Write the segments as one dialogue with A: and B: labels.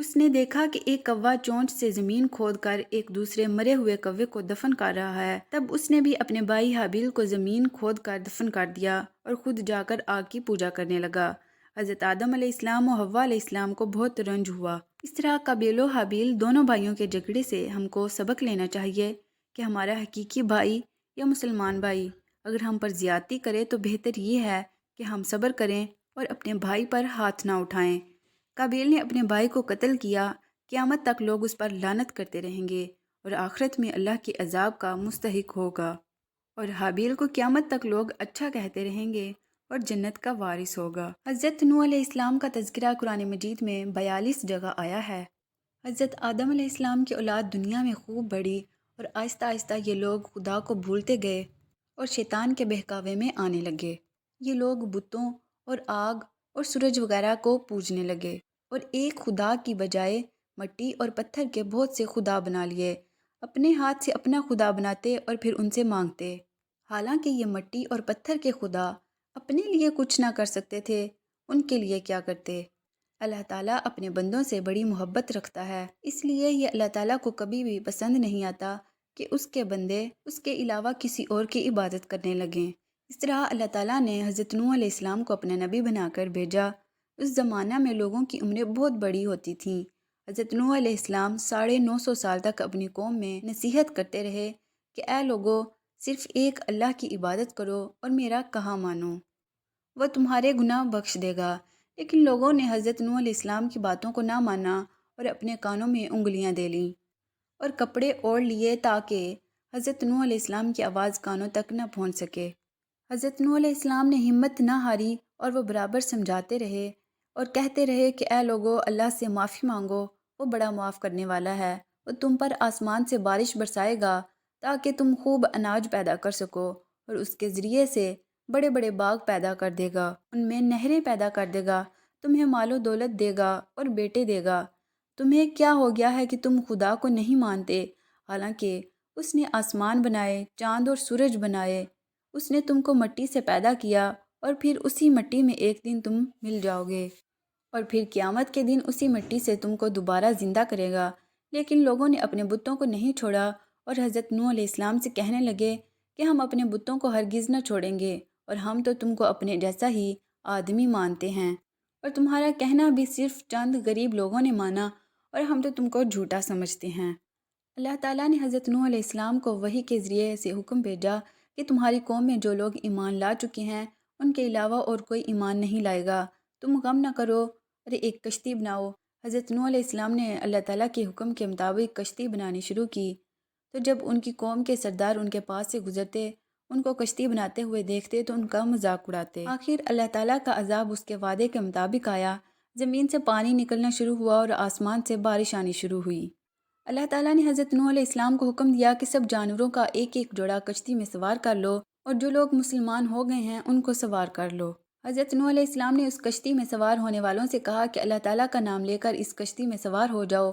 A: اس نے دیکھا کہ ایک کوا چونچ سے زمین کھود کر ایک دوسرے مرے ہوئے کوے کو دفن کر رہا ہے۔ تب اس نے بھی اپنے بھائی حابیل کو زمین کھود کر دفن کر دیا اور خود جا کر آگ کی پوجا کرنے لگا۔ حضرت آدم علیہ السلام و حوا علیہ السلام کو بہت رنج ہوا۔ اس طرح قابیل و حابیل دونوں بھائیوں کے جھگڑے سے ہم کو سبق لینا چاہیے کہ ہمارا حقیقی بھائی یا مسلمان بھائی اگر ہم پر زیادتی کرے تو بہتر یہ ہے کہ ہم صبر کریں اور اپنے بھائی پر ہاتھ نہ اٹھائیں۔ قابیل نے اپنے بھائی کو قتل کیا، قیامت تک لوگ اس پر لعنت کرتے رہیں گے اور آخرت میں اللہ کے عذاب کا مستحق ہوگا، اور حابیل کو قیامت تک لوگ اچھا کہتے رہیں گے اور جنت کا وارث ہوگا۔ حضرت نوح علیہ السلام کا تذکرہ قرآن مجید میں 42 جگہ آیا ہے۔ حضرت آدم علیہ السلام کی اولاد دنیا میں خوب بڑھی اور آہستہ آہستہ یہ لوگ خدا کو بھولتے گئے اور شیطان کے بہکاوے میں آنے لگے۔ یہ لوگ بتوں اور آگ اور سورج وغیرہ کو پوجنے لگے اور ایک خدا کی بجائے مٹی اور پتھر کے بہت سے خدا بنا لیے۔ اپنے ہاتھ سے اپنا خدا بناتے اور پھر ان سے مانگتے، حالانکہ یہ مٹی اور پتھر کے خدا اپنے لیے کچھ نہ کر سکتے تھے، ان کے لیے کیا کرتے؟ اللہ تعالیٰ اپنے بندوں سے بڑی محبت رکھتا ہے، اس لیے یہ اللہ تعالیٰ کو کبھی بھی پسند نہیں آتا کہ اس کے بندے اس کے علاوہ کسی اور کی عبادت کرنے لگیں۔ اس طرح اللہ تعالیٰ نے حضرت نوح علیہ السلام کو اپنا نبی بنا کر بھیجا۔ اس زمانہ میں لوگوں کی عمریں بہت بڑی ہوتی تھیں۔ حضرت نوح علیہ السلام 950 سال تک اپنی قوم میں نصیحت کرتے رہے کہ اے لوگو، صرف ایک اللہ کی عبادت کرو اور میرا کہا مانو، وہ تمہارے گناہ بخش دے گا۔ لیکن لوگوں نے حضرت نوح علیہ السلام کی باتوں کو نہ مانا اور اپنے کانوں میں انگلیاں دے لیں اور کپڑے اوڑھ لیے تاکہ حضرت نوح علیہ السلام کی آواز کانوں تک نہ پہنچ سکے۔ حضرت نوح علیہ السلام نے ہمت نہ ہاری اور وہ برابر سمجھاتے رہے اور کہتے رہے کہ اے لوگو، اللہ سے معافی مانگو، وہ بڑا معاف کرنے والا ہے، وہ تم پر آسمان سے بارش برسائے گا تاکہ تم خوب اناج پیدا کر سکو اور اس کے ذریعے سے بڑے بڑے باغ پیدا کر دے گا، ان میں نہریں پیدا کر دے گا، تمہیں مال و دولت دے گا اور بیٹے دے گا۔ تمہیں کیا ہو گیا ہے کہ تم خدا کو نہیں مانتے، حالانکہ اس نے آسمان بنائے، چاند اور سورج بنائے، اس نے تم کو مٹی سے پیدا کیا اور پھر اسی مٹی میں ایک دن تم مل جاؤ گے اور پھر قیامت کے دن اسی مٹی سے تم کو دوبارہ زندہ کرے گا۔ لیکن لوگوں نے اپنے بتوں کو نہیں چھوڑا اور حضرت نوح علیہ السلام سے کہنے لگے کہ ہم اپنے بتوں کو ہرگز نہ چھوڑیں گے اور ہم تو تم کو اپنے جیسا ہی آدمی مانتے ہیں، اور تمہارا کہنا بھی صرف چند غریب لوگوں نے مانا اور ہم تو تم کو جھوٹا سمجھتے ہیں۔ اللہ تعالیٰ نے حضرت نوح علیہ السلام کو وحی کے ذریعے سے حکم بھیجا کہ تمہاری قوم میں جو لوگ ایمان لا چکے ہیں ان کے علاوہ اور کوئی ایمان نہیں لائے گا، تم غم نہ کرو، ارے ایک کشتی بناؤ۔ حضرت نوح علیہ السلام نے اللہ تعالیٰ کے حکم کے مطابق کشتی بنانی شروع کی، تو جب ان کی قوم کے سردار ان کے پاس سے گزرتے، ان کو کشتی بناتے ہوئے دیکھتے تو ان کا مذاق اڑاتے۔ آخر اللہ تعالیٰ کا عذاب اس کے وعدے کے مطابق آیا، زمین سے پانی نکلنا شروع ہوا اور آسمان سے بارش آنی شروع ہوئی۔ اللہ تعالیٰ نے حضرت نوح علیہ السلام کو حکم دیا کہ سب جانوروں کا ایک ایک جوڑا کشتی میں سوار کر لو اور جو لوگ مسلمان ہو گئے ہیں ان کو سوار کر لو۔ حضرت نوح علیہ السلام نے اس کشتی میں سوار ہونے والوں سے کہا کہ اللہ تعالیٰ کا نام لے کر اس کشتی میں سوار ہو جاؤ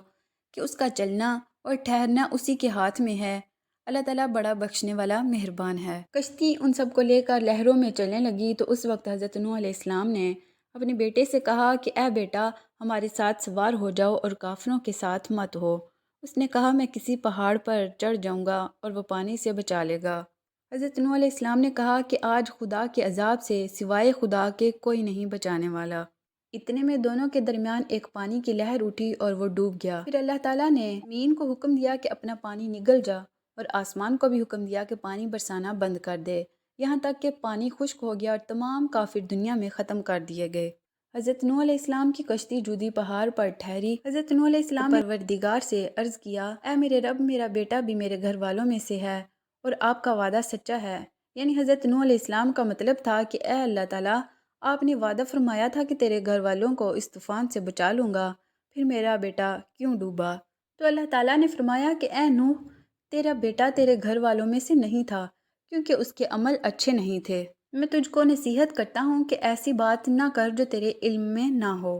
A: کہ اس کا چلنا اور ٹھہرنا اسی کے ہاتھ میں ہے، اللہ تعالیٰ بڑا بخشنے والا مہربان ہے۔ کشتی ان سب کو لے کر لہروں میں چلنے لگی تو اس وقت حضرت نوح علیہ السلام نے اپنے بیٹے سے کہا کہ اے بیٹا، ہمارے ساتھ سوار ہو جاؤ اور کافروں کے ساتھ مت ہو۔ اس نے کہا میں کسی پہاڑ پر چڑھ جاؤں گا اور وہ پانی سے بچا لے گا۔ حضرت نوح علیہ السلام نے کہا کہ آج خدا کے عذاب سے سوائے خدا کے کوئی نہیں بچانے والا۔ اتنے میں دونوں کے درمیان ایک پانی کی لہر اٹھی اور وہ ڈوب گیا۔ پھر اللہ تعالیٰ نے زمین کو حکم دیا کہ اپنا پانی نگل جا اور آسمان کو بھی حکم دیا کہ پانی برسانا بند کر دے، یہاں تک کہ پانی خشک ہو گیا اور تمام کافر دنیا میں ختم کر دیے گئے۔ حضرت نوح علیہ السلام کی کشتی جودی پہاڑ پر ٹھہری۔ حضرت نوح علیہ السلام نے پروردگار سے عرض کیا، اے میرے رب، میرا بیٹا بھی میرے گھر والوں میں سے ہے اور آپ کا وعدہ سچا ہے۔ یعنی حضرت نوح علیہ السلام کا مطلب تھا کہ اے اللہ تعالیٰ، آپ نے وعدہ فرمایا تھا کہ تیرے گھر والوں کو اس طوفان سے بچا لوں گا، پھر میرا بیٹا کیوں ڈوبا؟ تو اللہ تعالیٰ نے فرمایا کہ اے نوح، تیرا بیٹا تیرے گھر والوں میں سے نہیں تھا کیونکہ اس کے عمل اچھے نہیں تھے۔ میں تجھ کو نصیحت کرتا ہوں کہ ایسی بات نہ کر جو تیرے علم میں نہ ہو۔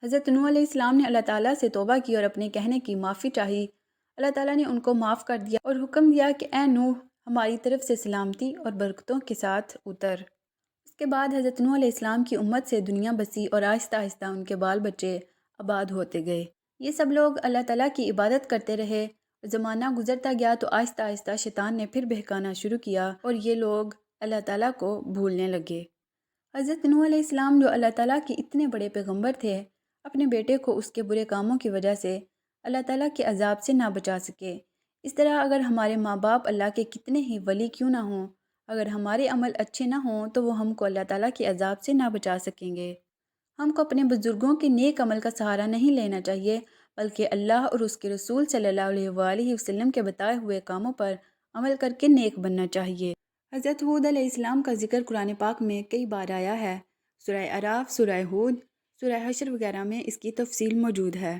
A: حضرت نوح علیہ السلام نے اللہ تعالیٰ سے توبہ کی اور اپنے کہنے کی معافی چاہی۔ اللہ تعالیٰ نے ان کو معاف کر دیا اور حکم دیا کہ اے نوح، ہماری طرف سے سلامتی اور برکتوں کے ساتھ اتر۔ اس کے بعد حضرت نوح علیہ السلام کی امت سے دنیا بسی اور آہستہ آہستہ ان کے بال بچے آباد ہوتے گئے۔ یہ سب لوگ اللہ تعالیٰ کی عبادت کرتے رہے، زمانہ گزرتا گیا تو آہستہ آہستہ شیطان نے پھر بہکانا شروع کیا اور یہ لوگ اللہ تعالیٰ کو بھولنے لگے۔ حضرت نوح علیہ السلام جو اللہ تعالیٰ کے اتنے بڑے پیغمبر تھے، اپنے بیٹے کو اس کے برے کاموں کی وجہ سے اللہ تعالیٰ کے عذاب سے نہ بچا سکے۔ اس طرح اگر ہمارے ماں باپ اللہ کے کتنے ہی ولی کیوں نہ ہوں، اگر ہمارے عمل اچھے نہ ہوں تو وہ ہم کو اللہ تعالیٰ کے عذاب سے نہ بچا سکیں گے۔ ہم کو اپنے بزرگوں کے نیک عمل کا سہارا نہیں لینا چاہیے، بلکہ اللہ اور اس کے رسول صلی اللہ علیہ وآلہ وسلم کے بتائے ہوئے کاموں پر عمل کر کے نیک بننا چاہیے۔ حضرت ہود علیہ السلام کا ذکر قرآن پاک میں کئی بار آیا ہے۔ سورہ اعراف، سورہ ہود، سورہ حشر وغیرہ میں اس کی تفصیل موجود ہے۔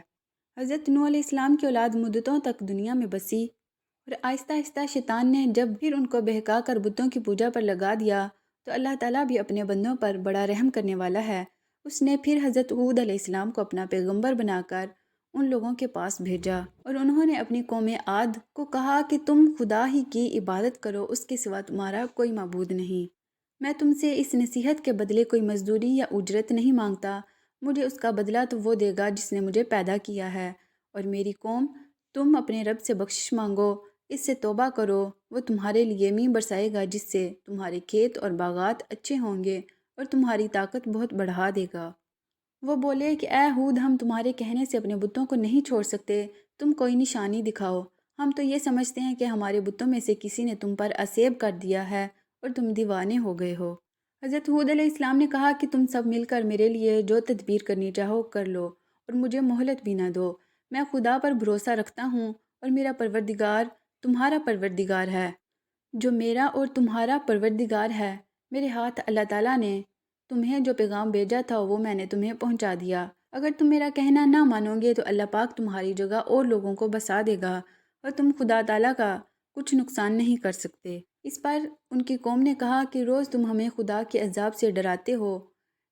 A: حضرت نوح علیہ السلام کی اولاد مدتوں تک دنیا میں بسی اور آہستہ آہستہ شیطان نے جب پھر ان کو بہکا کر بتوں کی پوجا پر لگا دیا تو اللہ تعالیٰ بھی اپنے بندوں پر بڑا رحم کرنے والا ہے۔ اس نے پھر حضرت ہود علیہ السلام کو اپنا پیغمبر بنا کر ان لوگوں کے پاس بھیجا اور انہوں نے اپنی قوم عاد کو کہا کہ تم خدا ہی کی عبادت کرو، اس کے سوا تمہارا کوئی معبود نہیں۔ میں تم سے اس نصیحت کے بدلے کوئی مزدوری یا اجرت نہیں مانگتا، مجھے اس کا بدلہ تو وہ دے گا جس نے مجھے پیدا کیا ہے، اور میری قوم تم اپنے رب سے بخشش مانگو، اس سے توبہ کرو، وہ تمہارے لیے میਂہ برسائے گا جس سے تمہارے کھیت اور باغات اچھے ہوں گے اور تمہاری طاقت بہت بڑھا دے گا۔ وہ بولے کہ اے ہود، ہم تمہارے کہنے سے اپنے بتوں کو نہیں چھوڑ سکتے، تم کوئی نشانی دکھاؤ۔ ہم تو یہ سمجھتے ہیں کہ ہمارے بتوں میں سے کسی نے تم پر عصیب کر دیا ہے اور تم دیوانے ہو گئے ہو۔ حضرت ہود علیہ السلام نے کہا کہ تم سب مل کر میرے لیے جو تدبیر کرنی چاہو کر لو اور مجھے مہلت بھی نہ دو۔ میں خدا پر بھروسہ رکھتا ہوں اور میرا پروردگار تمہارا پروردگار ہے، جو میرا اور تمہارا پروردگار ہے۔ میرے ہاتھ اللہ تعالیٰ نے تمہیں جو پیغام بھیجا تھا وہ میں نے تمہیں پہنچا دیا۔ اگر تم میرا کہنا نہ مانو گے تو اللہ پاک تمہاری جگہ اور لوگوں کو بسا دے گا اور تم خدا تعالیٰ کا کچھ نقصان نہیں کر سکتے۔ اس پر ان کی قوم نے کہا کہ روز تم ہمیں خدا کے عذاب سے ڈراتے ہو،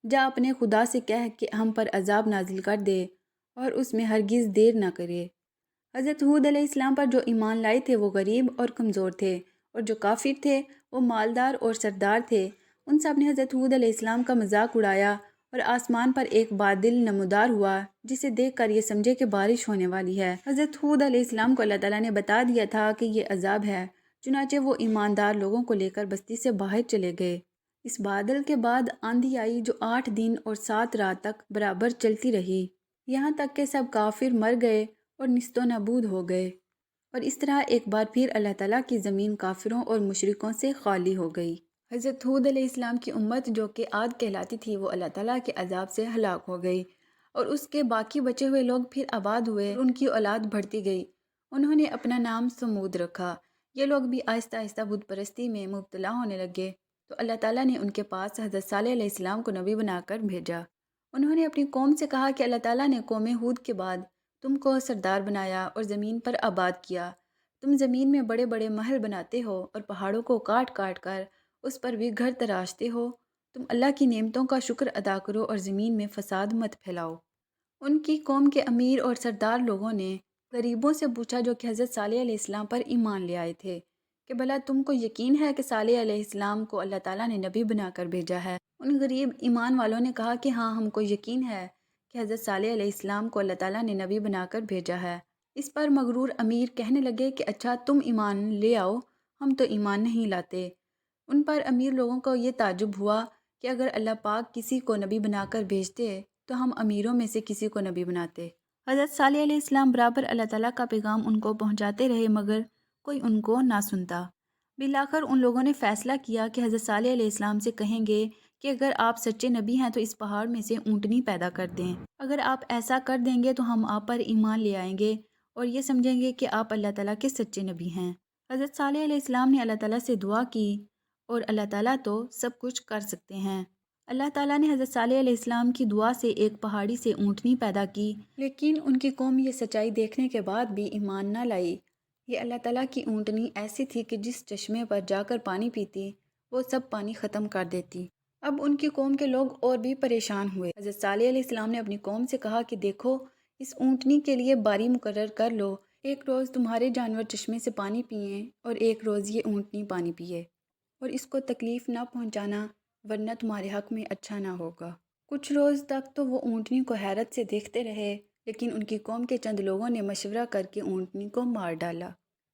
A: جا اپنے خدا سے کہہ کہ ہم پر عذاب نازل کر دے اور اس میں ہرگز دیر نہ کرے۔ حضرت ہود علیہ السلام پر جو ایمان لائے تھے وہ غریب اور کمزور تھے، اور جو کافر تھے وہ مالدار اور سردار تھے۔ ان سب نے حضرت ہود علیہ السلام کا مذاق اڑایا اور آسمان پر ایک بادل نمودار ہوا جسے دیکھ کر یہ سمجھے کہ بارش ہونے والی ہے۔ حضرت ہود علیہ السلام کو اللہ تعالیٰ نے بتا دیا تھا کہ یہ عذاب ہے، چنانچہ وہ ایماندار لوگوں کو لے کر بستی سے باہر چلے گئے۔ اس بادل کے بعد آندھی آئی جو 8 دن اور 7 رات تک برابر چلتی رہی، یہاں تک کہ سب کافر مر گئے اور نیست و نابود ہو گئے، اور اس طرح ایک بار پھر اللہ تعالیٰ کی زمین کافروں اور مشرکوں سے خالی ہو گئی۔ حضرت ہود علیہ السلام کی امت جو کہ عاد کہلاتی تھی وہ اللہ تعالیٰ کے عذاب سے ہلاک ہو گئی، اور اس کے باقی بچے ہوئے لوگ پھر آباد ہوئے اور ان کی اولاد بڑھتی گئی۔ انہوں نے اپنا نام سمود رکھا۔ یہ لوگ بھی آہستہ آہستہ بت پرستی میں مبتلا ہونے لگے، تو اللہ تعالیٰ نے ان کے پاس حضرت صالح علیہ السلام کو نبی بنا کر بھیجا۔ انہوں نے اپنی قوم سے کہا کہ اللہ تعالیٰ نے قوم ہود کے بعد تم کو سردار بنایا اور زمین پر آباد کیا۔ تم زمین میں بڑے بڑے محل بناتے ہو اور پہاڑوں کو کاٹ کاٹ کر اس پر بھی گھر تراشتے ہو۔ تم اللہ کی نعمتوں کا شکر ادا کرو اور زمین میں فساد مت پھیلاؤ۔ ان کی قوم کے امیر اور سردار لوگوں نے غریبوں سے پوچھا جو کہ حضرت صالح علیہ السلام پر ایمان لے آئے تھے کہ بھلا تم کو یقین ہے کہ صالح علیہ السلام کو اللہ تعالیٰ نے نبی بنا کر بھیجا ہے؟ ان غریب ایمان والوں نے کہا کہ ہاں، ہم کو یقین ہے کہ حضرت صالح علیہ السلام کو اللہ تعالیٰ نے نبی بنا کر بھیجا ہے۔ اس پر مغرور امیر کہنے لگے کہ اچھا، تم ایمان لے آؤ، ہم تو ایمان نہیں لاتے۔ ان پر امیر لوگوں کو یہ تعجب ہوا کہ اگر اللہ پاک کسی کو نبی بنا کر بھیجتے تو ہم امیروں میں سے کسی کو نبی بناتے۔ حضرت صالح علیہ السلام برابر اللہ تعالیٰ کا پیغام ان کو پہنچاتے رہے مگر کوئی ان کو نہ سنتا۔ بالآخر ان لوگوں نے فیصلہ کیا کہ حضرت صالح علیہ السلام سے کہیں گے کہ اگر آپ سچے نبی ہیں تو اس پہاڑ میں سے اونٹنی پیدا کر دیں۔ اگر آپ ایسا کر دیں گے تو ہم آپ پر ایمان لے آئیں گے اور یہ سمجھیں گے کہ آپ اللہ تعالیٰ کے سچے نبی ہیں۔ حضرت صالح علیہ السلام نے اللہ تعالیٰ سے دعا کی اور اللہ تعالیٰ تو سب کچھ کر سکتے ہیں۔ اللہ تعالیٰ نے حضرت صالح علیہ السلام کی دعا سے ایک پہاڑی سے اونٹنی پیدا کی، لیکن ان کی قوم یہ سچائی دیکھنے کے بعد بھی ایمان نہ لائی۔ یہ اللہ تعالیٰ کی اونٹنی ایسی تھی کہ جس چشمے پر جا کر پانی پیتی وہ سب پانی ختم کر دیتی۔ اب ان کی قوم کے لوگ اور بھی پریشان ہوئے۔ حضرت صالح علیہ السلام نے اپنی قوم سے کہا کہ دیکھو، اس اونٹنی کے لیے باری مقرر کر لو، ایک روز تمہارے جانور چشمے سے پانی پئیں اور ایک روز یہ اونٹنی پانی پیے، اور اس کو تکلیف نہ پہنچانا ورنہ تمہارے حق میں اچھا نہ ہوگا۔ کچھ روز تک تو وہ اونٹنی کو حیرت سے دیکھتے رہے، لیکن ان کی قوم کے چند لوگوں نے مشورہ کر کے اونٹنی کو مار ڈالا۔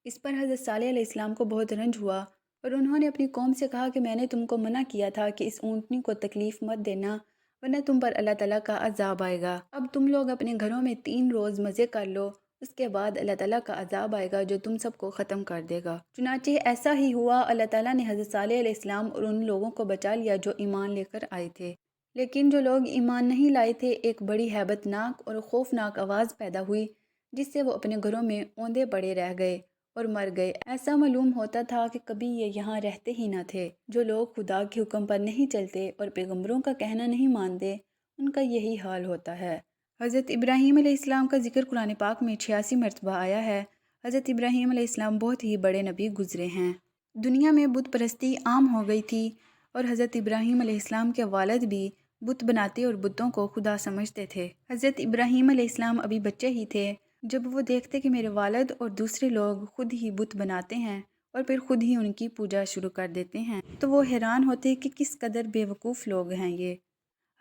A: اس پر حضرت صالح علیہ السلام کو بہت رنج ہوا اور انہوں نے اپنی قوم سے کہا کہ میں نے تم کو منع کیا تھا کہ اس اونٹنی کو تکلیف مت دینا، ورنہ تم پر اللہ تعالیٰ کا عذاب آئے گا۔ اب تم لوگ اپنے گھروں میں 3 روز مزے کر لو، اس کے بعد اللہ تعالیٰ کا عذاب آئے گا جو تم سب کو ختم کر دے گا۔ چنانچہ ایسا ہی ہوا، اللہ تعالیٰ نے حضرت صالح علیہ السلام اور ان لوگوں کو بچا لیا جو ایمان لے کر آئے تھے۔ لیکن جو لوگ ایمان نہیں لائے تھے، ایک بڑی ہیبت ناک اور خوفناک آواز پیدا ہوئی جس سے وہ اپنے گھروں میں اوندے پڑے رہ گئے اور مر گئے۔ ایسا معلوم ہوتا تھا کہ کبھی یہ یہاں رہتے ہی نہ تھے۔ جو لوگ خدا کے حکم پر نہیں چلتے اور پیغمبروں کا کہنا نہیں مانتے، ان کا یہی حال ہوتا ہے۔ حضرت ابراہیم علیہ السلام کا ذکر قرآن پاک میں 86 مرتبہ آیا ہے۔ حضرت ابراہیم علیہ السلام بہت ہی بڑے نبی گزرے ہیں۔ دنیا میں بت پرستی عام ہو گئی تھی اور حضرت ابراہیم علیہ السلام کے والد بھی بت بناتے اور بتوں کو خدا سمجھتے تھے۔ حضرت ابراہیم علیہ السلام ابھی بچے ہی تھے جب وہ دیکھتے کہ میرے والد اور دوسرے لوگ خود ہی بت بناتے ہیں اور پھر خود ہی ان کی پوجا شروع کر دیتے ہیں، تو وہ حیران ہوتے کہ کس قدر بے وقوف لوگ ہیں یہ۔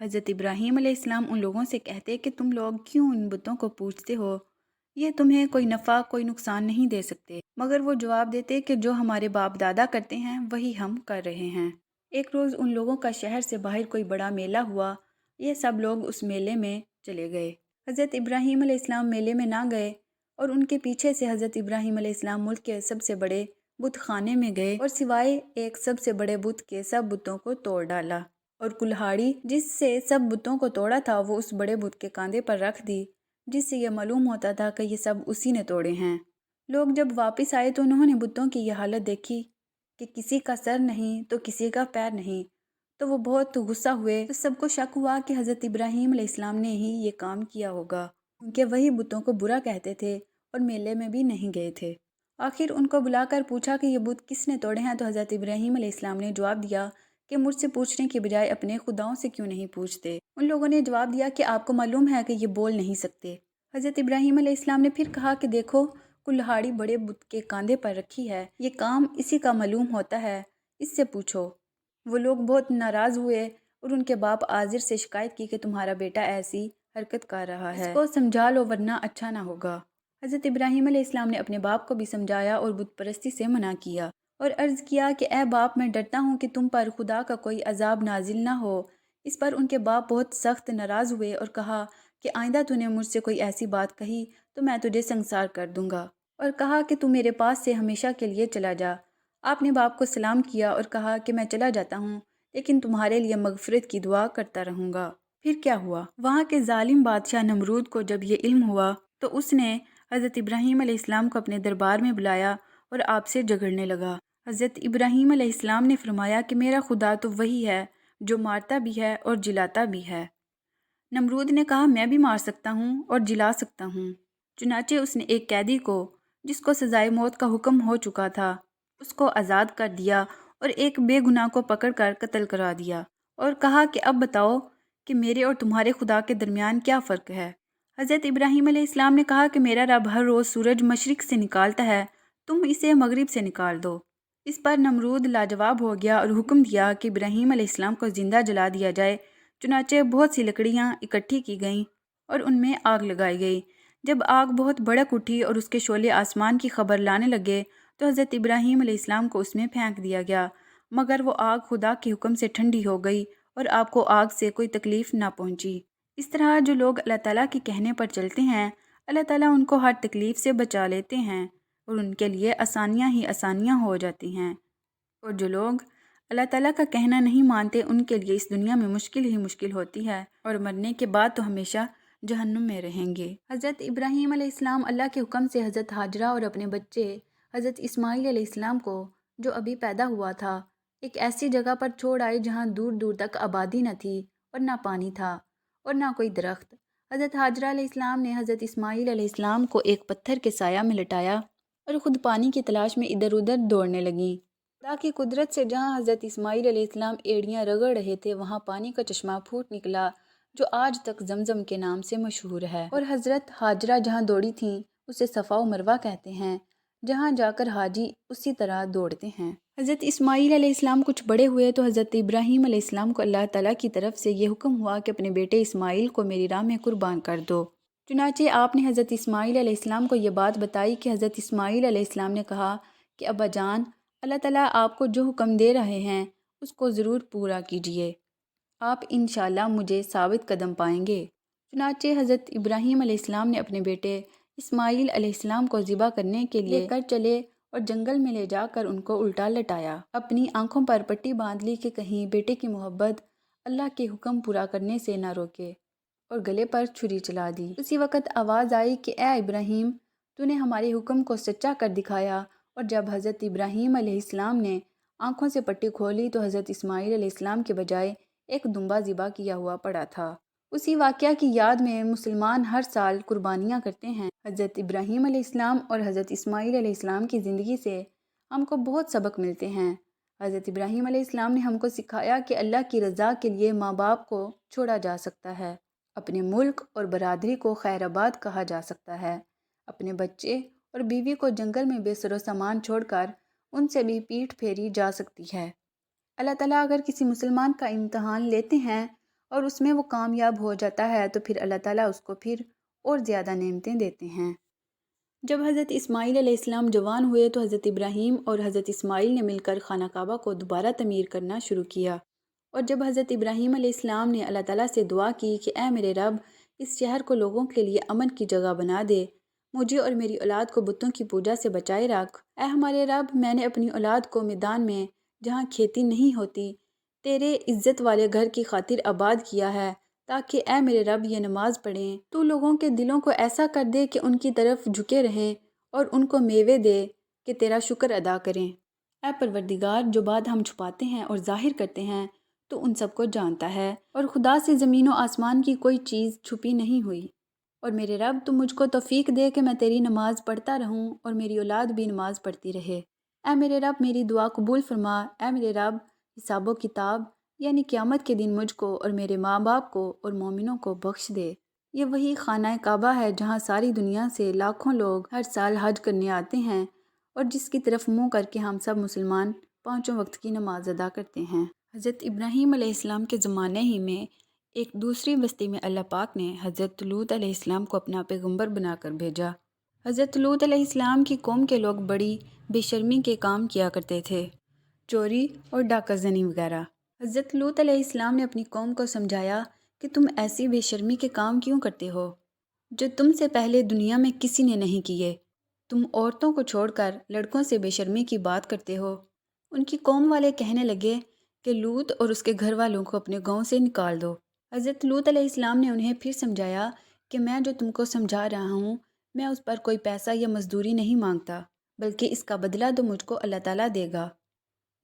A: حضرت ابراہیم علیہ السلام ان لوگوں سے کہتے کہ تم لوگ کیوں ان بتوں کو پوجتے ہو؟ یہ تمہیں کوئی نفع کوئی نقصان نہیں دے سکتے۔ مگر وہ جواب دیتے کہ جو ہمارے باپ دادا کرتے ہیں وہی ہم کر رہے ہیں۔ ایک روز ان لوگوں کا شہر سے باہر کوئی بڑا میلہ ہوا، یہ سب لوگ اس میلے میں چلے گئے۔ حضرت ابراہیم علیہ السلام میلے میں نہ گئے اور ان کے پیچھے سے حضرت ابراہیم علیہ السلام ملک کے سب سے بڑے بت خانے میں گئے اور سوائے ایک سب سے بڑے بت کے سب بتوں کو توڑ ڈالا، اور کلہاڑی جس سے سب بتوں کو توڑا تھا وہ اس بڑے بت کے کاندھے پر رکھ دی، جس سے یہ معلوم ہوتا تھا کہ یہ سب اسی نے توڑے ہیں۔ لوگ جب واپس آئے تو انہوں نے بتوں کی یہ حالت دیکھی کہ کسی کا سر نہیں تو کسی کا پیر نہیں، تو وہ بہت غصہ ہوئے۔ تو سب کو شک ہوا کہ حضرت ابراہیم علیہ السلام نے ہی یہ کام کیا ہوگا، کیونکہ وہی بتوں کو برا کہتے تھے اور میلے میں بھی نہیں گئے تھے۔ آخر ان کو بلا کر پوچھا کہ یہ بت کس نے توڑے ہیں، تو حضرت ابراہیم علیہ السلام نے جواب دیا کہ مجھ سے پوچھنے کی بجائے اپنے خداؤں سے کیوں نہیں پوچھتے؟ ان لوگوں نے جواب دیا کہ آپ کو معلوم ہے کہ یہ بول نہیں سکتے۔ حضرت ابراہیم علیہ السلام نے پھر کہا کہ دیکھو، کلہاڑی بڑے بت کے کاندھے پر رکھی ہے، یہ کام اسی کا معلوم ہوتا ہے، اس سے پوچھو۔ وہ لوگ بہت ناراض ہوئے اور ان کے باپ آزر سے شکایت کی کہ تمہارا بیٹا ایسی حرکت کر رہا ہے، اس کو سمجھا لو ورنہ اچھا نہ ہوگا۔ حضرت ابراہیم علیہ السلام نے اپنے باپ کو بھی سمجھایا اور بت پرستی سے منع کیا اور عرض کیا کہ اے باپ، میں ڈرتا ہوں کہ تم پر خدا کا کوئی عذاب نازل نہ ہو۔ اس پر ان کے باپ بہت سخت ناراض ہوئے اور کہا کہ آئندہ تو نے مجھ سے کوئی ایسی بات کہی تو میں تجھے سنگسار کر دوں گا، اور کہا کہ تو میرے پاس سے ہمیشہ کے لیے چلا جا۔ آپ نے باپ کو سلام کیا اور کہا کہ میں چلا جاتا ہوں، لیکن تمہارے لیے مغفرت کی دعا کرتا رہوں گا۔ پھر کیا ہوا؟ وہاں کے ظالم بادشاہ نمرود کو جب یہ علم ہوا تو اس نے حضرت ابراہیم علیہ السلام کو اپنے دربار میں بلایا اور آپ سے جھگڑنے لگا۔ حضرت ابراہیم علیہ السلام نے فرمایا کہ میرا خدا تو وہی ہے جو مارتا بھی ہے اور جلاتا بھی ہے۔ نمرود نے کہا میں بھی مار سکتا ہوں اور جلا سکتا ہوں۔ چنانچہ اس نے ایک قیدی کو جس کو سزائے موت کا حکم ہو چکا تھا اس کو آزاد کر دیا اور ایک بے گناہ کو پکڑ کر قتل کرا دیا، اور کہا کہ اب بتاؤ کہ میرے اور تمہارے خدا کے درمیان کیا فرق ہے؟ حضرت ابراہیم علیہ السلام نے کہا کہ میرا رب ہر روز سورج مشرق سے نکالتا ہے، تم اسے مغرب سے نکال دو۔ اس پر نمرود لاجواب ہو گیا اور حکم دیا کہ ابراہیم علیہ السلام کو زندہ جلا دیا جائے۔ چنانچہ بہت سی لکڑیاں اکٹھی کی گئیں اور ان میں آگ لگائی گئی۔ جب آگ بہت بھڑک اٹھی اور اس کے شعلے آسمان کی خبر لانے لگے تو حضرت ابراہیم علیہ السلام کو اس میں پھینک دیا گیا، مگر وہ آگ خدا کے حکم سے ٹھنڈی ہو گئی اور آپ کو آگ سے کوئی تکلیف نہ پہنچی۔ اس طرح جو لوگ اللہ تعالیٰ کے کہنے پر چلتے ہیں، اللہ تعالیٰ ان کو ہر تکلیف سے بچا لیتے ہیں اور ان کے لیے آسانیاں ہی آسانیاں ہو جاتی ہیں، اور جو لوگ اللہ تعالیٰ کا کہنا نہیں مانتے ان کے لیے اس دنیا میں مشکل ہی مشکل ہوتی ہے، اور مرنے کے بعد تو ہمیشہ جہنم میں رہیں گے۔ حضرت ابراہیم علیہ السلام اللہ کے حکم سے حضرت ہاجرہ اور اپنے بچے حضرت اسماعیل علیہ السلام کو جو ابھی پیدا ہوا تھا ایک ایسی جگہ پر چھوڑ آئے جہاں دور دور تک آبادی نہ تھی اور نہ پانی تھا اور نہ کوئی درخت۔ حضرت ہاجرہ علیہ السلام نے حضرت اسماعیل علیہ السلام کو ایک پتھر کے سایہ میں لٹایا اور خود پانی کی تلاش میں ادھر ادھر دوڑنے لگیں۔ خدا کی قدرت سے جہاں حضرت اسماعیل علیہ السلام ایڑیاں رگڑ رہے تھے وہاں پانی کا چشمہ پھوٹ نکلا جو آج تک زمزم کے نام سے مشہور ہے، اور حضرت ہاجرہ جہاں دوڑی تھیں اسے صفا و مروہ کہتے ہیں، جہاں جا کر حاجی اسی طرح دوڑتے ہیں۔ حضرت اسماعیل علیہ السلام کچھ بڑے ہوئے تو حضرت ابراہیم علیہ السلام کو اللہ تعالیٰ کی طرف سے یہ حکم ہوا کہ اپنے بیٹے اسماعیل کو میری راہ میں قربان کر دو۔ چنانچہ آپ نے حضرت اسماعیل علیہ السلام کو یہ بات بتائی کہ حضرت اسماعیل علیہ السلام نے کہا کہ ابا جان، اللہ تعالیٰ آپ کو جو حکم دے رہے ہیں اس کو ضرور پورا کیجیے، آپ انشاءاللہ مجھے ثابت قدم پائیں گے۔ چنانچہ حضرت ابراہیم علیہ السلام نے اپنے بیٹے اسماعیل علیہ السلام کو ذبح کرنے کے لیے لے کر چلے اور جنگل میں لے جا کر ان کو الٹا لٹایا، اپنی آنکھوں پر پٹی باندھ لی کہ کہیں بیٹے کی محبت اللہ کے حکم پورا کرنے سے نہ روکے، اور گلے پر چھری چلا دی۔ اسی وقت آواز آئی کہ اے ابراہیم، تو نے ہمارے حکم کو سچا کر دکھایا۔ اور جب حضرت ابراہیم علیہ السلام نے آنکھوں سے پٹی کھولی تو حضرت اسماعیل علیہ السلام کے بجائے ایک دمبا ذبح کیا ہوا پڑا تھا۔ اسی واقعہ کی یاد میں مسلمان ہر سال قربانیاں کرتے ہیں۔ حضرت ابراہیم علیہ السلام اور حضرت اسماعیل علیہ السلام کی زندگی سے ہم کو بہت سبق ملتے ہیں۔ حضرت ابراہیم علیہ السلام نے ہم کو سکھایا کہ اللہ کی رضا کے لیے ماں باپ کو چھوڑا جا سکتا ہے، اپنے ملک اور برادری کو خیر آباد کہا جا سکتا ہے، اپنے بچے اور بیوی کو جنگل میں بے سر و سامان چھوڑ کر ان سے بھی پیٹھ پھیری جا سکتی ہے۔ اللہ تعالیٰ اگر کسی مسلمان کا امتحان لیتے ہیں اور اس میں وہ کامیاب ہو جاتا ہے تو پھر اللہ تعالیٰ اس کو پھر اور زیادہ نعمتیں دیتے ہیں۔ جب حضرت اسماعیل علیہ السلام جوان ہوئے تو حضرت ابراہیم اور حضرت اسماعیل نے مل کر خانہ کعبہ کو دوبارہ تعمیر کرنا شروع کیا، اور جب حضرت ابراہیم علیہ السلام نے اللہ تعالیٰ سے دعا کی کہ اے میرے رب، اس شہر کو لوگوں کے لیے امن کی جگہ بنا دے، مجھے اور میری اولاد کو بتوں کی پوجا سے بچائے رکھ، اے ہمارے رب، میں نے اپنی اولاد کو میدان میں جہاں کھیتی نہیں ہوتی تیرے عزت والے گھر کی خاطر آباد کیا ہے، تاکہ اے میرے رب یہ نماز پڑھیں، تو لوگوں کے دلوں کو ایسا کر دے کہ ان کی طرف جھکے رہیں اور ان کو میوے دے کہ تیرا شکر ادا کریں۔ اے پروردگار، جو بات ہم چھپاتے ہیں اور ظاہر کرتے ہیں تو ان سب کو جانتا ہے، اور خدا سے زمین و آسمان کی کوئی چیز چھپی نہیں ہوئی، اور میرے رب تو مجھ کو توفیق دے کہ میں تیری نماز پڑھتا رہوں اور میری اولاد بھی نماز پڑھتی رہے۔ اے میرے رب، میری دعا قبول فرما۔ اے میرے رب، حساب و کتاب یعنی قیامت کے دن مجھ کو اور میرے ماں باپ کو اور مومنوں کو بخش دے۔ یہ وہی خانہ کعبہ ہے جہاں ساری دنیا سے لاکھوں لوگ ہر سال حج کرنے آتے ہیں، اور جس کی طرف منہ کر کے ہم سب مسلمان پانچوں وقت کی نماز ادا کرتے ہیں۔ حضرت ابراہیم علیہ السلام کے زمانے ہی میں ایک دوسری بستی میں اللہ پاک نے حضرت لوط علیہ السلام کو اپنا پیغمبر بنا کر بھیجا۔ حضرت لوط علیہ السلام کی قوم کے لوگ بڑی بے شرمی کے کام کیا کرتے تھے، چوری اور ڈاکہ زنی وغیرہ۔ حضرت لوط علیہ السلام نے اپنی قوم کو سمجھایا کہ تم ایسی بے شرمی کے کام کیوں کرتے ہو جو تم سے پہلے دنیا میں کسی نے نہیں کیے؟ تم عورتوں کو چھوڑ کر لڑکوں سے بے شرمی کی بات کرتے ہو۔ ان کی قوم والے کہنے لگے کہ لوط اور اس کے گھر والوں کو اپنے گاؤں سے نکال دو۔ حضرت لوط علیہ السلام نے انہیں پھر سمجھایا کہ میں جو تم کو سمجھا رہا ہوں، میں اس پر کوئی پیسہ یا مزدوری نہیں مانگتا، بلکہ اس کا بدلہ تو مجھ کو اللہ تعالیٰ دے گا۔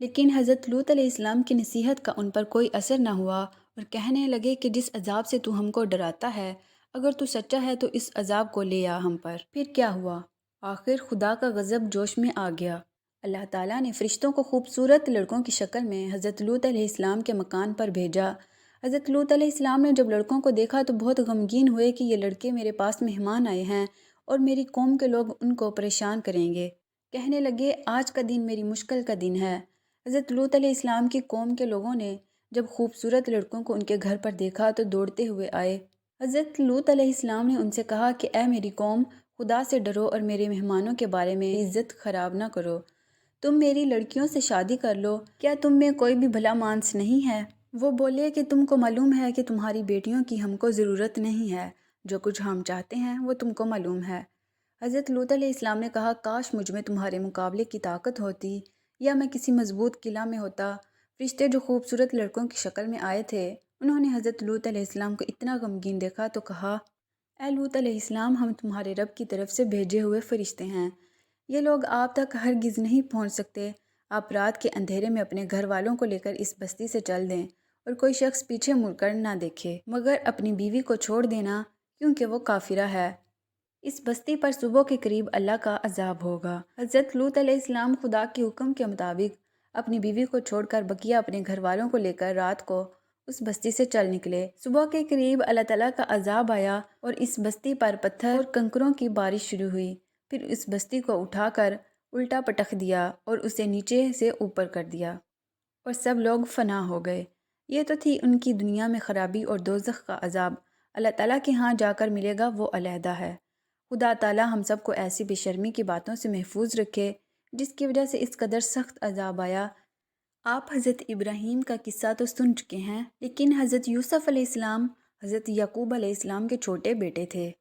A: لیکن حضرت لوط علیہ السلام کی نصیحت کا ان پر کوئی اثر نہ ہوا، اور کہنے لگے کہ جس عذاب سے تو ہم کو ڈراتا ہے، اگر تو سچا ہے تو اس عذاب کو لے آ ہم پر۔ پھر کیا ہوا؟ آخر خدا کا غضب جوش میں آ گیا۔ اللہ تعالیٰ نے فرشتوں کو خوبصورت لڑکوں کی شکل میں حضرت لوط علیہ السلام کے مکان پر بھیجا۔ حضرت لوط علیہ السلام نے جب لڑکوں کو دیکھا تو بہت غمگین ہوئے کہ یہ لڑکے میرے پاس مہمان آئے ہیں اور میری قوم کے لوگ ان کو پریشان کریں گے۔ کہنے لگے آج کا دن میری مشکل کا دن ہے۔ حضرت لوط علیہ السلام کی قوم کے لوگوں نے جب خوبصورت لڑکوں کو ان کے گھر پر دیکھا تو دوڑتے ہوئے آئے۔ حضرت لوط علیہ السلام نے ان سے کہا کہ اے میری قوم، خدا سے ڈرو اور میرے مہمانوں کے بارے میں عزت خراب نہ کرو۔ تم میری لڑکیوں سے شادی کر لو، کیا تم میں کوئی بھی بھلا مانس نہیں ہے؟ وہ بولے کہ تم کو معلوم ہے کہ تمہاری بیٹیوں کی ہم کو ضرورت نہیں ہے، جو کچھ ہم چاہتے ہیں وہ تم کو معلوم ہے۔ حضرت لوط علیہ السلام نے کہا کاش مجھ میں تمہارے مقابلے کی طاقت ہوتی، یا میں کسی مضبوط قلعہ میں ہوتا۔ فرشتے جو خوبصورت لڑکوں کی شکل میں آئے تھے، انہوں نے حضرت لوط علیہ السلام کو اتنا غمگین دیکھا تو کہا اے لوط علیہ السلام، ہم تمہارے رب کی طرف سے بھیجے ہوئے فرشتے ہیں، یہ لوگ آپ تک ہرگز نہیں پہنچ سکتے۔ آپ رات کے اندھیرے میں اپنے گھر والوں کو لے کر اس بستی سے چل دیں، اور کوئی شخص پیچھے مڑ کر نہ دیکھے، مگر اپنی بیوی کو چھوڑ دینا کیونکہ وہ کافرہ ہے۔ اس بستی پر صبح کے قریب اللہ کا عذاب ہوگا۔ حضرت لوط علیہ السلام خدا کے حکم کے مطابق اپنی بیوی کو چھوڑ کر بقیہ اپنے گھر والوں کو لے کر رات کو اس بستی سے چل نکلے۔ صبح کے قریب اللہ تعالیٰ کا عذاب آیا اور اس بستی پر پتھر اور کنکروں کی بارش شروع ہوئی۔ پھر اس بستی کو اٹھا کر الٹا پٹخ دیا اور اسے نیچے سے اوپر کر دیا، اور سب لوگ فنا ہو گئے۔ یہ تو تھی ان کی دنیا میں خرابی اور دوزخ کا عذاب۔ اللہ تعالیٰ کے ہاں جا کر ملے گا وہ علیحدہ ہے۔ خدا تعالیٰ ہم سب کو ایسی بے شرمی کی باتوں سے محفوظ رکھے جس کی وجہ سے اس قدر سخت عذاب آیا۔ آپ حضرت ابراہیم کا قصہ تو سن چکے ہیں، لیکن حضرت یوسف علیہ السلام حضرت یعقوب علیہ السلام کے چھوٹے بیٹے تھے،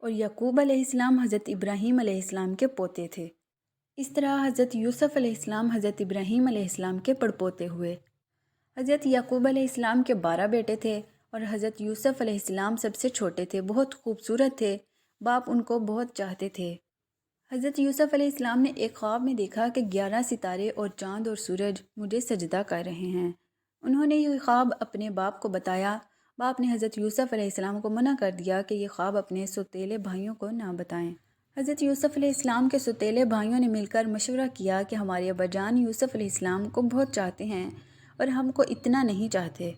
A: اور یعقوب علیہ السلام حضرت ابراہیم علیہ السلام کے پوتے تھے۔ اس طرح حضرت یوسف علیہ السلام حضرت ابراہیم علیہ السلام کے پڑپوتے ہوئے۔ حضرت یعقوب علیہ السلام کے 12 بیٹے تھے اور حضرت یوسف علیہ السلام سب سے چھوٹے تھے، بہت خوبصورت تھے، باپ ان کو بہت چاہتے تھے۔ حضرت یوسف علیہ السلام نے ایک خواب میں دیکھا کہ 11 ستارے اور چاند اور سورج مجھے سجدہ کر رہے ہیں۔ انہوں نے یہ خواب اپنے باپ کو بتایا۔ باپ نے حضرت یوسف علیہ السلام کو منع کر دیا کہ یہ خواب اپنے سوتیلے بھائیوں کو نہ بتائیں۔ حضرت یوسف علیہ السلام کے سوتیلے بھائیوں نے مل کر مشورہ کیا کہ ہمارے ابا جان یوسف علیہ السلام کو بہت چاہتے ہیں اور ہم کو اتنا نہیں چاہتے،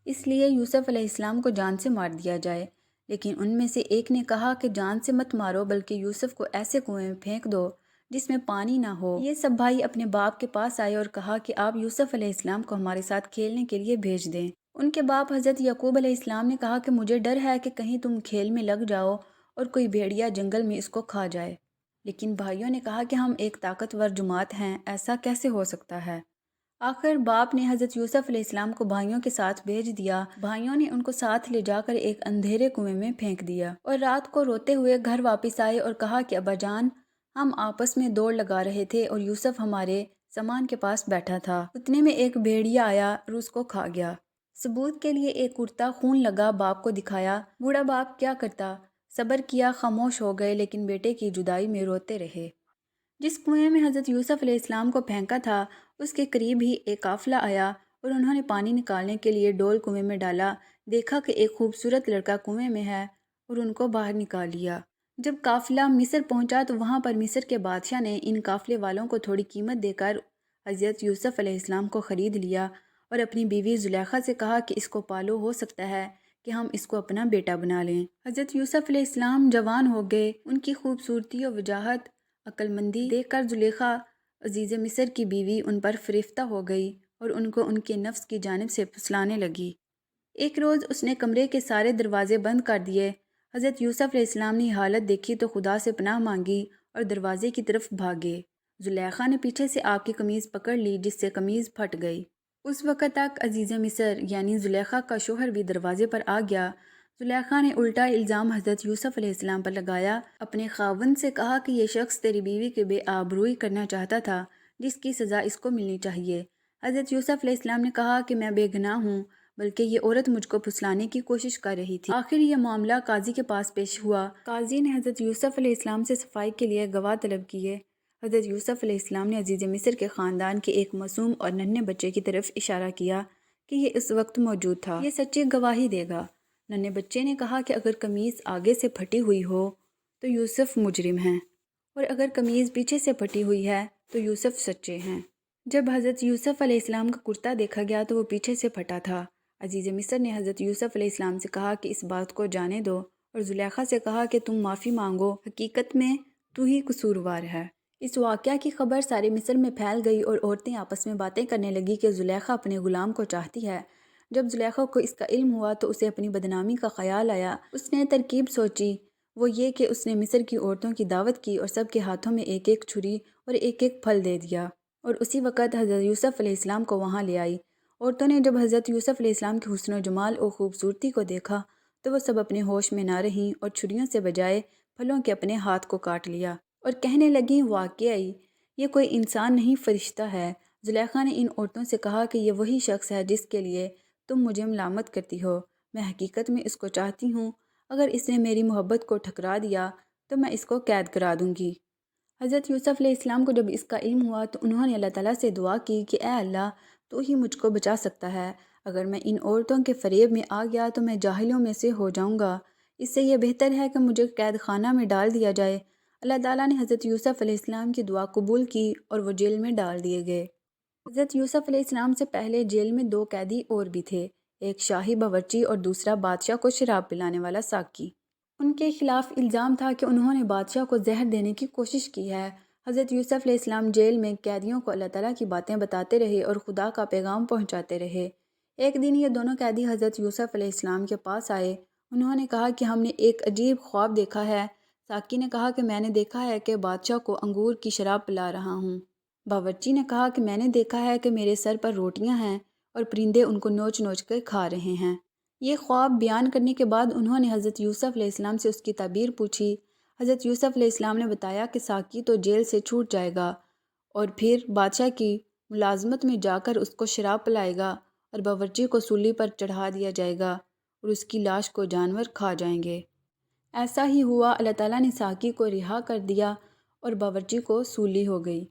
A: اس لیے یوسف علیہ السلام کو جان سے مار دیا جائے۔ لیکن ان میں سے ایک نے کہا کہ جان سے مت مارو، بلکہ یوسف کو ایسے کنویں میں پھینک دو جس میں پانی نہ ہو۔ یہ سب بھائی اپنے باپ کے پاس آئے اور کہا کہ آپ یوسف علیہ السلام کو ہمارے ساتھ کھیلنے کے لیے بھیج دیں۔ ان کے باپ حضرت یعقوب علیہ السلام نے کہا کہ مجھے ڈر ہے کہ کہیں تم کھیل میں لگ جاؤ اور کوئی بھیڑیا جنگل میں اس کو کھا جائے۔ لیکن بھائیوں نے کہا کہ ہم ایک طاقتور جماعت ہیں، ایسا کیسے ہو سکتا ہے؟ آخر باپ نے حضرت یوسف علیہ السلام کو بھائیوں کے ساتھ بھیج دیا۔ بھائیوں نے ان کو ساتھ لے جا کر ایک اندھیرے کنویں میں پھینک دیا اور رات کو روتے ہوئے گھر واپس آئے اور کہا کہ ابا جان، ہم آپس میں دوڑ لگا رہے تھے اور یوسف ہمارے سامان کے پاس بیٹھا تھا، اتنے میں ایک بھیڑیا آیا اور اس کو کھا گیا۔ ثبوت کے لیے ایک کرتا خون لگا باپ کو دکھایا۔ بوڑھا باپ کیا کرتا، صبر کیا، خاموش ہو گئے، لیکن بیٹے کی جدائی میں روتے رہے۔ جس کنویں میں حضرت یوسف علیہ السلام کو پھینکا تھا اس کے قریب ہی ایک قافلہ آیا اور انہوں نے پانی نکالنے کے لیے ڈول کنویں میں ڈالا۔ دیکھا کہ ایک خوبصورت لڑکا کنویں میں ہے اور ان کو باہر نکال لیا۔ جب قافلہ مصر پہنچا تو وہاں پر مصر کے بادشاہ نے ان قافلے والوں کو تھوڑی قیمت دے کر حضرت یوسف علیہ السلام کو خرید لیا اور اپنی بیوی زلیخا سے کہا کہ اس کو پالو، ہو سکتا ہے کہ ہم اس کو اپنا بیٹا بنا لیں۔ حضرت یوسف علیہ السلام جوان ہو گئے۔ ان کی خوبصورتی و وجاہت، عقل مندی دیکھ کر زلیخا عزیز مصر کی بیوی ان پر فریفتہ ہو گئی اور ان کو ان کے نفس کی جانب سے پھسلانے لگی۔ ایک روز اس نے کمرے کے سارے دروازے بند کر دیے۔ حضرت یوسف علیہ السلام نے حالت دیکھی تو خدا سے پناہ مانگی اور دروازے کی طرف بھاگے۔ زلیخا نے پیچھے سے آپ کی قمیض پکڑ لی جس سے قمیض پھٹ گئی۔ اس وقت تک عزیز مصر یعنی زلیخا کا شوہر بھی دروازے پر آ گیا۔ زلیخا نے الٹا الزام حضرت یوسف علیہ السلام پر لگایا، اپنے خاوند سے کہا کہ یہ شخص تیری بیوی کے بے آبروئی کرنا چاہتا تھا، جس کی سزا اس کو ملنی چاہیے۔ حضرت یوسف علیہ السلام نے کہا کہ میں بے گناہ ہوں، بلکہ یہ عورت مجھ کو پھسلانے کی کوشش کر رہی تھی۔ آخر یہ معاملہ قاضی کے پاس پیش ہوا۔ قاضی نے حضرت یوسف علیہ السلام سے صفائی کے لیے گواہ طلب کیے۔ حضرت یوسف علیہ السلام نے عزیز مصر کے خاندان کے ایک معصوم اور ننھے بچے کی طرف اشارہ کیا کہ یہ اس وقت موجود تھا، یہ سچی گواہی دے گا۔ ننھے بچے نے کہا کہ اگر قمیض آگے سے پھٹی ہوئی ہو تو یوسف مجرم ہیں، اور اگر قمیض پیچھے سے پھٹی ہوئی ہے تو یوسف سچے ہیں۔ جب حضرت یوسف علیہ السلام کا کرتا دیکھا گیا تو وہ پیچھے سے پھٹا تھا۔ عزیز مصر نے حضرت یوسف علیہ السلام سے کہا کہ اس بات کو جانے دو، اور زلیخا سے کہا کہ تم معافی مانگو، حقیقت میں تو ہی قصوروار ہے۔ اس واقعہ کی خبر سارے مصر میں پھیل گئی اور عورتیں آپس میں باتیں کرنے لگی کہ زلیخا اپنے غلام کو چاہتی ہے۔ جب زلیخا کو اس کا علم ہوا تو اسے اپنی بدنامی کا خیال آیا۔ اس نے ترکیب سوچی، وہ یہ کہ اس نے مصر کی عورتوں کی دعوت کی اور سب کے ہاتھوں میں ایک ایک چھری اور ایک ایک پھل دے دیا، اور اسی وقت حضرت یوسف علیہ السلام کو وہاں لے آئی۔ عورتوں نے جب حضرت یوسف علیہ السلام کے حسن و جمال اور خوبصورتی کو دیکھا تو وہ سب اپنے ہوش میں نہ رہیں اور چھریوں سے بجائے پھلوں کے اپنے ہاتھ کو کاٹ لیا اور کہنے لگیں، واقعی یہ کوئی انسان نہیں، فرشتہ ہے۔ زلیخا نے ان عورتوں سے کہا کہ یہ وہی شخص ہے جس کے لیے تم مجھے ملامت کرتی ہو، میں حقیقت میں اس کو چاہتی ہوں، اگر اس نے میری محبت کو ٹھکرا دیا تو میں اس کو قید کرا دوں گی۔ حضرت یوسف علیہ السلام کو جب اس کا علم ہوا تو انہوں نے اللہ تعالیٰ سے دعا کی کہ اے اللہ، تو ہی مجھ کو بچا سکتا ہے، اگر میں ان عورتوں کے فریب میں آ گیا تو میں جاہلوں میں سے ہو جاؤں گا، اس سے یہ بہتر ہے کہ مجھے قید خانہ میں ڈال دیا جائے۔ اللہ تعالیٰ نے حضرت یوسف علیہ السلام کی دعا قبول کی اور وہ جیل میں ڈال دیے گئے۔ حضرت یوسف علیہ السلام سے پہلے جیل میں 2 قیدی اور بھی تھے، ایک شاہی باورچی اور دوسرا بادشاہ کو شراب پلانے والا ساقی۔ ان کے خلاف الزام تھا کہ انہوں نے بادشاہ کو زہر دینے کی کوشش کی ہے۔ حضرت یوسف علیہ السلام جیل میں قیدیوں کو اللہ تعالیٰ کی باتیں بتاتے رہے اور خدا کا پیغام پہنچاتے رہے۔ ایک دن یہ دونوں قیدی حضرت یوسف علیہ السلام کے پاس آئے انہوں نے کہا کہ ہم نے ایک عجیب خواب دیکھا ہے۔ ساقی نے کہا کہ میں نے دیکھا ہے کہ بادشاہ کو انگور کی شراب پلا رہا ہوں۔ باورچی نے کہا کہ میں نے دیکھا ہے کہ میرے سر پر روٹیاں ہیں اور پرندے ان کو نوچ نوچ کر کھا رہے ہیں۔ یہ خواب بیان کرنے کے بعد انہوں نے حضرت یوسف علیہ السلام سے اس کی تعبیر پوچھی۔ حضرت یوسف علیہ السلام نے بتایا کہ ساقی تو جیل سے چھوٹ جائے گا اور پھر بادشاہ کی ملازمت میں جا کر اس کو شراب پلائے گا اور باورچی کو سولی پر چڑھا دیا جائے گا اور اس کی لاش کو جانور کھا جائیں گے۔ ایسا ہی ہوا، اللہ تعالیٰ نے ساقی کو رہا کر دیا اور باورچی کو سولی ہو گئی۔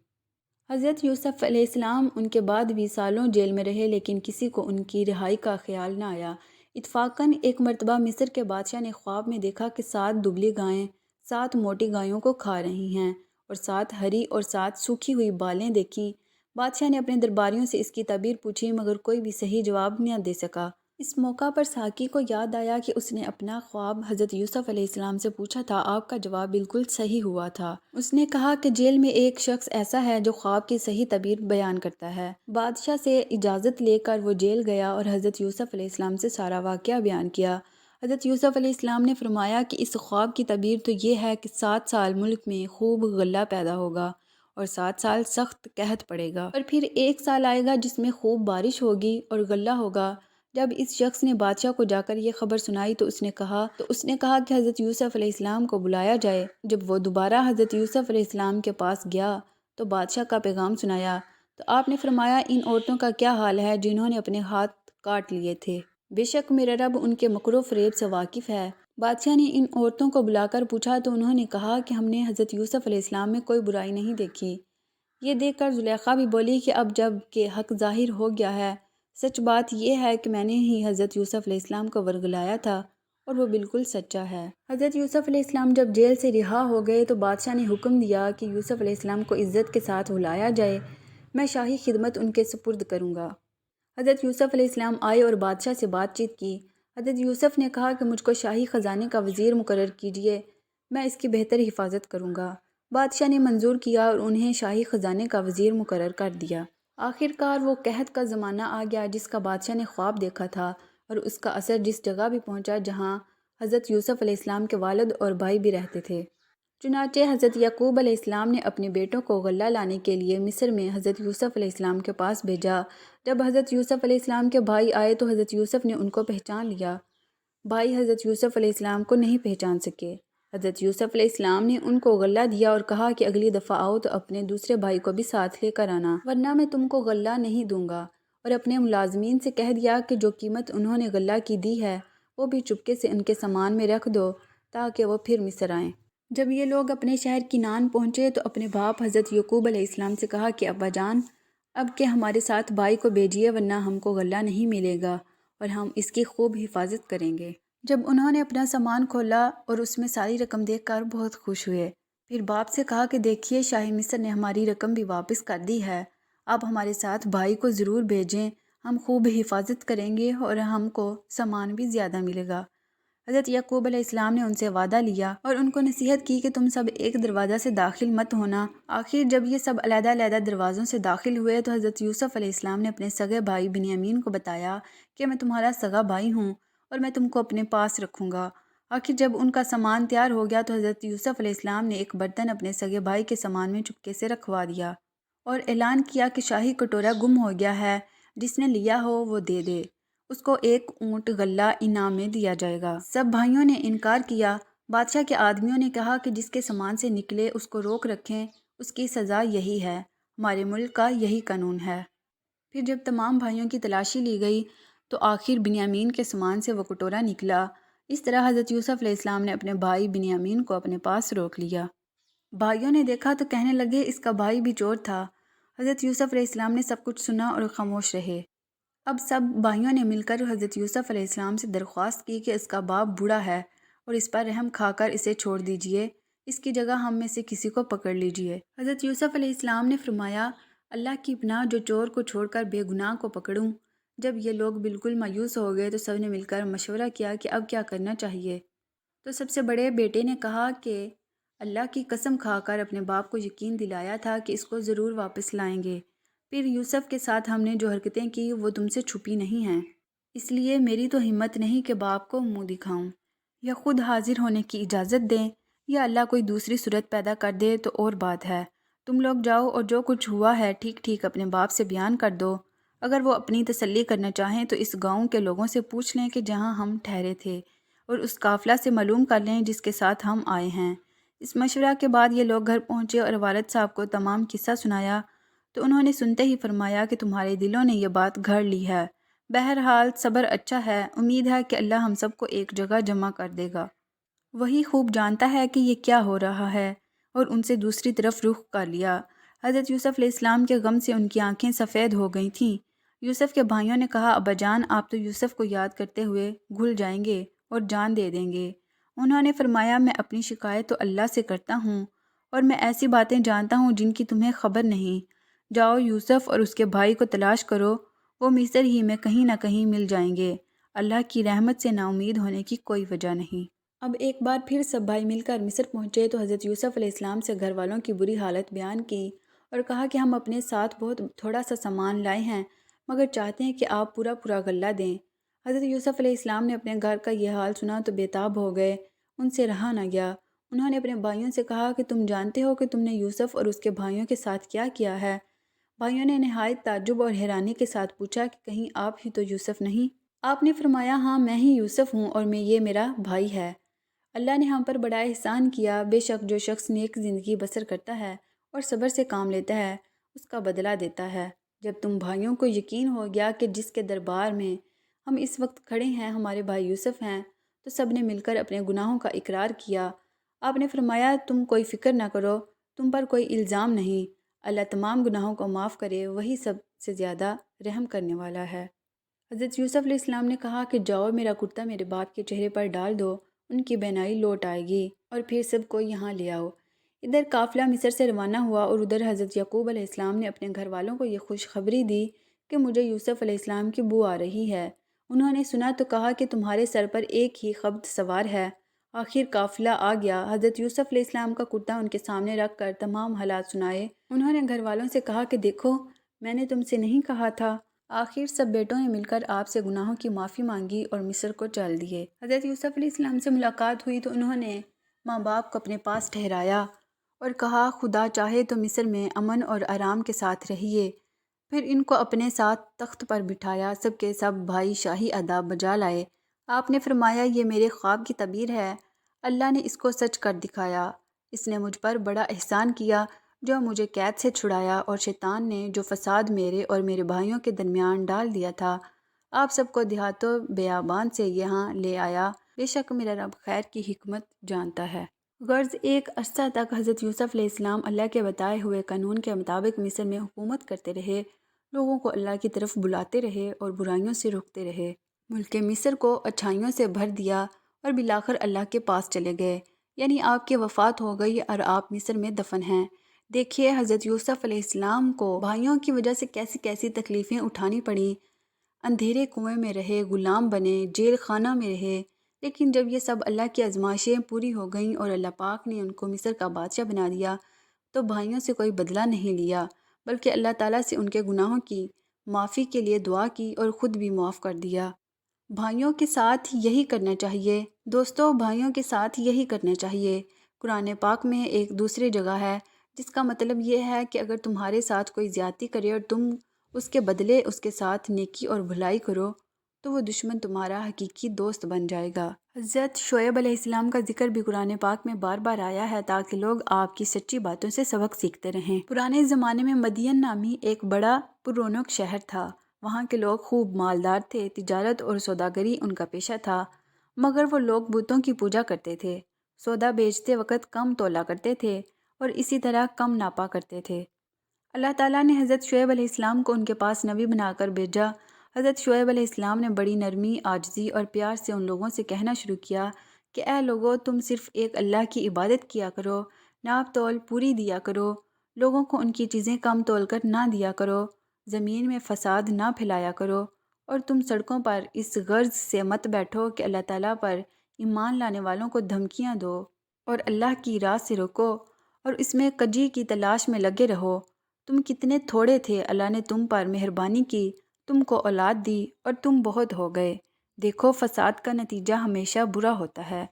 A: حضرت یوسف علیہ السلام ان کے بعد بھی سالوں جیل میں رہے، لیکن کسی کو ان کی رہائی کا خیال نہ آیا۔ اتفاقاً ایک مرتبہ مصر کے بادشاہ نے خواب میں دیکھا کہ 7 دبلی گائیں 7 موٹی گایوں کو کھا رہی ہیں اور 7 ہری اور 7 سوکھی ہوئی بالیں دیکھیں۔ بادشاہ نے اپنے درباریوں سے اس کی تعبیر پوچھی، مگر کوئی بھی صحیح جواب نہ دے سکا۔ اس موقع پر ساقی کو یاد آیا کہ اس نے اپنا خواب حضرت یوسف علیہ السلام سے پوچھا تھا۔ آپ کا جواب بالکل صحیح ہوا تھا۔ اس نے کہا کہ جیل میں ایک شخص ایسا ہے جو خواب کی صحیح تعبیر بیان کرتا ہے۔ بادشاہ سے اجازت لے کر وہ جیل گیا اور حضرت یوسف علیہ السلام سے سارا واقعہ بیان کیا۔ حضرت یوسف علیہ السلام نے فرمایا کہ اس خواب کی تعبیر تو یہ ہے کہ 7 سال ملک میں خوب غلہ پیدا ہوگا اور 7 سال سخت قحط پڑے گا، اور پھر 1 سال آئے گا جس میں خوب بارش ہوگی اور غلہ ہوگا۔ جب اس شخص نے بادشاہ کو جا کر یہ خبر سنائی تو اس نے کہا کہ حضرت یوسف علیہ السلام کو بلایا جائے۔ جب وہ دوبارہ حضرت یوسف علیہ السلام کے پاس گیا تو بادشاہ کا پیغام سنایا تو آپ نے فرمایا، ان عورتوں کا کیا حال ہے جنہوں نے اپنے ہاتھ کاٹ لیے تھے؟ بے شک میرا رب ان کے مکر و فریب سے واقف ہے۔ بادشاہ نے ان عورتوں کو بلا کر پوچھا تو انہوں نے کہا کہ ہم نے حضرت یوسف علیہ السلام میں کوئی برائی نہیں دیکھی۔ یہ دیکھ کر زلیخا بھی بولی کہ اب جب کہ حق ظاہر ہو گیا ہے، سچ بات یہ ہے کہ میں نے ہی حضرت یوسف علیہ السلام کو ورگلایا تھا اور وہ بالکل سچا ہے۔ حضرت یوسف علیہ السلام جب جیل سے رہا ہو گئے تو بادشاہ نے حکم دیا کہ یوسف علیہ السلام کو عزت کے ساتھ بلایا جائے، میں شاہی خدمت ان کے سپرد کروں گا۔ حضرت یوسف علیہ السلام آئے اور بادشاہ سے بات چیت کی۔ حضرت یوسف نے کہا کہ مجھ کو شاہی خزانے کا وزیر مقرر کیجیے، میں اس کی بہتر حفاظت کروں گا۔ بادشاہ نے منظور کیا اور انہیں شاہی خزانے کا وزیر مقرر کر دیا۔ آخر کار وہ قحط کا زمانہ آ گیا جس کا بادشاہ نے خواب دیکھا تھا، اور اس کا اثر جس جگہ بھی پہنچا جہاں حضرت یوسف علیہ السلام کے والد اور بھائی بھی رہتے تھے۔ چنانچہ حضرت یعقوب علیہ السلام نے اپنے بیٹوں کو غلہ لانے کے لیے مصر میں حضرت یوسف علیہ السلام کے پاس بھیجا۔ جب حضرت یوسف علیہ السلام کے بھائی آئے تو حضرت یوسف نے ان کو پہچان لیا۔ بھائی حضرت یوسف علیہ السلام کو نہیں پہچان سکے۔ حضرت یوسف علیہ السلام نے ان کو غلہ دیا اور کہا کہ اگلی دفعہ آؤ تو اپنے دوسرے بھائی کو بھی ساتھ لے کر آنا، ورنہ میں تم کو غلہ نہیں دوں گا، اور اپنے ملازمین سے کہہ دیا کہ جو قیمت انہوں نے غلہ کی دی ہے وہ بھی چپکے سے ان کے سامان میں رکھ دو تاکہ وہ پھر مصر آئیں۔ جب یہ لوگ اپنے شہر کنعان پہنچے تو اپنے باپ حضرت یعقوب علیہ السلام سے کہا کہ ابا جان، اب کہ ہمارے ساتھ بھائی کو بھیجیے ورنہ ہم کو غلہ نہیں ملے گا اور ہم اس کی خوب حفاظت کریں گے۔ جب انہوں نے اپنا سامان کھولا اور اس میں ساری رقم دیکھ کر بہت خوش ہوئے، پھر باپ سے کہا کہ دیکھیے شاہی مصر نے ہماری رقم بھی واپس کر دی ہے، اب ہمارے ساتھ بھائی کو ضرور بھیجیں، ہم خوب حفاظت کریں گے اور ہم کو سامان بھی زیادہ ملے گا۔ حضرت یعقوب علیہ السلام نے ان سے وعدہ لیا اور ان کو نصیحت کی کہ تم سب ایک دروازہ سے داخل مت ہونا۔ آخر جب یہ سب علیحدہ علیحدہ دروازوں سے داخل ہوئے تو حضرت یوسف علیہ السلام نے اپنے سگے بھائی بنیامین کو بتایا کہ میں تمہارا سگا بھائی ہوں اور میں تم کو اپنے پاس رکھوں گا۔ آخر جب ان کا سامان تیار ہو گیا تو حضرت یوسف علیہ السلام نے ایک برتن اپنے سگے بھائی کے سامان میں چپکے سے رکھوا دیا اور اعلان کیا کہ شاہی کٹورا گم ہو گیا ہے، جس نے لیا ہو وہ دے دے، اس کو 1 اونٹ غلہ انعام میں دیا جائے گا۔ سب بھائیوں نے انکار کیا۔ بادشاہ کے آدمیوں نے کہا کہ جس کے سامان سے نکلے اس کو روک رکھیں، اس کی سزا یہی ہے، ہمارے ملک کا یہی قانون ہے۔ پھر جب تمام بھائیوں کی تلاشی لی گئی تو آخر بنیامین کے سامان سے وہ کٹورا نکلا۔ اس طرح حضرت یوسف علیہ السلام نے اپنے بھائی بنیامین کو اپنے پاس روک لیا۔ بھائیوں نے دیکھا تو کہنے لگے اس کا بھائی بھی چور تھا۔ حضرت یوسف علیہ السلام نے سب کچھ سنا اور خاموش رہے۔ اب سب بھائیوں نے مل کر حضرت یوسف علیہ السلام سے درخواست کی کہ اس کا باپ بوڑھا ہے اور اس پر رحم کھا کر اسے چھوڑ دیجئے، اس کی جگہ ہم میں سے کسی کو پکڑ لیجئے۔ حضرت یوسف علیہ السلام نے فرمایا، اللہ کی پناہ جو چور کو چھوڑ کر بے گناہ کو پکڑوں۔ جب یہ لوگ بالکل مایوس ہو گئے تو سب نے مل کر مشورہ کیا کہ اب کیا کرنا چاہیے۔ تو سب سے بڑے بیٹے نے کہا کہ اللہ کی قسم کھا کر اپنے باپ کو یقین دلایا تھا کہ اس کو ضرور واپس لائیں گے، پھر یوسف کے ساتھ ہم نے جو حرکتیں کی وہ تم سے چھپی نہیں ہیں، اس لیے میری تو ہمت نہیں کہ باپ کو منہ دکھاؤں۔ یا خود حاضر ہونے کی اجازت دیں یا اللہ کوئی دوسری صورت پیدا کر دے تو اور بات ہے۔ تم لوگ جاؤ اور جو کچھ ہوا ہے ٹھیک ٹھیک اپنے باپ سے بیان کر دو۔ اگر وہ اپنی تسلی کرنا چاہیں تو اس گاؤں کے لوگوں سے پوچھ لیں کہ جہاں ہم ٹھہرے تھے، اور اس قافلہ سے معلوم کر لیں جس کے ساتھ ہم آئے ہیں۔ اس مشورہ کے بعد یہ لوگ گھر پہنچے اور والد صاحب کو تمام قصہ سنایا تو انہوں نے سنتے ہی فرمایا کہ تمہارے دلوں نے یہ بات گھڑ لی ہے، بہرحال صبر اچھا ہے، امید ہے کہ اللہ ہم سب کو ایک جگہ جمع کر دے گا۔ وہی خوب جانتا ہے کہ یہ کیا ہو رہا ہے، اور ان سے دوسری طرف رخ کر لیا۔ حضرت یوسف علیہ السلام کے غم سے ان کی آنکھیں سفید ہو گئی تھیں۔ یوسف کے بھائیوں نے کہا، ابا جان آپ تو یوسف کو یاد کرتے ہوئے گھل جائیں گے اور جان دے دیں گے۔ انہوں نے فرمایا، میں اپنی شکایت تو اللہ سے کرتا ہوں، اور میں ایسی باتیں جانتا ہوں جن کی تمہیں خبر نہیں۔ جاؤ یوسف اور اس کے بھائی کو تلاش کرو، وہ مصر ہی میں کہیں نہ کہیں مل جائیں گے۔ اللہ کی رحمت سے نا امید ہونے کی کوئی وجہ نہیں۔ اب ایک بار پھر سب بھائی مل کر مصر پہنچے تو حضرت یوسف علیہ السلام سے گھر والوں کی بری حالت بیان کی اور کہا کہ ہم اپنے ساتھ بہت تھوڑا سا سامان لائے ہیں، مگر چاہتے ہیں کہ آپ پورا پورا غلہ دیں۔ حضرت یوسف علیہ السلام نے اپنے گھر کا یہ حال سنا تو بے تاب ہو گئے، ان سے رہا نہ گیا۔ انہوں نے اپنے بھائیوں سے کہا کہ تم جانتے ہو کہ تم نے یوسف اور اس کے بھائیوں کے ساتھ کیا کیا ہے؟ بھائیوں نے نہایت تعجب اور حیرانی کے ساتھ پوچھا کہ کہیں آپ ہی تو یوسف نہیں؟ آپ نے فرمایا، ہاں میں ہی یوسف ہوں اور یہ میرا بھائی ہے۔ اللہ نے ہم پر بڑا احسان کیا، بے شک جو شخص نیک زندگی بسر کرتا ہے اور صبر سے کام لیتا ہے اس کا بدلہ دیتا ہے۔ جب تم بھائیوں کو یقین ہو گیا کہ جس کے دربار میں ہم اس وقت کھڑے ہیں ہمارے بھائی یوسف ہیں، تو سب نے مل کر اپنے گناہوں کا اقرار کیا۔ آپ نے فرمایا، تم کوئی فکر نہ کرو، تم پر کوئی الزام نہیں، اللہ تمام گناہوں کو معاف کرے، وہی سب سے زیادہ رحم کرنے والا ہے۔ حضرت یوسف علیہ السلام نے کہا کہ جاؤ میرا کرتا میرے باپ کے چہرے پر ڈال دو، ان کی بینائی لوٹ آئے گی، اور پھر سب کو یہاں لے آؤ۔ ادھر قافلہ مصر سے روانہ ہوا اور ادھر حضرت یعقوب علیہ السلام نے اپنے گھر والوں کو یہ خوشخبری دی کہ مجھے یوسف علیہ السلام کی بو آ رہی ہے۔ انہوں نے سنا تو کہا کہ تمہارے سر پر ایک ہی خبط سوار ہے۔ آخر قافلہ آ گیا۔ حضرت یوسف علیہ السلام کا کرتا ان کے سامنے رکھ کر تمام حالات سنائے۔ انہوں نے گھر والوں سے کہا کہ دیکھو، میں نے تم سے نہیں کہا تھا؟ آخر سب بیٹوں نے مل کر آپ سے گناہوں کی معافی مانگی اور مصر کو چل دیے۔ حضرت یوسف علیہ السلام سے ملاقات ہوئی تو انہوں نے ماں باپ کو اپنے پاس ٹھہرایا اور کہا، خدا چاہے تو مصر میں امن اور آرام کے ساتھ رہیے۔ پھر ان کو اپنے ساتھ تخت پر بٹھایا، سب کے سب بھائی شاہی آداب بجا لائے۔ آپ نے فرمایا، یہ میرے خواب کی تعبیر ہے، اللہ نے اس کو سچ کر دکھایا۔ اس نے مجھ پر بڑا احسان کیا جو مجھے قید سے چھڑایا، اور شیطان نے جو فساد میرے اور میرے بھائیوں کے درمیان ڈال دیا تھا، آپ سب کو دیہاتوں بیابان سے یہاں لے آیا۔ بے شک میرا رب خیر کی حکمت جانتا ہے۔ غرض ایک عرصہ تک حضرت یوسف علیہ السلام اللہ کے بتائے ہوئے قانون کے مطابق مصر میں حکومت کرتے رہے، لوگوں کو اللہ کی طرف بلاتے رہے اور برائیوں سے روکتے رہے۔ ملک مصر کو اچھائیوں سے بھر دیا اور بالآخر اللہ کے پاس چلے گئے، یعنی آپ کی وفات ہو گئی اور آپ مصر میں دفن ہیں۔ دیکھیے حضرت یوسف علیہ السلام کو بھائیوں کی وجہ سے کیسی کیسی تکلیفیں اٹھانی پڑیں، اندھیرے کنویں میں رہے، غلام بنے، جیل خانہ میں رہے، لیکن جب یہ سب اللہ کی آزمائشیں پوری ہو گئیں اور اللہ پاک نے ان کو مصر کا بادشاہ بنا دیا تو بھائیوں سے کوئی بدلہ نہیں لیا، بلکہ اللہ تعالیٰ سے ان کے گناہوں کی معافی کے لیے دعا کی اور خود بھی معاف کر دیا۔ بھائیوں کے ساتھ یہی کرنا چاہیے دوستو، بھائیوں کے ساتھ یہی کرنا چاہیے۔ قرآن پاک میں ایک دوسری جگہ ہے جس کا مطلب یہ ہے کہ اگر تمہارے ساتھ کوئی زیادتی کرے اور تم اس کے بدلے اس کے ساتھ نیکی اور بھلائی کرو تو وہ دشمن تمہارا حقیقی دوست بن جائے گا۔ حضرت شعیب علیہ السلام کا ذکر بھی قرآن پاک میں بار بار آیا ہے تاکہ لوگ آپ کی سچی باتوں سے سبق سیکھتے رہیں۔ پرانے زمانے میں مدین نامی ایک بڑا پر رونق شہر تھا۔ وہاں کے لوگ خوب مالدار تھے، تجارت اور سوداگری ان کا پیشہ تھا، مگر وہ لوگ بتوں کی پوجا کرتے تھے، سودا بیچتے وقت کم تولا کرتے تھے اور اسی طرح کم ناپا کرتے تھے۔ اللہ تعالیٰ نے حضرت شعیب علیہ السلام کو ان کے پاس نبی بنا کر بھیجا۔ حضرت شعیب علیہ السلام نے بڑی نرمی، عاجزی اور پیار سے ان لوگوں سے کہنا شروع کیا کہ اے لوگو، تم صرف ایک اللہ کی عبادت کیا کرو، ناپ تول پوری دیا کرو، لوگوں کو ان کی چیزیں کم تول کر نہ دیا کرو، زمین میں فساد نہ پھیلایا کرو، اور تم سڑکوں پر اس غرض سے مت بیٹھو کہ اللہ تعالیٰ پر ایمان لانے والوں کو دھمکیاں دو اور اللہ کی راہ سے روکو، اور اس میں کجی کی تلاش میں لگے رہو۔ تم کتنے تھوڑے تھے، اللہ نے تم پر مہربانی کی، تم کو اولاد دی اور تم بہت ہو گئے۔ دیکھو، فساد کا نتیجہ ہمیشہ برا ہوتا ہے۔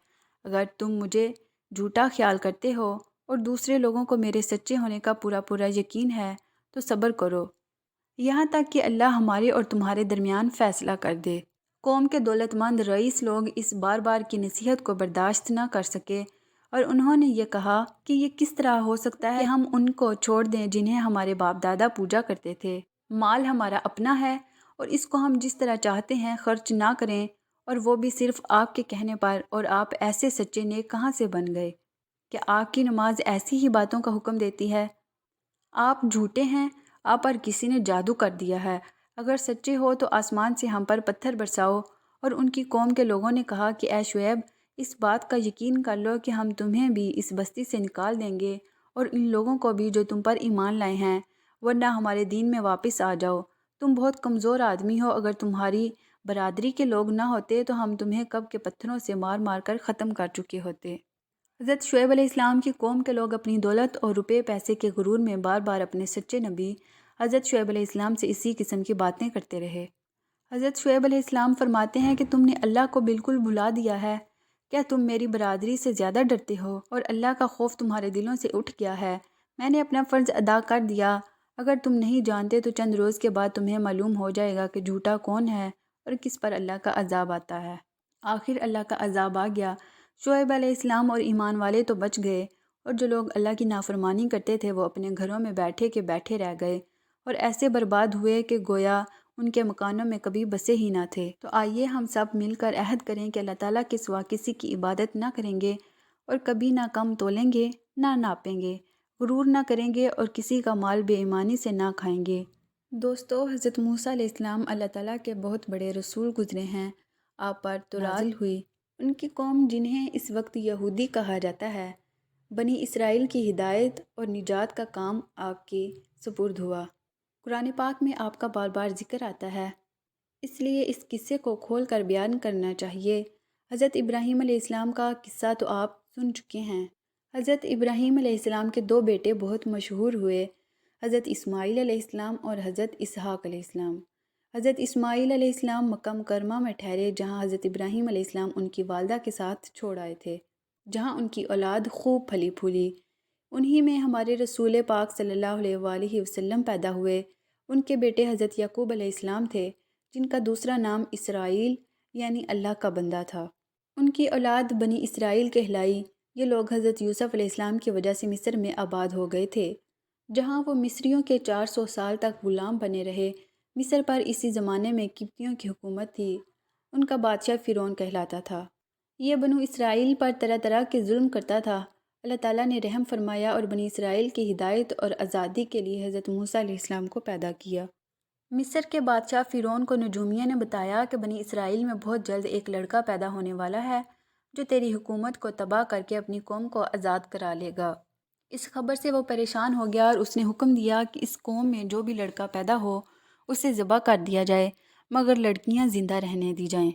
A: اگر تم مجھے جھوٹا خیال کرتے ہو اور دوسرے لوگوں کو میرے سچے ہونے کا پورا پورا یقین ہے تو صبر کرو، یہاں تک کہ اللہ ہمارے اور تمہارے درمیان فیصلہ کر دے۔ قوم کے دولت مند رئیس لوگ اس بار بار کی نصیحت کو برداشت نہ کر سکے اور انہوں نے یہ کہا کہ یہ کس طرح ہو سکتا ہے کہ ہم ان کو چھوڑ دیں جنہیں ہمارے باپ دادا پوجا کرتے تھے۔ مال ہمارا اپنا ہے اور اس کو ہم جس طرح چاہتے ہیں خرچ نہ کریں، اور وہ بھی صرف آپ کے کہنے پر، اور آپ ایسے سچے نیک کہاں سے بن گئے کہ آپ کی نماز ایسی ہی باتوں کا حکم دیتی ہے؟ آپ جھوٹے ہیں، آپ پر کسی نے جادو کر دیا ہے۔ اگر سچے ہو تو آسمان سے ہم پر پتھر برساؤ۔ اور ان کی قوم کے لوگوں نے کہا کہ اے شعیب، اس بات کا یقین کر لو کہ ہم تمہیں بھی اس بستی سے نکال دیں گے اور ان لوگوں کو بھی جو تم پر ایمان لائے ہیں، ورنہ ہمارے دین میں واپس آ جاؤ۔ تم بہت کمزور آدمی ہو، اگر تمہاری برادری کے لوگ نہ ہوتے تو ہم تمہیں کب کے پتھروں سے مار مار کر ختم کر چکے ہوتے۔ حضرت شعیب علیہ السلام کی قوم کے لوگ اپنی دولت اور روپے پیسے کے غرور میں بار بار اپنے سچے نبی حضرت شعیب علیہ السلام سے اسی قسم کی باتیں کرتے رہے۔ حضرت شعیب علیہ السلام فرماتے ہیں کہ تم نے اللہ کو بالکل بھلا دیا ہے۔ کیا تم میری برادری سے زیادہ ڈرتے ہو اور اللہ کا خوف تمہارے دلوں سے اٹھ گیا ہے؟ میں نے اپنا فرض ادا کر دیا۔ اگر تم نہیں جانتے تو چند روز کے بعد تمہیں معلوم ہو جائے گا کہ جھوٹا کون ہے اور کس پر اللہ کا عذاب آتا ہے۔ آخر اللہ کا عذاب آ گیا۔ شعیب علیہ السلام اور ایمان والے تو بچ گئے، اور جو لوگ اللہ کی نافرمانی کرتے تھے وہ اپنے گھروں میں بیٹھے کے بیٹھے رہ گئے اور ایسے برباد ہوئے کہ گویا ان کے مکانوں میں کبھی بسے ہی نہ تھے۔ تو آئیے ہم سب مل کر عہد کریں کہ اللہ تعالیٰ کے سوا کسی کی عبادت نہ کریں گے، اور کبھی نہ کم تولیں گے نہ ناپیں گے، غرور نہ کریں گے اور کسی کا مال بے ایمانی سے نہ کھائیں گے۔ دوستو، حضرت موسیٰ علیہ السلام اللہ تعالیٰ کے بہت بڑے رسول گزرے ہیں۔ آپ پر تورات نازل ہوئی۔ ان کی قوم، جنہیں اس وقت یہودی کہا جاتا ہے، بنی اسرائیل کی ہدایت اور نجات کا کام آپ کی سپرد ہوا۔ قرآن پاک میں آپ کا بار بار ذکر آتا ہے، اس لیے اس قصے کو کھول کر بیان کرنا چاہیے۔ حضرت ابراہیم علیہ السلام کا قصہ تو آپ سن چکے ہیں۔ حضرت ابراہیم علیہ السلام کے دو بیٹے بہت مشہور ہوئے، حضرت اسماعیل علیہ السلام اور حضرت اسحاق علیہ السلام۔ حضرت اسماعیل علیہ السلام مکہ مکرمہ میں ٹھہرے، جہاں حضرت ابراہیم علیہ السلام ان کی والدہ کے ساتھ چھوڑ آئے تھے، جہاں ان کی اولاد خوب پھلی پھولی۔ انہی میں ہمارے رسول پاک صلی اللہ علیہ وآلہ وسلم پیدا ہوئے۔ ان کے بیٹے حضرت یعقوب علیہ السلام تھے، جن کا دوسرا نام اسرائیل یعنی اللہ کا بندہ تھا۔ ان کی اولاد بنی اسرائیل کہلائی۔ یہ لوگ حضرت یوسف علیہ السلام کی وجہ سے مصر میں آباد ہو گئے تھے، جہاں وہ مصریوں کے 400 سال تک غلام بنے رہے۔ مصر پر اسی زمانے میں قبطیوں کی حکومت تھی۔ ان کا بادشاہ فرعون کہلاتا تھا۔ یہ بنو اسرائیل پر طرح طرح کے ظلم کرتا تھا۔ اللہ تعالیٰ نے رحم فرمایا اور بنی اسرائیل کی ہدایت اور آزادی کے لیے حضرت موسیٰ علیہ السلام کو پیدا کیا۔ مصر کے بادشاہ فرعون کو نجومیہ نے بتایا کہ بنی اسرائیل میں بہت جلد ایک لڑکا پیدا ہونے والا ہے جو تیری حکومت کو تباہ کر کے اپنی قوم کو آزاد کرا لے گا۔ اس خبر سے وہ پریشان ہو گیا اور اس نے حکم دیا کہ اس قوم میں جو بھی لڑکا پیدا ہو اسے ذبح کر دیا جائے، مگر لڑکیاں زندہ رہنے دی جائیں۔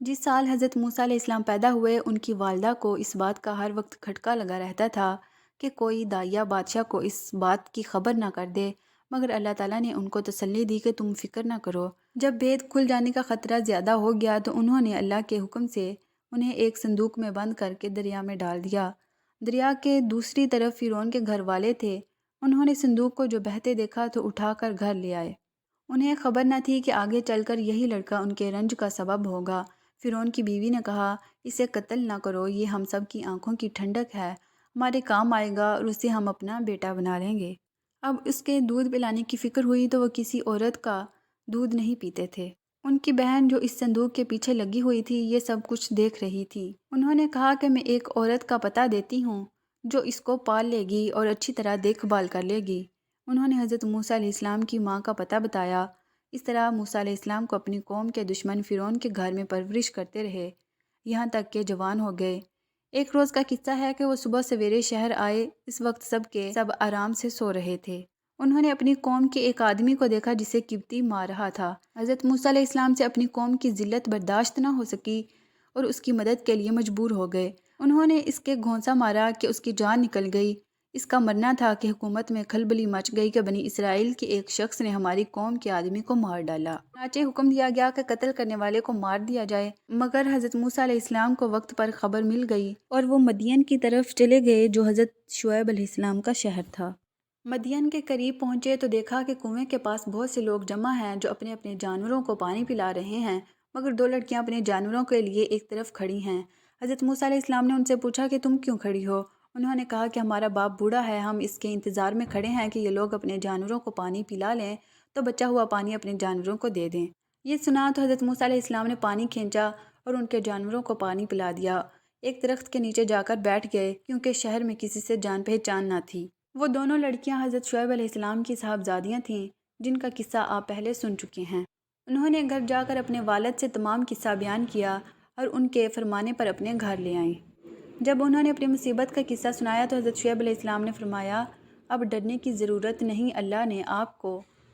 A: جس سال حضرت موسیٰ علیہ السلام پیدا ہوئے، ان کی والدہ کو اس بات کا ہر وقت کھٹکا لگا رہتا تھا کہ کوئی داعیہ بادشاہ کو اس بات کی خبر نہ کر دے، مگر اللہ تعالیٰ نے ان کو تسلی دی کہ تم فکر نہ کرو۔ جب بھید کھل جانے کا خطرہ زیادہ ہو گیا تو انہوں نے اللہ کے حکم سے انہیں ایک صندوق میں بند کر کے دریا میں ڈال دیا۔ دریا کے دوسری طرف فرعون کے گھر والے تھے۔ انہوں نے صندوق کو جو بہتے دیکھا تو اٹھا کر گھر لے آئے۔ انہیں خبر نہ تھی کہ آگے چل کر یہی لڑکا ان کے رنج کا سبب ہوگا۔ فرعون کی بیوی نے کہا، اسے قتل نہ کرو، یہ ہم سب کی آنکھوں کی ٹھنڈک ہے، ہمارے کام آئے گا اور اسے ہم اپنا بیٹا بنا لیں گے۔ اب اس کے دودھ پلانے کی فکر ہوئی تو وہ کسی عورت کا دودھ نہیں پیتے تھے۔ ان کی بہن جو اس صندوق کے پیچھے لگی ہوئی تھی یہ سب کچھ دیکھ رہی تھی۔ انہوں نے کہا کہ میں ایک عورت کا پتہ دیتی ہوں جو اس کو پال لے گی اور اچھی طرح دیکھ بھال کر لے گی۔ انہوں نے حضرت موسیٰ علیہ السلام کی ماں کا پتہ بتایا۔ اس طرح موسیٰ علیہ السلام کو اپنی قوم کے دشمن فرعون کے گھر میں پرورش کرتے رہے، یہاں تک کہ جوان ہو گئے۔ ایک روز کا قصہ ہے کہ وہ صبح سویرے شہر آئے، اس وقت سب کے سب آرام سے سو رہے تھے۔ انہوں نے اپنی قوم کے ایک آدمی کو دیکھا جسے قبطی مار رہا تھا۔ حضرت موسیٰ علیہ السلام سے اپنی قوم کی ذلت برداشت نہ ہو سکی اور اس کی مدد کے لیے مجبور ہو گئے۔ انہوں نے اس کے گھونسا مارا کہ اس کی جان نکل گئی۔ اس کا مرنا تھا کہ حکومت میں کھلبلی مچ گئی کہ بنی اسرائیل کے ایک شخص نے ہماری قوم کے آدمی کو مار ڈالا۔ چنانچہ حکم دیا گیا کہ قتل کرنے والے کو مار دیا جائے، مگر حضرت موسیٰ علیہ السلام کو وقت پر خبر مل گئی اور وہ مدین کی طرف چلے گئے جو حضرت شعیب علیہ السلام کا شہر تھا۔ مدین کے قریب پہنچے تو دیکھا کہ کنویں کے پاس بہت سے لوگ جمع ہیں جو اپنے اپنے جانوروں کو پانی پلا رہے ہیں، مگر دو لڑکیاں اپنے جانوروں کے لیے ایک طرف کھڑی ہیں۔ حضرت موسیٰ علیہ السلام نے ان سے پوچھا کہ تم کیوں کھڑی ہو؟ انہوں نے کہا کہ ہمارا باپ بوڑھا ہے، ہم اس کے انتظار میں کھڑے ہیں کہ یہ لوگ اپنے جانوروں کو پانی پلا لیں تو بچا ہوا پانی اپنے جانوروں کو دے دیں۔ یہ سنا تو حضرت موسیٰ علیہ السلام نے پانی کھینچا اور ان کے جانوروں کو پانی پلا دیا۔ ایک درخت کے نیچے جا کر بیٹھ گئے کیونکہ شہر میں کسی سے جان پہچان نہ تھی۔ وہ دونوں لڑکیاں حضرت شعیب علیہ السلام کی صاحبزادیاں تھیں جن کا قصہ آپ پہلے سن چکے ہیں۔ انہوں نے گھر جا کر اپنے والد سے تمام قصہ بیان کیا اور ان کے فرمانے پر اپنے گھر لے آئیں۔ جب انہوں نے اپنی مصیبت کا قصہ سنایا تو حضرت شعیب علیہ السلام نے فرمایا، اب ڈرنے کی ضرورت نہیں، اللہ نے آپ کو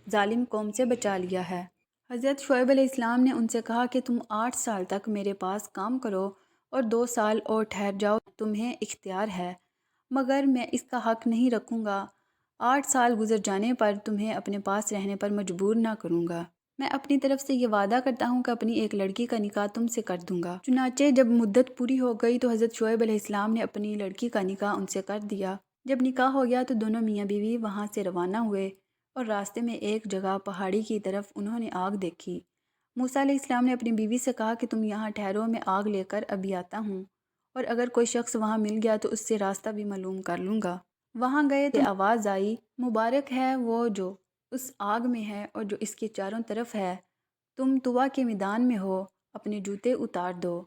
A: ظالم قوم سے بچا لیا ہے۔ حضرت شعیب علیہ السلام نے ان سے کہا کہ تم 8 سال تک میرے پاس کام کرو اور 2 سال اور ٹھہر جاؤ، تمہیں اختیار ہے، مگر میں اس کا حق نہیں رکھوں گا۔ 8 سال گزر جانے پر تمہیں اپنے پاس رہنے پر مجبور نہ کروں گا۔ میں اپنی طرف سے یہ وعدہ کرتا ہوں کہ اپنی ایک لڑکی کا نکاح تم سے کر دوں گا۔ چنانچہ جب مدت پوری ہو گئی تو حضرت شعیب علیہ السلام نے اپنی لڑکی کا نکاح ان سے کر دیا۔ جب نکاح ہو گیا تو دونوں میاں بیوی وہاں سے روانہ ہوئے اور راستے میں ایک جگہ پہاڑی کی طرف انہوں نے آگ دیکھی۔ موسیٰ علیہ السلام نے اپنی بیوی سے کہا کہ تم یہاں ٹھہرو، میں آگ لے کر ابھی آتا ہوں، اور اگر کوئی شخص وہاں مل گیا تو اس سے راستہ بھی معلوم کر لوں گا۔ وہاں گئے تو آواز آئی، مبارک ہے وہ جو اس آگ میں ہے اور جو اس کے چاروں طرف ہے، تم طوا کے میدان میں ہو، اپنے جوتے اتار دو،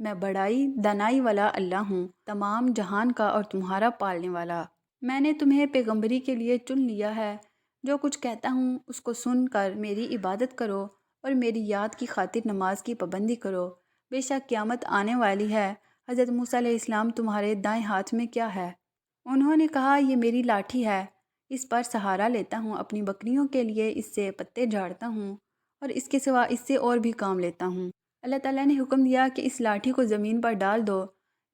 A: میں بڑائی دانائی والا اللہ ہوں، تمام جہان کا اور تمہارا پالنے والا۔ میں نے تمہیں پیغمبری کے لیے چن لیا ہے، جو کچھ کہتا ہوں اس کو سن کر میری عبادت کرو اور میری یاد کی خاطر نماز کی پابندی کرو، بے شک قیامت آنے والی ہے۔ حضرت موسیٰ علیہ السلام، تمہارے دائیں ہاتھ میں کیا ہے؟ انہوں نے کہا، یہ میری لاٹھی ہے، اس پر سہارا لیتا ہوں، اپنی بکریوں کے لیے اس سے پتے جھاڑتا ہوں اور اس کے سوا اس سے اور بھی کام لیتا ہوں۔ اللہ تعالیٰ نے حکم دیا کہ اس لاٹھی کو زمین پر ڈال دو۔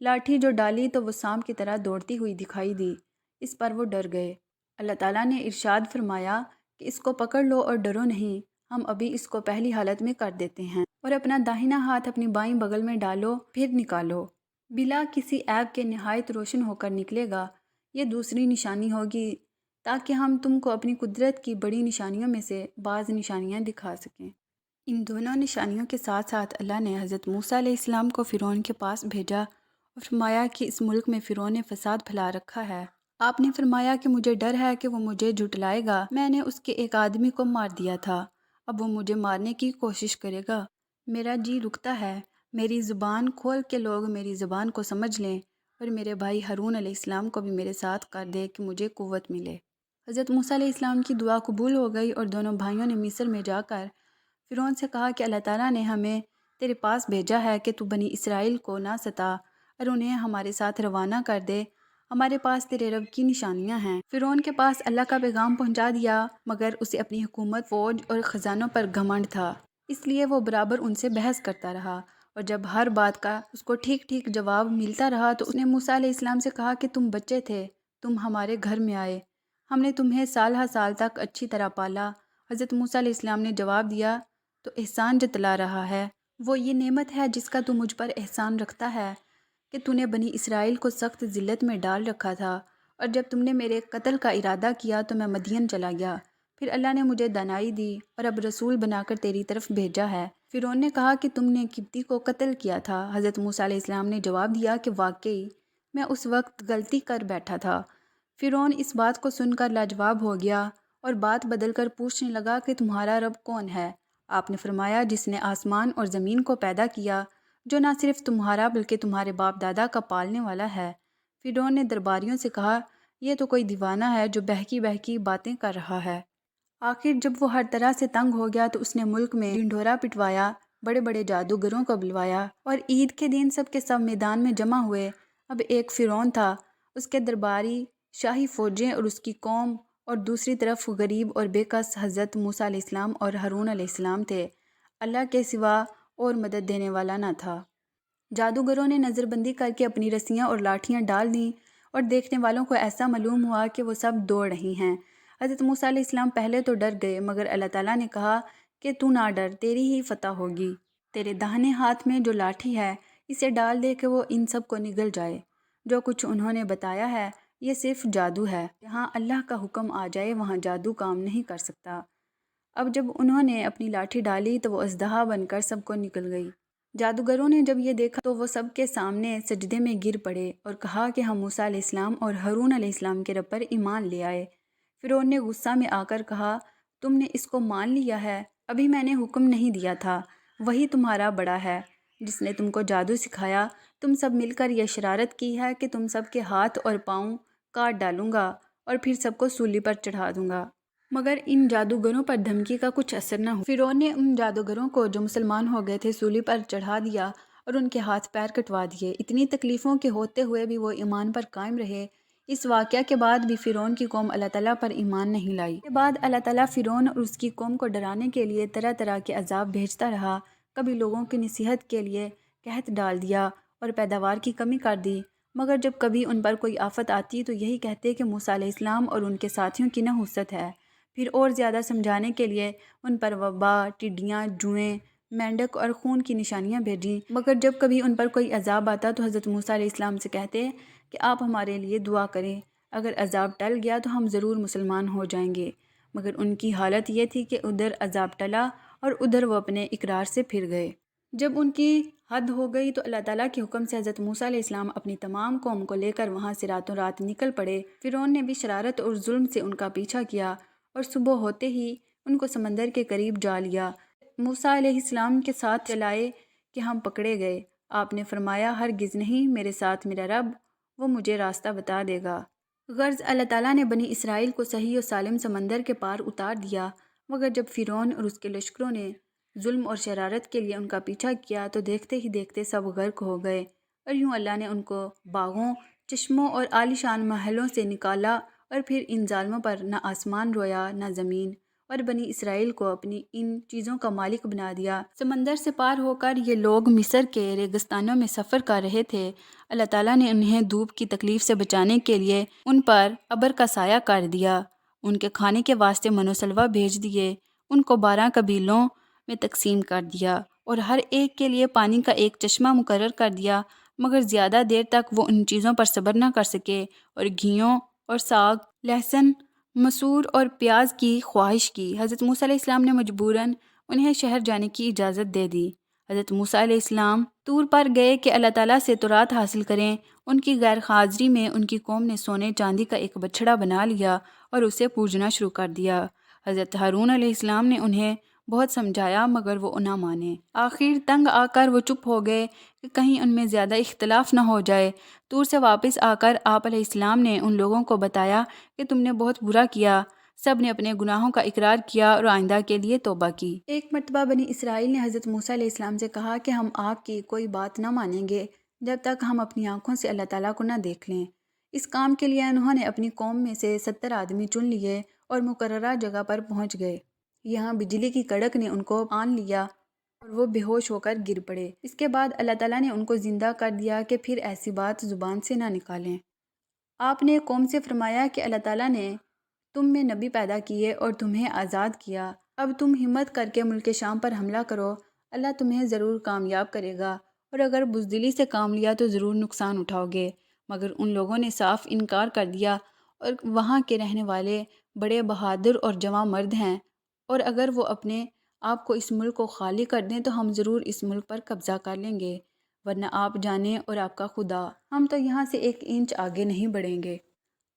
A: لاٹھی جو ڈالی تو وہ سانپ کی طرح دوڑتی ہوئی دکھائی دی، اس پر وہ ڈر گئے۔ اللہ تعالیٰ نے ارشاد فرمایا کہ اس کو پکڑ لو اور ڈرو نہیں، ہم ابھی اس کو پہلی حالت میں کر دیتے ہیں، اور اپنا داہنا ہاتھ اپنی بائیں بغل میں ڈالو، پھر نکالو، بلا کسی عیب کے نہایت روشن ہو کر نکلے گا۔ یہ دوسری نشانی ہوگی تاکہ ہم تم کو اپنی قدرت کی بڑی نشانیوں میں سے بعض نشانیاں دکھا سکیں۔ ان دونوں نشانیوں کے ساتھ ساتھ اللہ نے حضرت موسیٰ علیہ السلام کو فرعون کے پاس بھیجا اور فرمایا کہ اس ملک میں فرعون نے فساد پھیلا رکھا ہے۔ آپ نے فرمایا کہ مجھے ڈر ہے کہ وہ مجھے جھٹلائے گا، میں نے اس کے ایک آدمی کو مار دیا تھا، اب وہ مجھے مارنے کی کوشش کرے گا۔ میرا جی رکتا ہے، میری زبان کھول کے لوگ میری زبان کو سمجھ لیں، اور میرے بھائی ہارون علیہ السلام کو بھی میرے ساتھ کر دے کہ مجھے قوت ملے۔ حضرت موسیٰ علیہ السلام کی دعا قبول ہو گئی اور دونوں بھائیوں نے مصر میں جا کر فرعون سے کہا کہ اللہ تعالیٰ نے ہمیں تیرے پاس بھیجا ہے کہ تو بنی اسرائیل کو نہ ستا اور انہیں ہمارے ساتھ روانہ کر دے، ہمارے پاس تیرے رب کی نشانیاں ہیں۔ فرعون کے پاس اللہ کا پیغام پہنچا دیا، مگر اسے اپنی حکومت، فوج اور خزانوں پر گھمنڈ تھا، اس لیے وہ برابر ان سے بحث کرتا رہا، اور جب ہر بات کا اس کو ٹھیک ٹھیک جواب ملتا رہا تو اس نے موسیٰ علیہ السلام سے کہا کہ تم بچے تھے، تم ہمارے گھر میں آئے، ہم نے تمہیں سال ہر سال تک اچھی طرح پالا۔ حضرت موسیٰ علیہ السلام نے جواب دیا، تو احسان جتلا رہا ہے، وہ یہ نعمت ہے جس کا تو مجھ پر احسان رکھتا ہے کہ تو نے بنی اسرائیل کو سخت ذلت میں ڈال رکھا تھا، اور جب تم نے میرے قتل کا ارادہ کیا تو میں مدین چلا گیا، پھر اللہ نے مجھے دانائی دی اور اب رسول بنا کر تیری طرف بھیجا ہے۔ فرعون نے کہا کہ تم نے قبطی کو قتل کیا تھا۔ حضرت موسیٰ علیہ السلام نے جواب دیا کہ واقعی میں اس وقت غلطی کر بیٹھا تھا۔ فرعون اس بات کو سن کر لاجواب ہو گیا اور بات بدل کر پوچھنے لگا کہ تمہارا رب کون ہے؟ آپ نے فرمایا، جس نے آسمان اور زمین کو پیدا کیا، جو نہ صرف تمہارا بلکہ تمہارے باپ دادا کا پالنے والا ہے۔ فرعون نے درباریوں سے کہا، یہ تو کوئی دیوانہ ہے جو بہکی بہکی باتیں کر رہا ہے۔ آخر جب وہ ہر طرح سے تنگ ہو گیا تو اس نے ملک میں ڈھنڈورا پٹوایا، بڑے بڑے جادوگروں کو بلوایا، اور عید کے دن سب کے سب میدان میں جمع ہوئے۔ اب ایک فرعون تھا، اس کے درباری، شاہی فوجیں اور اس کی قوم، اور دوسری طرف غریب اور بے کس حضرت موسیٰ علیہ السلام اور ہارون علیہ السلام تھے۔ اللہ کے سوا اور مدد دینے والا نہ تھا۔ جادوگروں نے نظر بندی کر کے اپنی رسیاں اور لاٹھیاں ڈال دیں اور دیکھنے والوں کو ایسا معلوم ہوا کہ وہ سب دوڑ رہی ہیں۔ حضرت موسیٰ علیہ السلام پہلے تو ڈر گئے، مگر اللہ تعالیٰ نے کہا کہ تو نہ ڈر، تیری ہی فتح ہوگی۔ تیرے داہنے ہاتھ میں جو لاٹھی ہے اسے ڈال دے کہ وہ ان سب کو نگل جائے۔ جو کچھ انہوں نے بتایا ہے یہ صرف جادو ہے، جہاں اللہ کا حکم آ جائے وہاں جادو کام نہیں کر سکتا۔ اب جب انہوں نے اپنی لاٹھی ڈالی تو وہ اژدہا بن کر سب کو نکل گئی۔ جادوگروں نے جب یہ دیکھا تو وہ سب کے سامنے سجدے میں گر پڑے اور کہا کہ ہم موسیٰ علیہ السلام اور ہارون علیہ السلام کے رب پر ایمان لے آئے۔ فرعون نے غصہ میں آ کر کہا، تم نے اس کو مان لیا ہے؟ ابھی میں نے حکم نہیں دیا تھا، وہی تمہارا بڑا ہے جس نے تم کو جادو سکھایا۔ تم سب مل کر یہ شرارت کی ہے کہ تم سب کے ہاتھ اور پاؤں کاٹ ڈالوں گا اور پھر سب کو سولی پر چڑھا دوں گا۔ مگر ان جادوگروں پر دھمکی کا کچھ اثر نہ ہوا۔ فرعون نے ان جادوگروں کو جو مسلمان ہو گئے تھے سولی پر چڑھا دیا اور ان کے ہاتھ پیر کٹوا دیے۔ اتنی تکلیفوں کے ہوتے ہوئے بھی وہ ایمان پر قائم رہے۔ اس واقعہ کے بعد بھی فرعون کی قوم اللہ تعالیٰ پر ایمان نہیں لائی۔ اس کے بعد اللہ تعالیٰ فرعون اور اس کی قوم کو ڈرانے کے لیے طرح طرح کے عذاب بھیجتا رہا۔ کبھی لوگوں کی نصیحت کے لیے قحط ڈال دیا اور پیداوار کی کمی کر دی، مگر جب کبھی ان پر کوئی آفت آتی تو یہی کہتے کہ موسیٰ علیہ السلام اور ان کے ساتھیوں کی نحوست ہے۔ پھر اور زیادہ سمجھانے کے لیے ان پر وبا، ٹڈیاں، جوئیں، مینڈک اور خون کی نشانیاں بھیجیں، مگر جب کبھی ان پر کوئی عذاب آتا تو حضرت موسیٰ علیہ السلام سے کہتے کہ آپ ہمارے لیے دعا کریں، اگر عذاب ٹل گیا تو ہم ضرور مسلمان ہو جائیں گے۔ مگر ان کی حالت یہ تھی کہ ادھر عذاب ٹلا اور ادھر وہ اپنے اقرار سے پھر گئے۔ جب ان کی حد ہو گئی تو اللہ تعالیٰ کے حکم سے حضرت موسیٰ علیہ السلام اپنی تمام قوم کو لے کر وہاں سے راتوں رات نکل پڑے۔ فرعون نے بھی شرارت اور ظلم سے ان کا پیچھا کیا اور صبح ہوتے ہی ان کو سمندر کے قریب جا لیا۔ موسیٰ علیہ السلام کے ساتھ چلائے کہ ہم پکڑے گئے۔ آپ نے فرمایا، ہرگز نہیں، میرے ساتھ میرا رب، وہ مجھے راستہ بتا دے گا۔ غرض اللہ تعالیٰ نے بنی اسرائیل کو صحیح و سالم سمندر کے پار اتار دیا، مگر جب فرعون اور اس کے لشکروں نے ظلم اور شرارت کے لیے ان کا پیچھا کیا تو دیکھتے ہی دیکھتے سب غرق ہو گئے، اور یوں اللہ نے ان کو باغوں، چشموں اور عالیشان محلوں سے نکالا، اور پھر ان ظالموں پر نہ آسمان رویا نہ زمین، اور بنی اسرائیل کو اپنی ان چیزوں کا مالک بنا دیا۔ سمندر سے پار ہو کر یہ لوگ مصر کے ریگستانوں میں سفر کر رہے تھے۔ اللہ تعالیٰ نے انہیں دھوپ کی تکلیف سے بچانے کے لیے ان پر ابر کا سایہ کر دیا، ان کے کھانے کے واسطے من و سلوہ بھیج دیے، ان کو 12 قبیلوں میں تقسیم کر دیا اور ہر ایک کے لیے پانی کا ایک چشمہ مقرر کر دیا، مگر زیادہ دیر تک وہ ان چیزوں پر صبر نہ کر سکے اور گھیوں اور ساگ، لہسن، مسور اور پیاز کی خواہش کی۔ حضرت موسیٰ علیہ السلام نے مجبوراً انہیں شہر جانے کی اجازت دے دی۔ حضرت موسیٰ علیہ السلام طور پر گئے کہ اللہ تعالیٰ سے تورات حاصل کریں۔ ان کی غیر حاضری میں ان کی قوم نے سونے چاندی کا ایک بچھڑا بنا لیا اور اسے پوجنا شروع کر دیا۔ حضرت ہارون علیہ السلام نے انہیں بہت سمجھایا مگر وہ نہ مانے۔ آخر تنگ آ کر وہ چپ ہو گئے کہ کہیں ان میں زیادہ اختلاف نہ ہو جائے۔ طور سے واپس آ کر آپ علیہ السلام نے ان لوگوں کو بتایا کہ تم نے بہت برا کیا۔ سب نے اپنے گناہوں کا اقرار کیا اور آئندہ کے لیے توبہ کی۔ ایک مرتبہ بنی اسرائیل نے حضرت موسیٰ علیہ السلام سے کہا کہ ہم آپ کی کوئی بات نہ مانیں گے جب تک ہم اپنی آنکھوں سے اللہ تعالیٰ کو نہ دیکھ لیں۔ اس کام کے لیے انہوں نے اپنی قوم میں سے 70 آدمی چن لیے اور مقررہ جگہ پر پہنچ گئے۔ یہاں بجلی کی کڑک نے ان کو آن لیا اور وہ بے ہوش ہو کر گر پڑے۔ اس کے بعد اللہ تعالیٰ نے ان کو زندہ کر دیا کہ پھر ایسی بات زبان سے نہ نکالیں۔ آپ نے قوم سے فرمایا کہ اللہ تعالیٰ نے تم میں نبی پیدا کیے اور تمہیں آزاد کیا، اب تم ہمت کر کے ملک شام پر حملہ کرو، اللہ تمہیں ضرور کامیاب کرے گا، اور اگر بزدلی سے کام لیا تو ضرور نقصان اٹھاؤ گے۔ مگر ان لوگوں نے صاف انکار کر دیا، اور وہاں کے رہنے والے بڑے بہادر اور جواں مرد ہیں، اور اگر وہ اپنے آپ کو اس ملک کو خالی کر دیں تو ہم ضرور اس ملک پر قبضہ کر لیں گے، ورنہ آپ جانیں اور آپ کا خدا، ہم تو یہاں سے 1 انچ آگے نہیں بڑھیں گے۔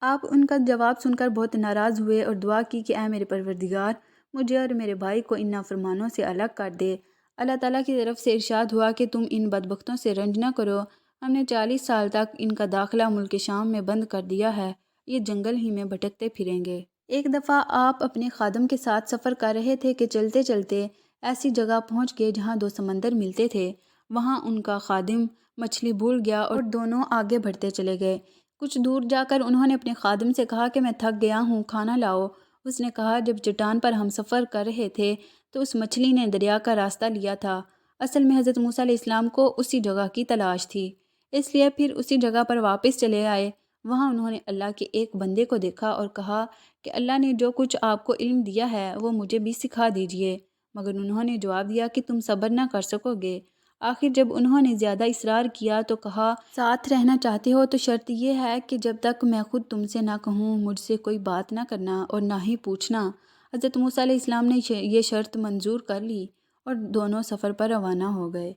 A: آپ ان کا جواب سن کر بہت ناراض ہوئے اور دعا کی کہ اے میرے پروردگار، مجھے اور میرے بھائی کو ان نافرمانوں سے الگ کر دے۔ اللہ تعالیٰ کی طرف سے ارشاد ہوا کہ تم ان بدبختوں سے رنج نہ کرو، ہم نے 40 سال تک ان کا داخلہ ملک شام میں بند کر دیا ہے، یہ جنگل ہی میں بھٹکتے پھریں گے۔ ایک دفعہ آپ اپنے خادم کے ساتھ سفر کر رہے تھے کہ چلتے چلتے ایسی جگہ پہنچ گئے جہاں 2 سمندر ملتے تھے۔ وہاں ان کا خادم مچھلی بھول گیا اور دونوں آگے بڑھتے چلے گئے۔ کچھ دور جا کر انہوں نے اپنے خادم سے کہا کہ میں تھک گیا ہوں، کھانا لاؤ۔ اس نے کہا جب چٹان پر ہم سفر کر رہے تھے تو اس مچھلی نے دریا کا راستہ لیا تھا۔ اصل میں حضرت موسیٰ علیہ السلام کو اسی جگہ کی تلاش تھی، اس لیے پھر اسی جگہ پر واپس چلے آئے وہاں انہوں نے اللہ کے ایک بندے کو دیکھا اور کہا کہ اللہ نے جو کچھ آپ کو علم دیا ہے وہ مجھے بھی سکھا دیجیے، مگر انہوں نے جواب دیا کہ تم صبر نہ کر سکو گے۔ آخر جب انہوں نے زیادہ اصرار کیا تو کہا ساتھ رہنا چاہتے ہو تو شرط یہ ہے کہ جب تک میں خود تم سے نہ کہوں مجھ سے کوئی بات نہ کرنا اور نہ ہی پوچھنا۔ حضرت موسیٰ علیہ السلام نے یہ شرط منظور کر لی اور دونوں سفر پر روانہ ہو گئے۔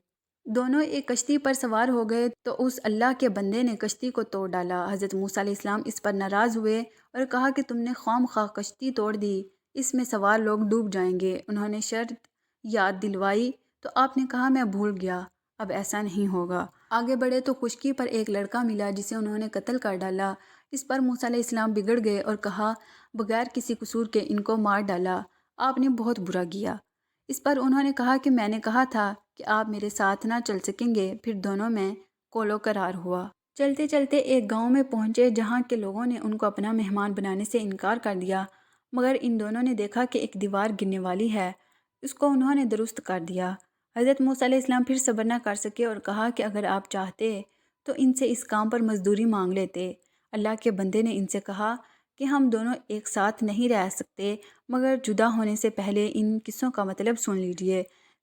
A: دونوں ایک کشتی پر سوار ہو گئے تو اس اللہ کے بندے نے کشتی کو توڑ ڈالا۔ حضرت موسیٰ علیہ السلام اس پر ناراض ہوئے اور کہا کہ تم نے خواہ مخواہ کشتی توڑ دی، اس میں سوار لوگ ڈوب جائیں گے۔ انہوں نے شرط یاد دلوائی تو آپ نے کہا میں بھول گیا، اب ایسا نہیں ہوگا۔ آگے بڑھے تو خشکی پر ایک لڑکا ملا جسے انہوں نے قتل کر ڈالا۔ اس پر موسیٰ علیہ السلام بگڑ گئے اور کہا بغیر کسی قصور کے ان کو مار ڈالا، آپ نے بہت برا کیا۔ اس پر انہوں نے کہا کہ میں نے کہا تھا کہ آپ میرے ساتھ نہ چل سکیں گے۔ پھر دونوں میں قول و قرار ہوا۔ چلتے چلتے ایک گاؤں میں پہنچے جہاں کے لوگوں نے ان کو اپنا مہمان بنانے سے انکار کر دیا، مگر ان دونوں نے دیکھا کہ ایک دیوار گرنے والی ہے، اس کو انہوں نے درست کر دیا۔ حضرت موسیٰ علیہ السلام پھر صبر نہ کر سکے اور کہا کہ اگر آپ چاہتے تو ان سے اس کام پر مزدوری مانگ لیتے۔ اللہ کے بندے نے ان سے کہا کہ ہم دونوں ایک ساتھ نہیں رہ سکتے، مگر جدا ہونے سے پہلے ان قصوں کا مطلب سن لیجئے۔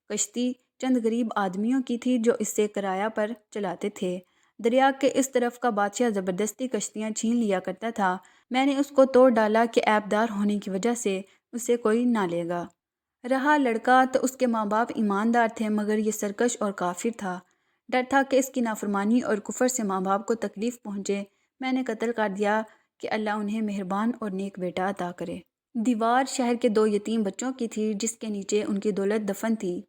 A: کشتی چند غریب آدمیوں کی تھی جو اس سے کرایہ پر چلاتے تھے۔ دریا کے اس طرف کا بادشاہ زبردستی کشتیاں چھین لیا کرتا تھا، میں نے اس کو توڑ ڈالا کہ عیب دار ہونے کی وجہ سے اسے کوئی نہ لے گا۔ رہا لڑکا تو اس کے ماں باپ ایماندار تھے مگر یہ سرکش اور کافر تھا، ڈر تھا کہ اس کی نافرمانی اور کفر سے ماں باپ کو تکلیف پہنچے، میں نے قتل کر دیا کہ اللہ انہیں مہربان اور نیک بیٹا عطا کرے۔ دیوار شہر کے 2 یتیم بچوں کی تھی جس کے نیچے ان کی دولت دفن تھی۔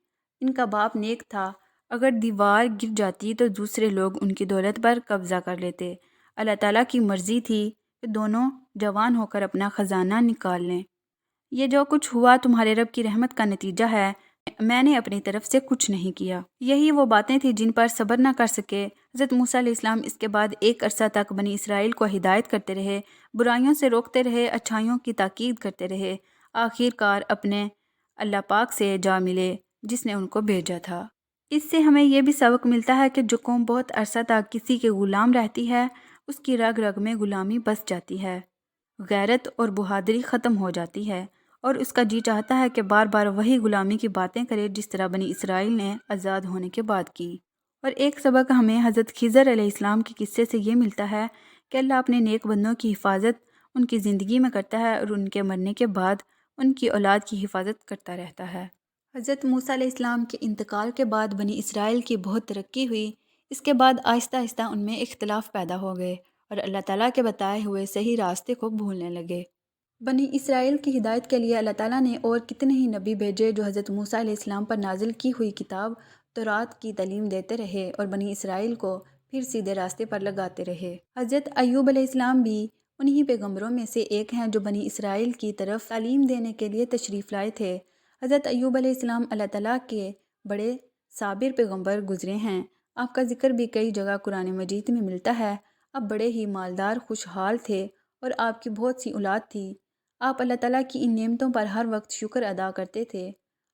A: ان کا باپ نیک تھا، اگر دیوار گر جاتی تو دوسرے لوگ ان کی دولت پر قبضہ کر لیتے۔ اللہ تعالیٰ کی مرضی تھی کہ دونوں جوان ہو کر اپنا خزانہ نکال لیں۔ یہ جو کچھ ہوا تمہارے رب کی رحمت کا نتیجہ ہے، میں نے اپنی طرف سے کچھ نہیں کیا۔ یہی وہ باتیں تھیں جن پر صبر نہ کر سکے۔ حضرت موسیٰ علیہ السلام اس کے بعد ایک عرصہ تک بنی اسرائیل کو ہدایت کرتے رہے، برائیوں سے روکتے رہے، اچھائیوں کی تاکید کرتے رہے، آخر کار اپنے اللہ پاک سے جا ملے جس نے ان کو بھیجا تھا۔ اس سے ہمیں یہ بھی سبق ملتا ہے کہ جو قوم بہت عرصہ تک کسی کے غلام رہتی ہے اس کی رگ رگ میں غلامی بس جاتی ہے، غیرت اور بہادری ختم ہو جاتی ہے اور اس کا جی چاہتا ہے کہ بار بار وہی غلامی کی باتیں کرے جس طرح بنی اسرائیل نے آزاد ہونے کے بعد کی۔ اور ایک سبق ہمیں حضرت خضر علیہ السلام کے قصے سے یہ ملتا ہے کہ اللہ اپنے نیک بندوں کی حفاظت ان کی زندگی میں کرتا ہے اور ان کے مرنے کے بعد ان کی اولاد کی حفاظت کرتا رہتا ہے۔ حضرت موسیٰ علیہ السلام کے انتقال کے بعد بنی اسرائیل کی بہت ترقی ہوئی۔ اس کے بعد آہستہ آہستہ ان میں اختلاف پیدا ہو گئے اور اللہ تعالیٰ کے بتائے ہوئے صحیح راستے کو بھولنے لگے۔ بنی اسرائیل کی ہدایت کے لیے اللہ تعالیٰ نے اور کتنے ہی نبی بھیجے جو حضرت موسیٰ علیہ السلام پر نازل کی ہوئی کتاب تورات کی تعلیم دیتے رہے اور بنی اسرائیل کو پھر سیدھے راستے پر لگاتے رہے۔ حضرت ایوب علیہ السلام بھی انہی پیغمبروں میں سے ایک ہیں جو بنی اسرائیل کی طرف تعلیم دینے کے لیے تشریف لائے تھے۔ حضرت ایوب علیہ السلام اللہ تعالیٰ کے بڑے صابر پیغمبر گزرے ہیں۔ آپ کا ذکر بھی کئی جگہ قرآن مجید میں ملتا ہے۔ آپ بڑے ہی مالدار خوشحال تھے اور آپ کی بہت سی اولاد تھی۔ آپ اللہ تعالیٰ کی ان نعمتوں پر ہر وقت شکر ادا کرتے تھے۔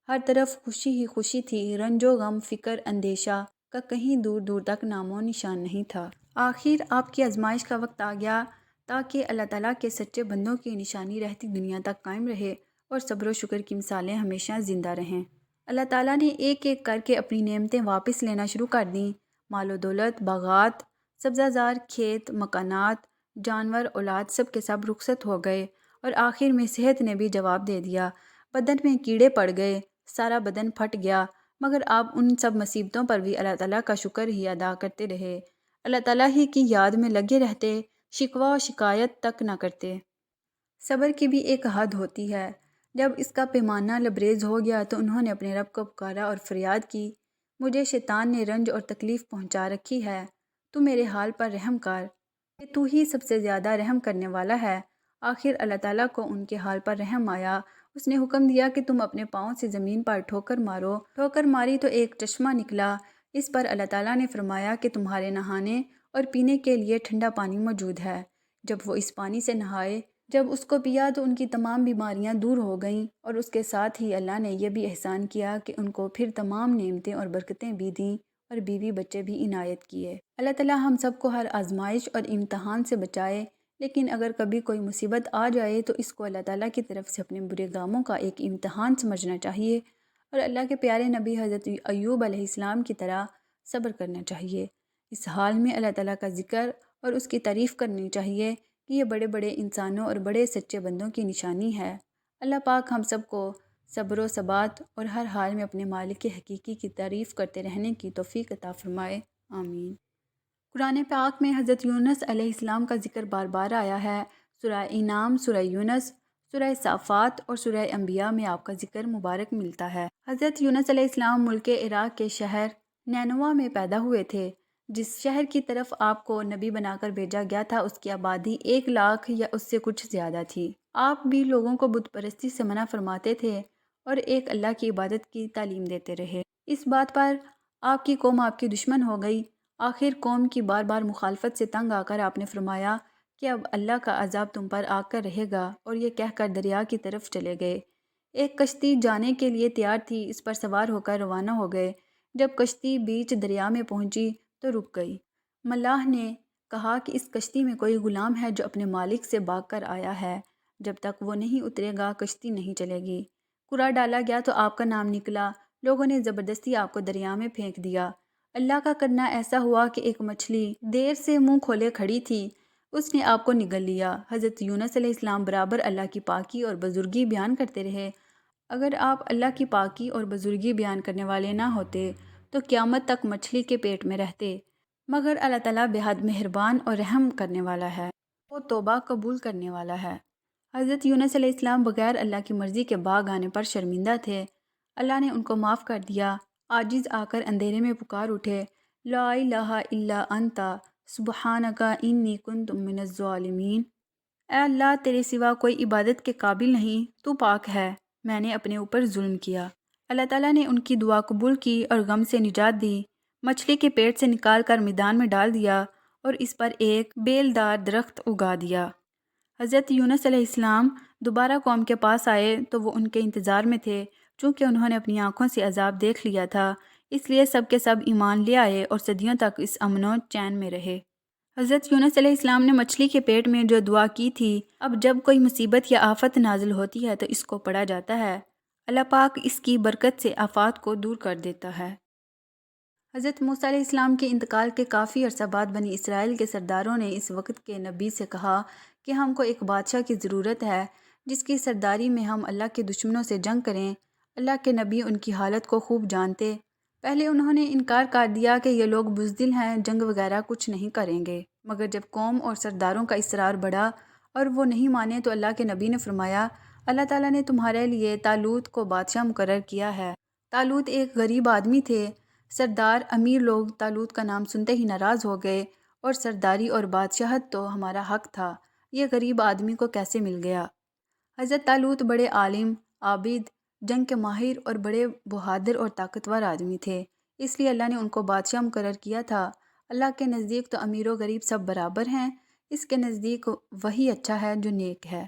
A: ہر طرف خوشی ہی خوشی تھی، رنج و غم، فکر، اندیشہ کا کہیں دور دور تک نام و نشان نہیں تھا۔ آخر آپ کی آزمائش کا وقت آ گیا تاکہ اللہ تعالیٰ کے سچے بندوں کی نشانی رہتی دنیا تک قائم رہے اور صبر و شکر کی مثالیں ہمیشہ زندہ رہیں۔ اللہ تعالیٰ نے ایک ایک کر کے اپنی نعمتیں واپس لینا شروع کر دیں۔ مال و دولت، باغات، سبزہ زار کھیت، مکانات، جانور، اولاد سب کے سب رخصت ہو گئے اور آخر میں صحت نے بھی جواب دے دیا۔ بدن میں کیڑے پڑ گئے، سارا بدن پھٹ گیا، مگر آپ ان سب مصیبتوں پر بھی اللہ تعالیٰ کا شکر ہی ادا کرتے رہے، اللہ تعالیٰ ہی کی یاد میں لگے رہتے، شکوہ و شکایت تک نہ کرتے۔ صبر کی بھی ایک حد ہوتی ہے۔ جب اس کا پیمانہ لبریز ہو گیا تو انہوں نے اپنے رب کو پکارا اور فریاد کی، مجھے شیطان نے رنج اور تکلیف پہنچا رکھی ہے، تو میرے حال پر رحم کر، کہ تو ہی سب سے زیادہ رحم کرنے والا ہے۔ آخر اللہ تعالیٰ کو ان کے حال پر رحم آیا، اس نے حکم دیا کہ تم اپنے پاؤں سے زمین پر ٹھوکر مارو۔ ٹھوکر ماری تو ایک چشمہ نکلا، اس پر اللہ تعالیٰ نے فرمایا کہ تمہارے نہانے اور پینے کے لیے ٹھنڈا پانی موجود ہے۔ جب وہ اس پانی سے نہائے، جب اس کو پیا تو ان کی تمام بیماریاں دور ہو گئیں اور اس کے ساتھ ہی اللہ نے یہ بھی احسان کیا کہ ان کو پھر تمام نعمتیں اور برکتیں بھی دیں اور بیوی بچے بھی عنایت کیے۔ اللہ تعالیٰ ہم سب کو ہر آزمائش اور امتحان سے بچائے، لیکن اگر کبھی کوئی مصیبت آ جائے تو اس کو اللہ تعالیٰ کی طرف سے اپنے برے کاموں کا ایک امتحان سمجھنا چاہیے، اور اللہ کے پیارے نبی حضرت ایوب علیہ السلام کی طرح صبر کرنا چاہیے۔ اس حال میں اللہ تعالیٰ کا ذکر اور اس کی تعریف کرنی چاہیے کہ یہ بڑے بڑے انسانوں اور بڑے سچے بندوں کی نشانی ہے۔ اللہ پاک ہم سب کو صبر و ثبات اور ہر حال میں اپنے مالک حقیقی کی تعریف کرتے رہنے کی توفیق عطا فرمائے، آمین۔ قرآن پاک میں حضرت یونس علیہ السلام کا ذکر بار بار آیا ہے۔ سورہ انعام، سورہ یونس، سورہ صافات اور سورہ انبیاء میں آپ کا ذکر مبارک ملتا ہے۔ حضرت یونس علیہ السلام ملک عراق کے شہر نینوا میں پیدا ہوئے تھے۔ جس شہر کی طرف آپ کو نبی بنا کر بھیجا گیا تھا اس کی آبادی 1 لاکھ یا اس سے کچھ زیادہ تھی۔ آپ بھی لوگوں کو بت پرستی سے منع فرماتے تھے اور ایک اللہ کی عبادت کی تعلیم دیتے رہے۔ اس بات پر آپ کی قوم آپ کی دشمن ہو گئی۔ آخر قوم کی بار بار مخالفت سے تنگ آ کر آپ نے فرمایا کہ اب اللہ کا عذاب تم پر آ کر رہے گا، اور یہ کہہ کر دریا کی طرف چلے گئے۔ ایک کشتی جانے کے لیے تیار تھی، اس پر سوار ہو کر روانہ ہو گئے۔ جب کشتی بیچ دریا میں پہنچی تو رک گئی۔ ملاح نے کہا کہ اس کشتی میں کوئی غلام ہے جو اپنے مالک سے بھاگ کر آیا ہے، جب تک وہ نہیں اترے گا کشتی نہیں چلے گی۔ کوڑا ڈالا گیا تو آپ کا نام نکلا، لوگوں نے زبردستی آپ کو دریا میں پھینک دیا۔ اللہ کا کرنا ایسا ہوا کہ ایک مچھلی دیر سے منہ کھولے کھڑی تھی، اس نے آپ کو نگل لیا۔ حضرت یونس علیہ السلام برابر اللہ کی پاکی اور بزرگی بیان کرتے رہے۔ اگر آپ اللہ کی پاکی اور بزرگی بیان کرنے والے نہ ہوتے تو قیامت تک مچھلی کے پیٹ میں رہتے، مگر اللہ تعالیٰ بے حد مہربان اور رحم کرنے والا ہے، وہ توبہ قبول کرنے والا ہے۔ حضرت یونس علیہ السلام بغیر اللہ کی مرضی کے بھاگ آنے پر شرمندہ تھے۔ اللہ نے ان کو معاف کر دیا۔ عاجز آ کر اندھیرے میں پکار اٹھے، لا الہ الا انت سبحانک انی کنت من الظالمین۔ اے اللہ، تیرے سوا کوئی عبادت کے قابل نہیں، تو پاک ہے، میں نے اپنے اوپر ظلم کیا۔ اللہ تعالیٰ نے ان کی دعا قبول کی اور غم سے نجات دی۔ مچھلی کے پیٹ سے نکال کر میدان میں ڈال دیا اور اس پر ایک بیلدار درخت اگا دیا۔ حضرت یونس علیہ السلام دوبارہ قوم کے پاس آئے تو وہ ان کے انتظار میں تھے۔ چونکہ انہوں نے اپنی آنکھوں سے عذاب دیکھ لیا تھا، اس لیے سب کے سب ایمان لے آئے اور صدیوں تک اس امن و چین میں رہے۔ حضرت یونس علیہ السلام نے مچھلی کے پیٹ میں جو دعا کی تھی، اب جب کوئی مصیبت یا آفت نازل ہوتی ہے تو اس کو پڑھا جاتا ہے، اللہ پاک اس کی برکت سے آفات کو دور کر دیتا ہے۔ حضرت موسیٰ علیہ السلام کے انتقال کے کافی عرصہ بعد بنی اسرائیل کے سرداروں نے اس وقت کے نبی سے کہا کہ ہم کو ایک بادشاہ کی ضرورت ہے جس کی سرداری میں ہم اللہ کے دشمنوں سے جنگ کریں۔ اللہ کے نبی ان کی حالت کو خوب جانتے۔ پہلے انہوں نے انکار کر دیا کہ یہ لوگ بزدل ہیں، جنگ وغیرہ کچھ نہیں کریں گے، مگر جب قوم اور سرداروں کا اصرار بڑھا اور وہ نہیں مانے تو اللہ کے نبی نے فرمایا، اللہ تعالیٰ نے تمہارے لیے طالوت کو بادشاہ مقرر کیا ہے۔ طالوت ایک غریب آدمی تھے۔ سردار امیر لوگ طالوت کا نام سنتے ہی ناراض ہو گئے، اور سرداری اور بادشاہت تو ہمارا حق تھا، یہ غریب آدمی کو کیسے مل گیا؟ حضرت طالوت بڑے عالم، عابد، جنگ کے ماہر اور بڑے بہادر اور طاقتور آدمی تھے، اس لیے اللہ نے ان کو بادشاہ مقرر کیا تھا۔ اللہ کے نزدیک تو امیر و غریب سب برابر ہیں، اس کے نزدیک وہی اچھا ہے جو نیک ہے۔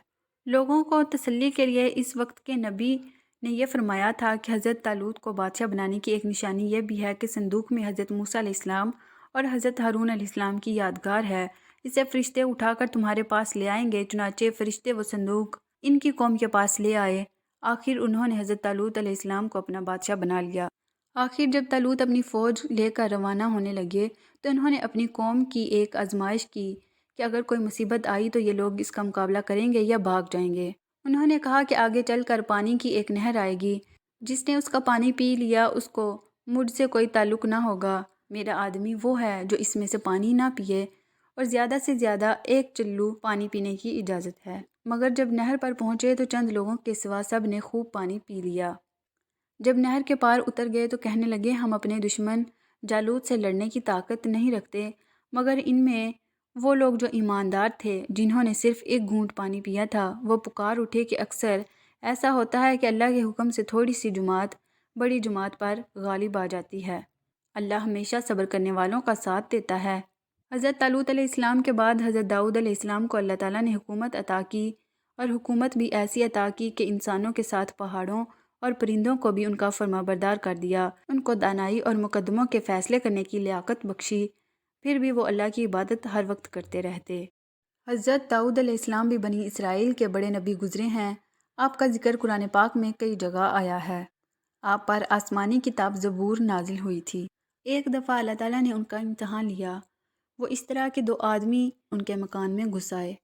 A: لوگوں کو تسلی کے لیے اس وقت کے نبی نے یہ فرمایا تھا کہ حضرت طالوت کو بادشاہ بنانے کی ایک نشانی یہ بھی ہے کہ صندوق میں حضرت موسیٰ علیہ السلام اور حضرت ہارون علیہ السلام کی یادگار ہے، اسے فرشتے اٹھا کر تمہارے پاس لے آئیں گے۔ چنانچہ فرشتے وہ صندوق ان کی قوم کے پاس لے آئے۔ آخر انہوں نے حضرت طالوت علیہ السلام کو اپنا بادشاہ بنا لیا۔ آخر جب طالوت اپنی فوج لے کر روانہ ہونے لگے تو انہوں نے اپنی قوم کی ایک آزمائش کی کہ اگر کوئی مصیبت آئی تو یہ لوگ اس کا مقابلہ کریں گے یا بھاگ جائیں گے۔ انہوں نے کہا کہ آگے چل کر پانی کی ایک نہر آئے گی، جس نے اس کا پانی پی لیا اس کو مجھ سے کوئی تعلق نہ ہوگا۔ میرا آدمی وہ ہے جو اس میں سے پانی نہ پیے، اور زیادہ سے زیادہ 1 چلو پانی پینے کی اجازت ہے۔ مگر جب نہر پر پہنچے تو چند لوگوں کے سوا سب نے خوب پانی پی لیا۔ جب نہر کے پار اتر گئے تو کہنے لگے، ہم اپنے دشمن جالوت سے لڑنے کی طاقت نہیں رکھتے، مگر ان میں وہ لوگ جو ایماندار تھے، جنہوں نے صرف 1 گھونٹ پانی پیا تھا، وہ پکار اٹھے کہ اکثر ایسا ہوتا ہے کہ اللہ کے حکم سے تھوڑی سی جماعت بڑی جماعت پر غالب آ جاتی ہے۔ اللہ ہمیشہ صبر کرنے والوں کا ساتھ دیتا ہے۔ حضرت طالوت علیہ السلام کے بعد حضرت داؤد علیہ السلام کو اللہ تعالیٰ نے حکومت عطا کی، اور حکومت بھی ایسی عطا کی کہ انسانوں کے ساتھ پہاڑوں اور پرندوں کو بھی ان کا فرما بردار کر دیا، ان کو دانائی اور مقدموں کے فیصلے کرنے کی لیاقت بخشی، پھر بھی وہ اللہ کی عبادت ہر وقت کرتے رہتے۔ حضرت داؤد علیہ السلام بھی بنی اسرائیل کے بڑے نبی گزرے ہیں۔ آپ کا ذکر قرآن پاک میں کئی جگہ آیا ہے۔ آپ پر آسمانی کتاب زبور نازل ہوئی تھی۔ ایک دفعہ اللہ تعالیٰ نے ان کا امتحان لیا۔ وہ اس طرح کے 2 آدمی ان کے مکان میں گھس آئے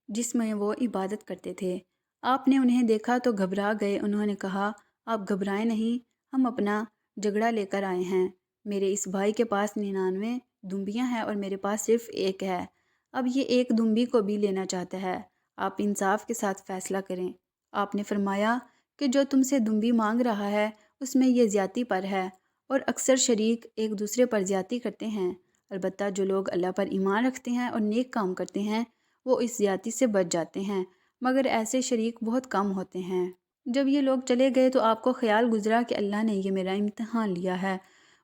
A: جس میں وہ عبادت کرتے تھے۔ آپ نے انہیں دیکھا تو گھبرا گئے۔ انہوں نے کہا، آپ گھبرائیں نہیں، ہم اپنا جھگڑا لے کر آئے ہیں۔ میرے اس بھائی کے پاس 99 دمبیاں ہیں اور میرے پاس صرف ایک ہے۔ اب یہ ایک دمبی کو بھی لینا چاہتا ہے۔ آپ انصاف کے ساتھ فیصلہ کریں۔ آپ نے فرمایا کہ جو تم سے دمبی مانگ رہا ہے اس میں یہ زیادتی پر ہے، اور اکثر شریک ایک دوسرے پر زیادتی کرتے ہیں۔ البتہ جو لوگ اللہ پر ایمان رکھتے ہیں اور نیک کام کرتے ہیں وہ اس زیادتی سے بچ جاتے ہیں، مگر ایسے شریک بہت کم ہوتے ہیں۔ جب یہ لوگ چلے گئے تو آپ کو خیال گزرا کہ اللہ نے یہ میرا امتحان لیا ہے۔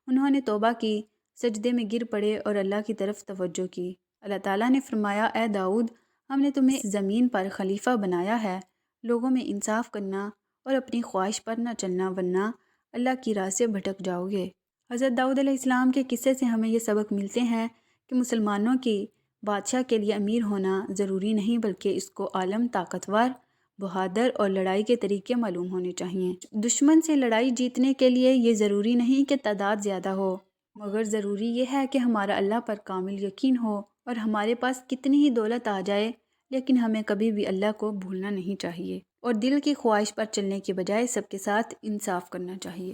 A: انہوں نے توبہ کی، سجدے میں گر پڑے اور اللہ کی طرف توجہ کی۔ اللہ تعالیٰ نے فرمایا، اے داؤد، ہم نے تمہیں زمین پر خلیفہ بنایا ہے، لوگوں میں انصاف کرنا اور اپنی خواہش پر نہ چلنا، ورنہ اللہ کی راہ سے بھٹک جاؤ گے۔ حضرت داؤد علیہ السلام کے قصے سے ہمیں یہ سبق ملتے ہیں کہ مسلمانوں کی بادشاہ کے لیے امیر ہونا ضروری نہیں، بلکہ اس کو عالم، طاقتور، بہادر اور لڑائی کے طریقے معلوم ہونے چاہیے۔ دشمن سے لڑائی جیتنے کے لیے یہ ضروری نہیں کہ تعداد زیادہ ہو، مگر ضروری یہ ہے کہ ہمارا اللہ پر کامل یقین ہو، اور ہمارے پاس کتنی ہی دولت آ جائے لیکن ہمیں کبھی بھی اللہ کو بھولنا نہیں چاہیے، اور دل کی خواہش پر چلنے کے بجائے سب کے ساتھ انصاف کرنا چاہیے۔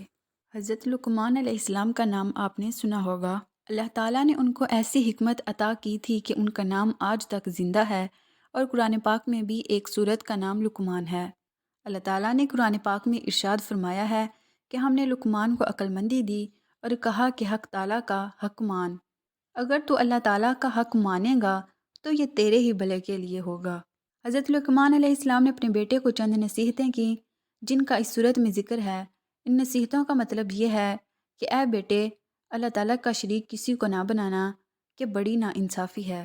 A: حضرت لقمان علیہ السلام کا نام آپ نے سنا ہوگا۔ اللہ تعالیٰ نے ان کو ایسی حکمت عطا کی تھی کہ ان کا نام آج تک زندہ ہے، اور قرآن پاک میں بھی ایک سورت کا نام لقمان ہے۔ اللہ تعالیٰ نے قرآن پاک میں ارشاد فرمایا ہے کہ ہم نے لقمان کو عقل مندی دی اور کہا کہ حق تعالیٰ کا حق مان۔ اگر تو اللہ تعالیٰ کا حق مانے گا تو یہ تیرے ہی بھلے کے لیے ہوگا۔ حضرت لقمان علیہ السلام نے اپنے بیٹے کو چند نصیحتیں کی جن کا اس صورت میں ذکر ہے۔ ان نصیحتوں کا مطلب یہ ہے کہ اے بیٹے، اللہ تعالیٰ کا شریک کسی کو نہ بنانا کہ بڑی ناانصافی ہے۔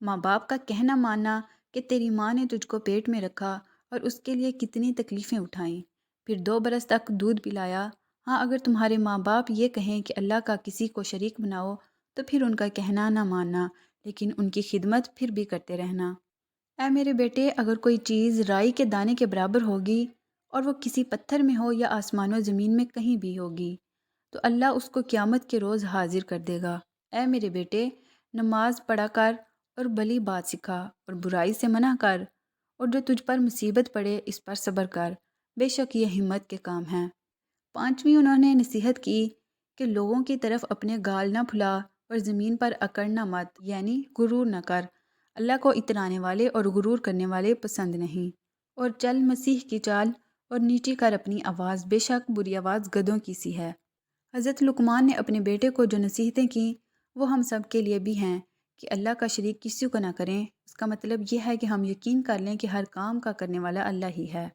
A: ماں باپ کا کہنا ماننا کہ تیری ماں نے تجھ کو پیٹ میں رکھا اور اس کے لیے کتنی تکلیفیں اٹھائیں، پھر 2 برس تک دودھ پلایا۔ ہاں، اگر تمہارے ماں باپ یہ کہیں کہ اللہ کا کسی کو شریک بناؤ تو پھر ان کا کہنا نہ ماننا، لیکن ان کی خدمت پھر بھی کرتے رہنا۔ اے میرے بیٹے، اگر کوئی چیز رائی کے دانے کے برابر ہوگی اور وہ کسی پتھر میں ہو یا آسمان و زمین میں کہیں بھی ہوگی تو اللہ اس کو قیامت کے روز حاضر کر دے گا۔ اے میرے بیٹے، نماز پڑھا کر اور بھلی بات سکھا اور برائی سے منع کر، اور جو تجھ پر مصیبت پڑے اس پر صبر کر، بے شک یہ ہمت کے کام ہیں۔ 5ویں انہوں نے نصیحت کی کہ لوگوں کی طرف اپنے گال نہ پھلا اور زمین پر اکڑنا مت، یعنی غرور نہ کر۔ اللہ کو اترانے والے اور غرور کرنے والے پسند نہیں، اور چل مسیح کی چال اور نیچی کر اپنی آواز، بے شک بری آواز گدھوں کی سی ہے۔ حضرت لقمان نے اپنے بیٹے کو جو نصیحتیں کیں وہ ہم سب کے لیے بھی ہیں کہ اللہ کا شریک کسی کو نہ کریں۔ اس کا مطلب یہ ہے کہ ہم یقین کر لیں کہ ہر کام کا کرنے والا اللہ ہی ہے۔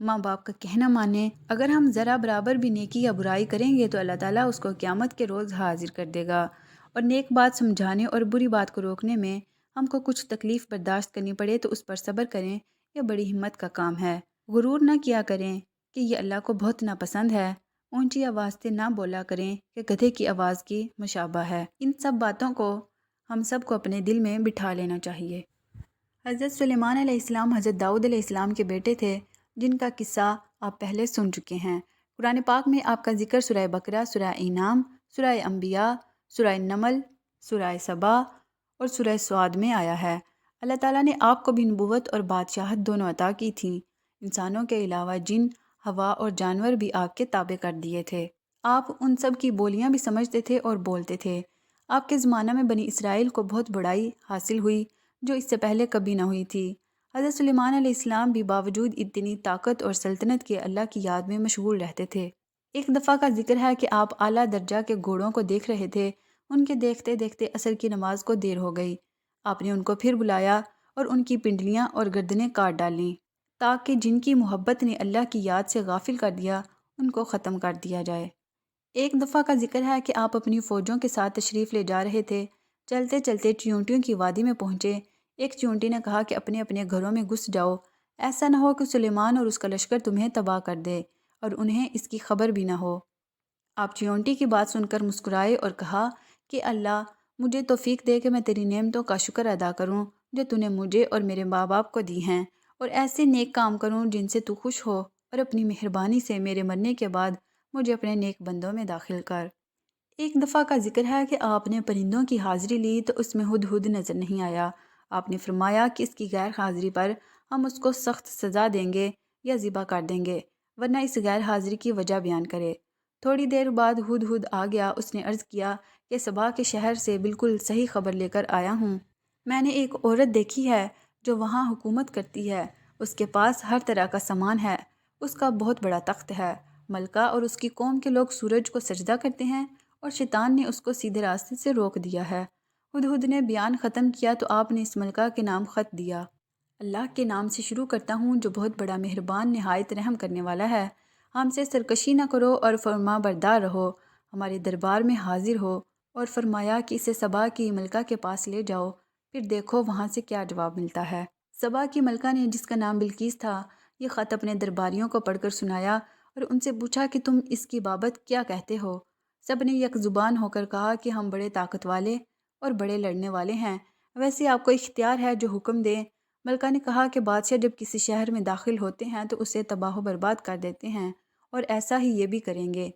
A: ماں باپ کا کہنا مانیں۔ اگر ہم ذرا برابر بھی نیکی یا برائی کریں گے تو اللہ تعالیٰ اس کو قیامت کے روز حاضر کر دے گا، اور نیک بات سمجھانے اور بری بات کو روکنے میں ہم کو کچھ تکلیف برداشت کرنی پڑے تو اس پر صبر کریں، یہ بڑی ہمت کا کام ہے۔ غرور نہ کیا کریں کہ یہ اللہ کو بہت ناپسند ہے۔ اونچی آواز سے نہ بولا کریں کہ گدھے کی آواز کی مشابہ ہے۔ ان سب باتوں کو ہم سب کو اپنے دل میں بٹھا لینا چاہیے۔ حضرت سلیمان علیہ السلام حضرت داؤد علیہ السلام کے بیٹے تھے جن کا قصہ آپ پہلے سن چکے ہیں۔ قرآن پاک میں آپ کا ذکر سورہ بقرہ، سورہ انعام، سورہ انبیاء، سورہ نمل، سورہ سبا اور سورہ سعد میں آیا ہے۔ اللہ تعالیٰ نے آپ کو بھی نبوت اور بادشاہت دونوں عطا کی تھیں۔ انسانوں کے علاوہ جن، ہوا اور جانور بھی آپ کے تابع کر دیے تھے۔ آپ ان سب کی بولیاں بھی سمجھتے تھے اور بولتے تھے۔ آپ کے زمانہ میں بنی اسرائیل کو بہت بڑائی حاصل ہوئی جو اس سے پہلے کبھی نہ ہوئی تھی۔ حضرت سلیمان علیہ السلام بھی باوجود اتنی طاقت اور سلطنت کے اللہ کی یاد میں مشغول رہتے تھے۔ ایک دفعہ کا ذکر ہے کہ آپ اعلیٰ درجہ کے گھوڑوں کو دیکھ رہے تھے۔ ان کے دیکھتے دیکھتے عصر کی نماز کو دیر ہو گئی۔ آپ نے ان کو پھر بلایا اور ان کی پنڈلیاں اور گردنیں کاٹ ڈالیں تاکہ جن کی محبت نے اللہ کی یاد سے غافل کر دیا ان کو ختم کر دیا جائے۔ ایک دفعہ کا ذکر ہے کہ آپ اپنی فوجوں کے ساتھ تشریف لے جا رہے تھے۔ چلتے چلتے چیونٹیوں کی وادی میں پہنچے۔ ایک چیونٹی نے کہا کہ اپنے اپنے گھروں میں گھس جاؤ، ایسا نہ ہو کہ سلیمان اور اس کا لشکر تمہیں تباہ کر دے، اور انہیں اس کی خبر بھی نہ ہو۔ آپ چیونٹی کی بات سن کر مسکرائے اور کہا کہ اللہ مجھے توفیق دے کہ میں تیری نعمتوں کا شکر ادا کروں جو تو نے مجھے اور میرے ماں باپ کو دی ہیں، اور ایسے نیک کام کروں جن سے تو خوش ہو، اور اپنی مہربانی سے میرے مرنے کے بعد مجھے اپنے نیک بندوں میں داخل کر۔ ایک دفعہ کا ذکر ہے کہ آپ نے پرندوں کی حاضری لی تو اس میں ہدہد نظر نہیں آیا۔ آپ نے فرمایا کہ اس کی غیر حاضری پر ہم اس کو سخت سزا دیں گے یا ذبح کر دیں گے، ورنہ اس غیر حاضری کی وجہ بیان کرے۔ تھوڑی دیر بعد ہدہد آ گیا۔ اس نے عرض کیا کہ صبا کے شہر سے بالکل صحیح خبر لے کر آیا ہوں۔ میں نے ایک عورت دیکھی ہے جو وہاں حکومت کرتی ہے، اس کے پاس ہر طرح کا سامان ہے، اس کا بہت بڑا تخت ہے۔ ملکہ اور اس کی قوم کے لوگ سورج کو سجدہ کرتے ہیں اور شیطان نے اس کو سیدھے راستے سے روک دیا ہے۔ ہدہد نے بیان ختم کیا تو آپ نے اس ملکہ کے نام خط دیا۔ اللہ کے نام سے شروع کرتا ہوں جو بہت بڑا مہربان نہایت رحم کرنے والا ہے۔ ہم سے سرکشی نہ کرو اور فرما بردار رہو، ہمارے دربار میں حاضر ہو۔ اور فرمایا کہ اسے سبا کی ملکہ کے پاس لے جاؤ، پھر دیکھو وہاں سے کیا جواب ملتا ہے۔ سبا کی ملکہ نے، جس کا نام بلقیس تھا، یہ خط اپنے درباریوں کو پڑھ کر سنایا اور ان سے پوچھا کہ تم اس کی بابت کیا کہتے ہو؟ سب نے یک زبان ہو کر کہا کہ ہم بڑے طاقت والے اور بڑے لڑنے والے ہیں، ویسے آپ کو اختیار ہے جو حکم دیں۔ ملکہ نے کہا کہ بادشاہ جب کسی شہر میں داخل ہوتے ہیں تو اسے تباہ و برباد کر دیتے ہیں، اور ایسا ہی یہ بھی کریں گے۔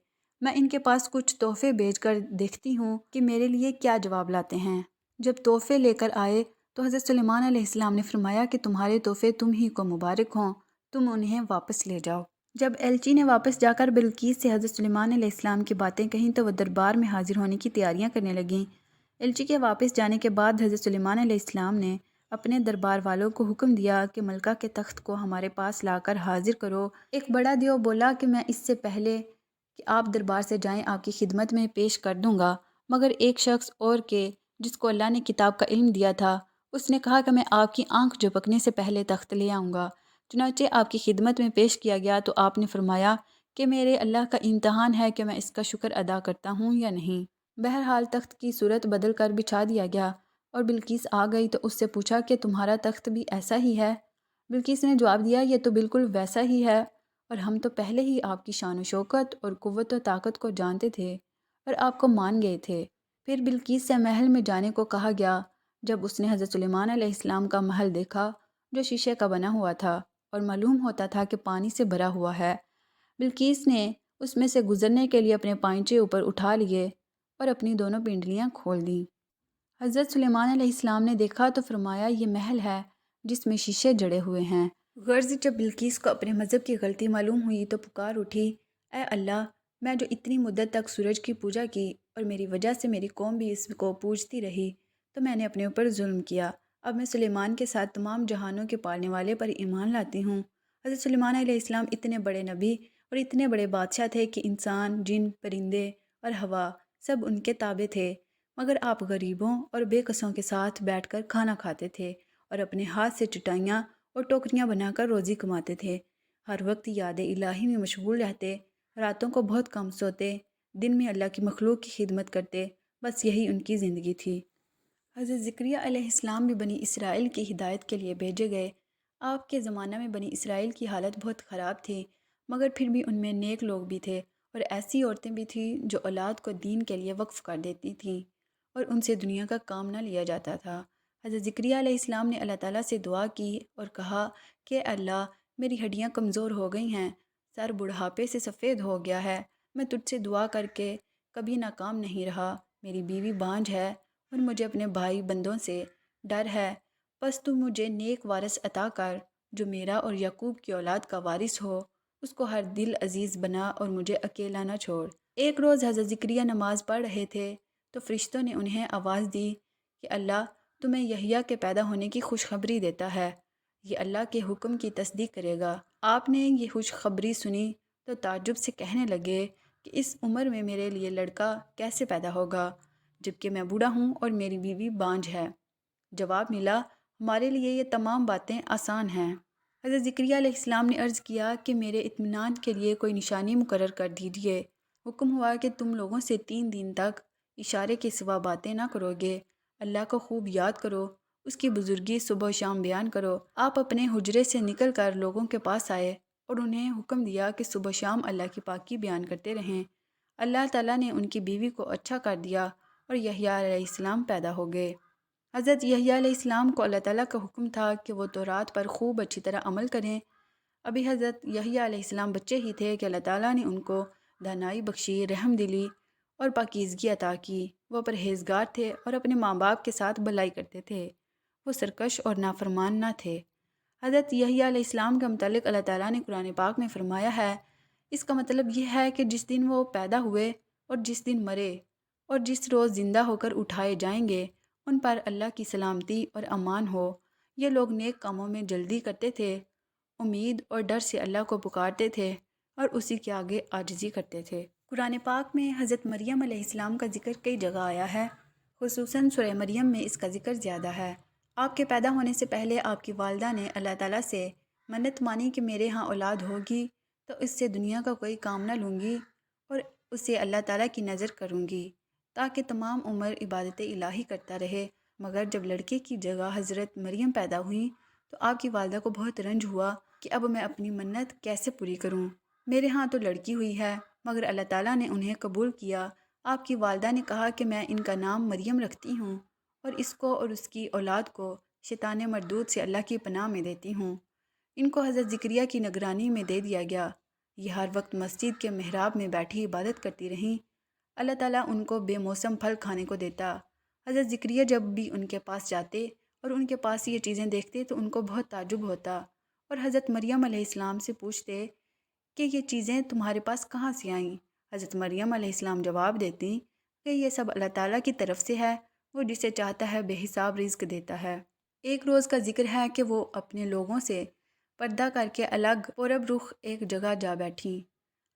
A: میں ان کے پاس کچھ تحفے بھیج کر دیکھتی ہوں کہ میرے لیے کیا جواب لاتے ہیں۔ جب تحفے لے کر آئے تو حضرت سلیمان علیہ السلام نے فرمایا کہ تمہارے تحفے تم ہی کو مبارک ہوں، تم انہیں واپس لے جاؤ۔ جب ایلچی نے واپس جا کر بلقیس سے حضرت سلیمان علیہ السلام کی باتیں کہیں تو وہ دربار میں حاضر ہونے کی تیاریاں کرنے لگیں۔ ایلچی کے واپس جانے کے بعد حضرت سلیمان علیہ السلام نے اپنے دربار والوں کو حکم دیا کہ ملکہ کے تخت کو ہمارے پاس لا کر حاضر کرو۔ ایک بڑا دیو بولا کہ میں اس سے پہلے کہ آپ دربار سے جائیں آپ کی خدمت میں پیش کر دوں گا، مگر ایک شخص اور کے جس کو اللہ نے کتاب کا علم دیا تھا، اس نے کہا کہ میں آپ کی آنکھ جھپکنے سے پہلے تخت لے آؤں گا۔ چنانچہ آپ کی خدمت میں پیش کیا گیا تو آپ نے فرمایا کہ میرے اللہ کا امتحان ہے کہ میں اس کا شکر ادا کرتا ہوں یا نہیں۔ بہرحال تخت کی صورت بدل کر بچھا دیا گیا اور بلقیس آ گئی تو اس سے پوچھا کہ تمہارا تخت بھی ایسا ہی ہے؟ بلقیس نے جواب دیا یہ تو بالکل ویسا ہی ہے، اور ہم تو پہلے ہی آپ کی شان و شوکت اور قوت و طاقت کو جانتے تھے اور آپ کو مان گئے تھے۔ پھر بلقیس سے محل میں جانے کو کہا گیا۔ جب اس نے حضرت سلیمان علیہ السلام کا محل دیکھا جو شیشے کا بنا ہوا تھا اور معلوم ہوتا تھا کہ پانی سے بھرا ہوا ہے، بلقیس نے اس میں سے گزرنے کے لیے اپنے پائنچے اوپر اٹھا لیے اور اپنی دونوں پنڈلیاں کھول دیں۔ حضرت سلیمان علیہ السلام نے دیکھا تو فرمایا یہ محل ہے جس میں شیشے جڑے ہوئے ہیں۔ غرض جب بلقیس کو اپنے مذہب کی غلطی معلوم ہوئی تو پکار اٹھی، اے اللہ، میں جو اتنی مدت تک سورج کی پوجا کی اور میری وجہ سے میری قوم بھی اس کو پوجتی رہی تو میں نے اپنے اوپر ظلم کیا۔ اب میں سلیمان کے ساتھ تمام جہانوں کے پالنے والے پر ایمان لاتی ہوں۔ حضرت سلیمان علیہ السلام اتنے بڑے نبی اور اتنے بڑے بادشاہ تھے کہ انسان، جن، پرندے اور ہوا سب ان کے تابع تھے، مگر آپ غریبوں اور بے کسوں کے ساتھ بیٹھ کر کھانا کھاتے تھے اور اپنے ہاتھ سے چٹائیاں اور ٹوکریاں بنا کر روزی کماتے تھے۔ ہر وقت یاد الہی میں مشغول رہتے، راتوں کو بہت کم سوتے، دن میں اللہ کی مخلوق کی خدمت کرتے، بس یہی ان کی زندگی تھی۔ حضرت زکریا علیہ السلام بھی بنی اسرائیل کی ہدایت کے لیے بھیجے گئے۔ آپ کے زمانہ میں بنی اسرائیل کی حالت بہت خراب تھی، مگر پھر بھی ان میں نیک لوگ بھی تھے اور ایسی عورتیں بھی تھیں جو اولاد کو دین کے لیے وقف کر دیتی تھیں اور ان سے دنیا کا کام نہ لیا جاتا تھا۔ حضرت زکریا علیہ السلام نے اللہ تعالیٰ سے دعا کی اور کہا کہ اللہ، میری ہڈیاں کمزور ہو گئی ہیں، سر بڑھاپے سے سفید ہو گیا ہے، میں تجھ سے دعا کر کے کبھی ناکام نہیں رہا، میری بیوی بانجھ ہے اور مجھے اپنے بھائی بندوں سے ڈر ہے، بس تو مجھے نیک وارث عطا کر جو میرا اور یعقوب کی اولاد کا وارث ہو، اس کو ہر دل عزیز بنا اور مجھے اکیلا نہ چھوڑ۔ ایک روز حضرت زکریا نماز پڑھ رہے تھے تو فرشتوں نے انہیں آواز دی کہ اللہ تمہیں یحییٰ کے پیدا ہونے کی خوشخبری دیتا ہے، یہ اللہ کے حکم کی تصدیق کرے گا۔ آپ نے یہ خوشخبری سنی تو تعجب سے کہنے لگے کہ اس عمر میں میرے لیے لڑکا کیسے پیدا ہوگا جبکہ میں بوڑھا ہوں اور میری بیوی بانجھ ہے؟ جواب ملا، ہمارے لیے یہ تمام باتیں آسان ہیں۔ حضرت زکریا علیہ السلام نے عرض کیا کہ میرے اطمینان کے لیے کوئی نشانی مقرر کر دیجیے۔ حکم ہوا کہ تم لوگوں سے 3 دن تک اشارے کے سوا باتیں نہ کرو گے، اللہ کو خوب یاد کرو، اس کی بزرگی صبح و شام بیان کرو۔ آپ اپنے حجرے سے نکل کر لوگوں کے پاس آئے اور انہیں حکم دیا کہ صبح شام اللہ کی پاکی بیان کرتے رہیں۔ اللہ تعالیٰ نے ان کی بیوی کو اچھا کر دیا اور یحییٰ علیہ السلام پیدا ہو گئے۔ حضرت یحییٰ علیہ السلام کو اللہ تعالیٰ کا حکم تھا کہ وہ تورات پر خوب اچھی طرح عمل کریں۔ ابھی حضرت یحییٰ علیہ السلام بچے ہی تھے کہ اللہ تعالیٰ نے ان کو دانائی بخشی، رحم دلی اور پاکیزگی عطا کی۔ وہ پرہیزگار تھے اور اپنے ماں باپ کے ساتھ بھلائی کرتے تھے۔ وہ سرکش اور نافرمان نہ تھے۔ حضرت یحییٰ علیہ السلام کے متعلق اللہ تعالیٰ نے قرآن پاک میں فرمایا ہے، اس کا مطلب یہ ہے کہ جس دن وہ پیدا ہوئے اور جس دن مرے اور جس روز زندہ ہو کر اٹھائے جائیں گے، ان پر اللہ کی سلامتی اور امان ہو۔ یہ لوگ نیک کاموں میں جلدی کرتے تھے، امید اور ڈر سے اللہ کو پکارتے تھے اور اسی کے آگے عاجزی کرتے تھے۔ قرآن پاک میں حضرت مریم علیہ السلام کا ذکر کئی جگہ آیا ہے، خصوصاً سورہ مریم میں اس کا ذکر زیادہ ہے۔ آپ کے پیدا ہونے سے پہلے آپ کی والدہ نے اللہ تعالیٰ سے منت مانی کہ میرے ہاں اولاد ہوگی تو اس سے دنیا کا کوئی کام نہ لوں گی اور اسے اللہ تعالیٰ کی نظر کروں گی تاکہ تمام عمر عبادت الہی کرتا رہے۔ مگر جب لڑکے کی جگہ حضرت مریم پیدا ہوئیں تو آپ کی والدہ کو بہت رنج ہوا کہ اب میں اپنی منت کیسے پوری کروں۔ میرے ہاں تو لڑکی ہوئی ہے، مگر اللہ تعالیٰ نے انہیں قبول کیا۔ آپ کی والدہ نے کہا کہ میں ان کا نام مریم رکھتی ہوں اور اس کو اور اس کی اولاد کو شیطان مردود سے اللہ کی پناہ میں دیتی ہوں۔ ان کو حضرت زکریا کی نگرانی میں دے دیا گیا۔ یہ ہر وقت مسجد کے محراب میں بیٹھی عبادت کرتی رہیں۔ اللہ تعالیٰ ان کو بے موسم پھل کھانے کو دیتا۔ حضرت زکریا جب بھی ان کے پاس جاتے اور ان کے پاس یہ چیزیں دیکھتے تو ان کو بہت تعجب ہوتا اور حضرت مریم علیہ السلام سے پوچھتے کہ یہ چیزیں تمہارے پاس کہاں سے آئیں؟ حضرت مریم علیہ السلام جواب دیتی کہ یہ سب اللہ تعالیٰ کی طرف سے ہے، وہ جسے چاہتا ہے بے حساب رزق دیتا ہے۔ ایک روز کا ذکر ہے کہ وہ اپنے لوگوں سے پردہ کر کے الگ پورب رخ ایک جگہ جا بیٹھیں۔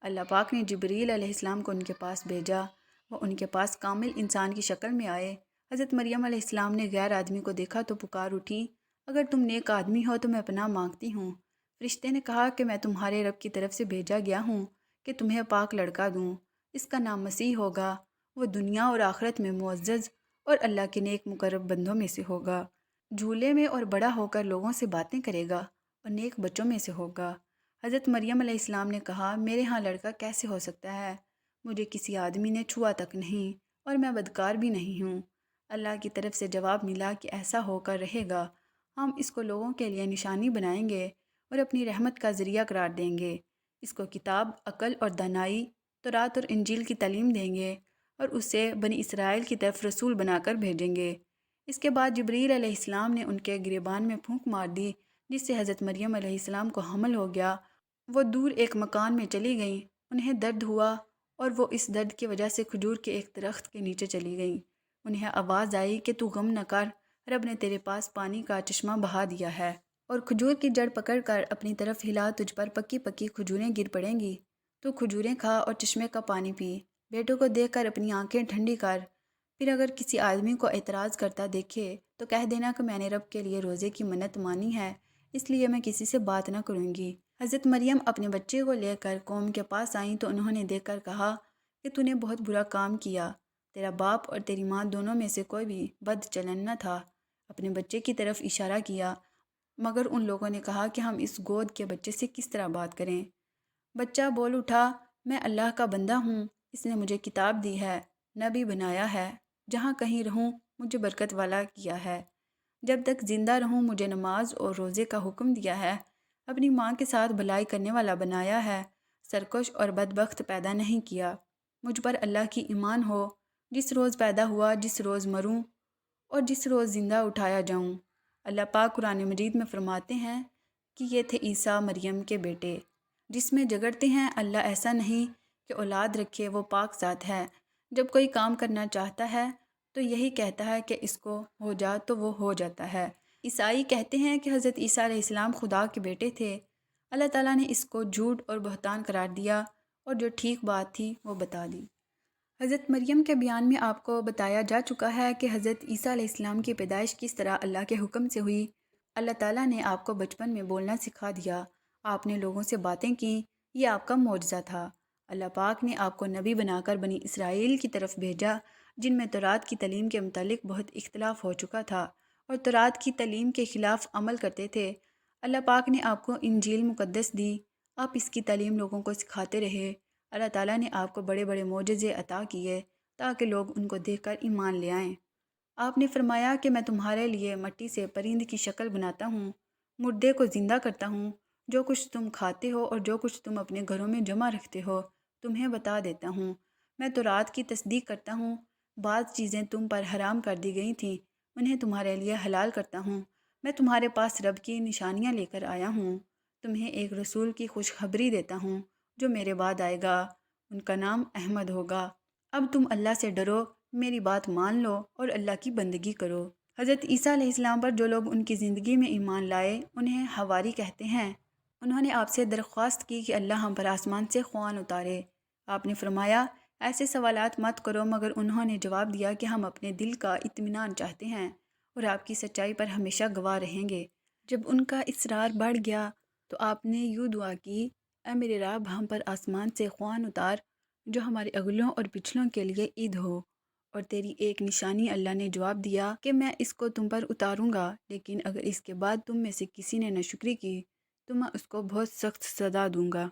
A: اللہ پاک نے جبریل علیہ السلام کو ان کے پاس بھیجا۔ وہ ان کے پاس کامل انسان کی شکل میں آئے۔ حضرت مریم علیہ السلام نے غیر آدمی کو دیکھا تو پکار اٹھی، اگر تم نیک آدمی ہو تو میں پناہ مانگتی ہوں۔ فرشتے نے کہا کہ میں تمہارے رب کی طرف سے بھیجا گیا ہوں کہ تمہیں پاک لڑکا دوں، اس کا نام مسیح ہوگا، وہ دنیا اور آخرت میں معزز اور اللہ کے نیک مقرب بندوں میں سے ہوگا۔ جھولے میں اور بڑا ہو کر لوگوں سے باتیں کرے گا اور نیک بچوں میں سے ہوگا۔ حضرت مریم علیہ السلام نے کہا، میرے ہاں لڑکا کیسے ہو سکتا ہے؟ مجھے کسی آدمی نے چھوا تک نہیں اور میں بدکار بھی نہیں ہوں۔ اللہ کی طرف سے جواب ملا کہ ایسا ہو کر رہے گا، ہم اس کو لوگوں کے لیے نشانی بنائیں گے اور اپنی رحمت کا ذریعہ قرار دیں گے۔ اس کو کتاب، عقل اور دانائی، تورات اور انجیل کی تعلیم دیں گے اور اسے بنی اسرائیل کی طرف رسول بنا کر بھیجیں گے۔ اس کے بعد جبریل علیہ السلام نے ان کے گریبان میں پھونک مار دی، جس سے حضرت مریم علیہ السلام کو حمل ہو گیا۔ وہ دور ایک مکان میں چلی گئیں۔ انہیں درد ہوا اور وہ اس درد کی وجہ سے کھجور کے ایک درخت کے نیچے چلی گئیں۔ انہیں آواز آئی کہ تو غم نہ کر، رب نے تیرے پاس پانی کا چشمہ بہا دیا ہے اور کھجور کی جڑ پکڑ کر اپنی طرف ہلا، تجھ پر پکی پکی کھجوریں گر پڑیں گی، تو کھجوریں کھا اور چشمے کا پانی پی۔ بیٹوں کو دیکھ کر اپنی آنکھیں ٹھنڈی کر، پھر اگر کسی آدمی کو اعتراض کرتا دیکھے تو کہہ دینا کہ میں نے رب کے لیے روزے کی منت مانی ہے، اس لیے میں کسی سے بات نہ کروں گی۔ حضرت مریم اپنے بچے کو لے کر قوم کے پاس آئیں تو انہوں نے دیکھ کر کہا کہ تو نے بہت برا کام کیا، تیرا باپ اور تیری ماں دونوں میں سے کوئی بھی بد چلن نہ تھا۔ اپنے بچے کی طرف اشارہ کیا، مگر ان لوگوں نے کہا کہ ہم اس گود کے بچے سے کس طرح بات کریں؟ بچہ بول اٹھا، میں اللہ کا بندہ ہوں، اس نے مجھے کتاب دی ہے، نبی بنایا ہے، جہاں کہیں رہوں مجھے برکت والا کیا ہے، جب تک زندہ رہوں مجھے نماز اور روزے کا حکم دیا ہے، اپنی ماں کے ساتھ بھلائی کرنے والا بنایا ہے، سرکش اور بدبخت پیدا نہیں کیا۔ مجھ پر اللہ کی ایمان ہو، جس روز پیدا ہوا، جس روز مروں اور جس روز زندہ اٹھایا جاؤں۔ اللہ پاک قرآن مجید میں فرماتے ہیں کہ یہ تھے عیسیٰ مریم کے بیٹے، جس میں جگڑتے ہیں اللہ ایسا نہیں کہ اولاد رکھے، وہ پاک ذات ہے، جب کوئی کام کرنا چاہتا ہے تو یہی کہتا ہے کہ اس کو ہو جا تو وہ ہو جاتا ہے۔ عیسائی کہتے ہیں کہ حضرت عیسیٰ علیہ السلام خدا کے بیٹے تھے۔ اللہ تعالیٰ نے اس کو جھوٹ اور بہتان قرار دیا اور جو ٹھیک بات تھی وہ بتا دی۔ حضرت مریم کے بیان میں آپ کو بتایا جا چکا ہے کہ حضرت عیسیٰ علیہ السلام کی پیدائش کس طرح اللہ کے حکم سے ہوئی۔ اللہ تعالیٰ نے آپ کو بچپن میں بولنا سکھا دیا، آپ نے لوگوں سے باتیں کیں، یہ آپ کا معجزہ تھا۔ اللہ پاک نے آپ کو نبی بنا کر بنی اسرائیل کی طرف بھیجا، جن میں تورات کی تعلیم کے متعلق بہت اختلاف ہو چکا تھا اور تورات کی تعلیم کے خلاف عمل کرتے تھے۔ اللہ پاک نے آپ کو انجیل مقدس دی، آپ اس کی تعلیم لوگوں کو سکھاتے رہے۔ اللہ تعالیٰ نے آپ کو بڑے بڑے معجزے عطا کیے تاکہ لوگ ان کو دیکھ کر ایمان لے آئیں۔ آپ نے فرمایا کہ میں تمہارے لیے مٹی سے پرند کی شکل بناتا ہوں، مردے کو زندہ کرتا ہوں، جو کچھ تم کھاتے ہو اور جو کچھ تم اپنے گھروں میں جمع رکھتے ہو تمہیں بتا دیتا ہوں۔ میں تورات کی تصدیق کرتا ہوں، بعض چیزیں تم پر حرام کر دی گئی تھیں انہیں تمہارے لیے حلال کرتا ہوں۔ میں تمہارے پاس رب کی نشانیاں لے کر آیا ہوں، تمہیں ایک رسول کی خوشخبری دیتا ہوں جو میرے بعد آئے گا، ان کا نام احمد ہوگا۔ اب تم اللہ سے ڈرو، میری بات مان لو اور اللہ کی بندگی کرو۔ حضرت عیسیٰ علیہ السلام پر جو لوگ ان کی زندگی میں ایمان لائے انہیں حواری کہتے ہیں۔ انہوں نے آپ سے درخواست کی کہ اللہ ہم پر آسمان سے خوان اتارے۔ آپ نے فرمایا ایسے سوالات مت کرو، مگر انہوں نے جواب دیا کہ ہم اپنے دل کا اطمینان چاہتے ہیں اور آپ کی سچائی پر ہمیشہ گواہ رہیں گے۔ جب ان کا اصرار بڑھ گیا تو آپ نے یوں دعا کی، اے میرے رب ہم پر آسمان سے خوان اتار جو ہمارے اگلوں اور پچھلوں کے لیے عید ہو۔ اور تیری ایک نشانی اللہ نے جواب دیا کہ میں اس کو تم پر اتاروں گا، لیکن اگر اس کے بعد تم میں سے کسی نے ناشکری کی تو میں اس کو بہت سخت سزا دوں گا۔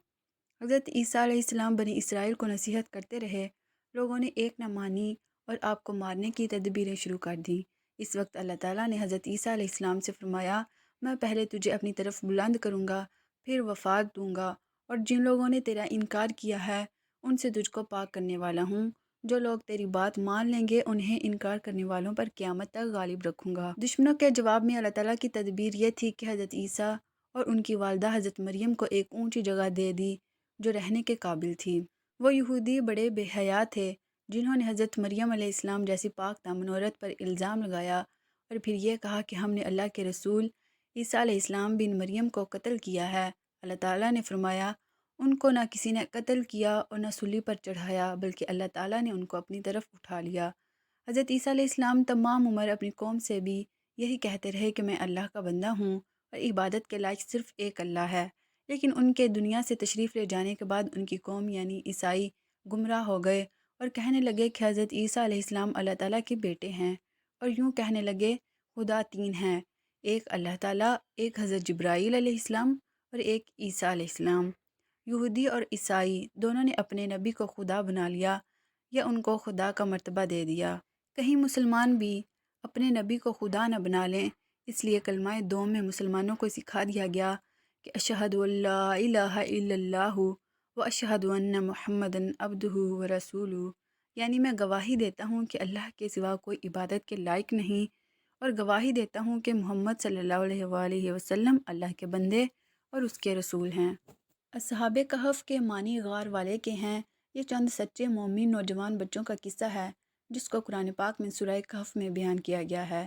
A: حضرت عیسیٰ علیہ السلام بنی اسرائیل کو نصیحت کرتے رہے، لوگوں نے ایک نہ مانی اور آپ کو مارنے کی تدبیریں شروع کر دیں۔ اس وقت اللہ تعالیٰ نے حضرت عیسیٰ علیہ السلام سے فرمایا، میں پہلے تجھے اپنی طرف بلند کروں گا، پھر وفات دوں گا، اور جن لوگوں نے تیرا انکار کیا ہے ان سے تجھ کو پاک کرنے والا ہوں۔ جو لوگ تیری بات مان لیں گے انہیں انکار کرنے والوں پر قیامت تک غالب رکھوں گا۔ دشمنوں کے جواب میں اللہ تعالیٰ کی تدبیر یہ تھی کہ حضرت عیسیٰ اور ان کی والدہ حضرت مریم کو ایک اونچی جگہ دے دی جو رہنے کے قابل تھی۔ وہ یہودی بڑے بے حیا تھے جنہوں نے حضرت مریم علیہ السلام جیسی پاک دامن عورت پر الزام لگایا اور پھر یہ کہا کہ ہم نے اللہ کے رسول عیسیٰ علیہ السلام بن مریم کو قتل کیا ہے۔ اللہ تعالیٰ نے فرمایا ان کو نہ کسی نے قتل کیا اور نہ سولی پر چڑھایا، بلکہ اللہ تعالیٰ نے ان کو اپنی طرف اٹھا لیا۔ حضرت عیسیٰ علیہ السلام تمام عمر اپنی قوم سے بھی یہی کہتے رہے کہ میں اللہ کا بندہ ہوں اور عبادت کے لائق صرف ایک اللہ ہے، لیکن ان کے دنیا سے تشریف لے جانے کے بعد ان کی قوم یعنی عیسائی گمراہ ہو گئے اور کہنے لگے کہ حضرت عیسیٰ علیہ السلام اللہ تعالیٰ کے بیٹے ہیں، اور یوں کہنے لگے خدا تین ہیں، ایک اللہ تعالیٰ، ایک حضرت جبرائیل علیہ السلام اور ایک عیسیٰ علیہ السلام۔ یہودی اور عیسائی دونوں نے اپنے نبی کو خدا بنا لیا یا ان کو خدا کا مرتبہ دے دیا۔ کہیں مسلمان بھی اپنے نبی کو خدا نہ بنا لیں، اس لیے کلمہ دوم میں مسلمانوں کو سکھا دیا گیا کہ اشہد ان لا الہ الا اللہ و اشہد ان محمدً عبدہ و رسولہ، یعنی میں گواہی دیتا ہوں کہ اللہ کے سوا کوئی عبادت کے لائق نہیں، اور گواہی دیتا ہوں کہ محمد صلی اللہ علیہ وآلہ وسلم اللہ کے بندے اور اس کے رسول ہیں۔ اصحاب کہف کے معنی غار والے کے ہیں۔ یہ چند سچے مومن نوجوان بچوں کا قصہ ہے جس کو قرآن پاک میں سورہ کہف میں بیان کیا گیا ہے۔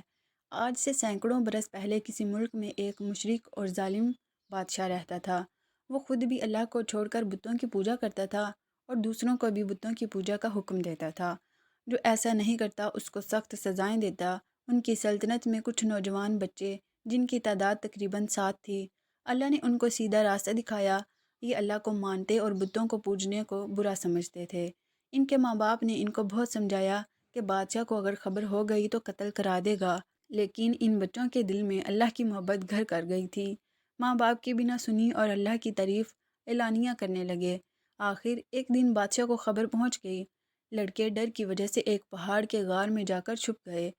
A: آج سے سینکڑوں برس پہلے کسی ملک میں ایک مشرک اور ظالم بادشاہ رہتا تھا۔ وہ خود بھی اللہ کو چھوڑ کر بتوں کی پوجا کرتا تھا اور دوسروں کو بھی بتوں کی پوجا کا حکم دیتا تھا۔ جو ایسا نہیں کرتا اس کو سخت سزائیں دیتا۔ ان کی سلطنت میں کچھ نوجوان بچے جن کی تعداد تقریباً 7 تھی، اللہ نے ان کو سیدھا راستہ دکھایا۔ یہ اللہ کو مانتے اور بتوں کو پوجنے کو برا سمجھتے تھے۔ ان کے ماں باپ نے ان کو بہت سمجھایا کہ بادشاہ کو اگر خبر ہو گئی تو قتل کرا دے گا، لیکن ان بچوں کے دل میں اللہ کی محبت گھر کر گئی تھی۔ ماں باپ کی بھی نہ سنی اور اللہ کی تعریف اعلانیہ کرنے لگے۔ آخر ایک دن بادشاہ کو خبر پہنچ گئی۔ لڑکے ڈر کی وجہ سے ایک پہاڑ کے غار میں جا کر چھپ گئے۔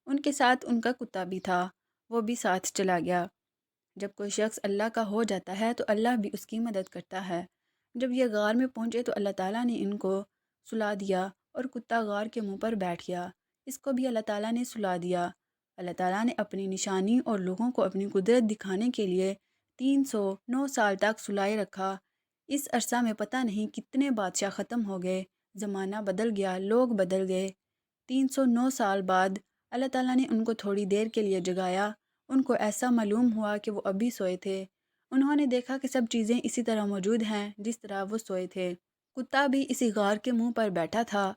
A: ان کے ساتھ ان کا کتا بھی تھا، وہ بھی ساتھ چلا گیا۔ جب کوئی شخص اللہ کا ہو جاتا ہے تو اللہ بھی اس کی مدد کرتا ہے۔ جب یہ غار میں پہنچے تو اللہ تعالیٰ نے ان کو سلا دیا اور کتا غار کے منہ پر بیٹھ گیا۔ اس کو بھی اللہ تعالیٰ نے سلا دیا۔ اللہ تعالیٰ نے اپنی نشانی اور لوگوں کو اپنی قدرت دکھانے کے لیے 309 سال تک سلائے رکھا۔ اس عرصہ میں پتہ نہیں کتنے بادشاہ ختم ہو گئے، زمانہ بدل گیا، لوگ بدل گئے۔ 309 سال بعد اللہ تعالیٰ نے ان کو تھوڑی دیر کے لیے جگایا۔ ان کو ایسا معلوم ہوا کہ وہ ابھی سوئے تھے۔ انہوں نے دیکھا کہ سب چیزیں اسی طرح موجود ہیں جس طرح وہ سوئے تھے۔ کتا بھی اسی غار کے منہ پر بیٹھا تھا۔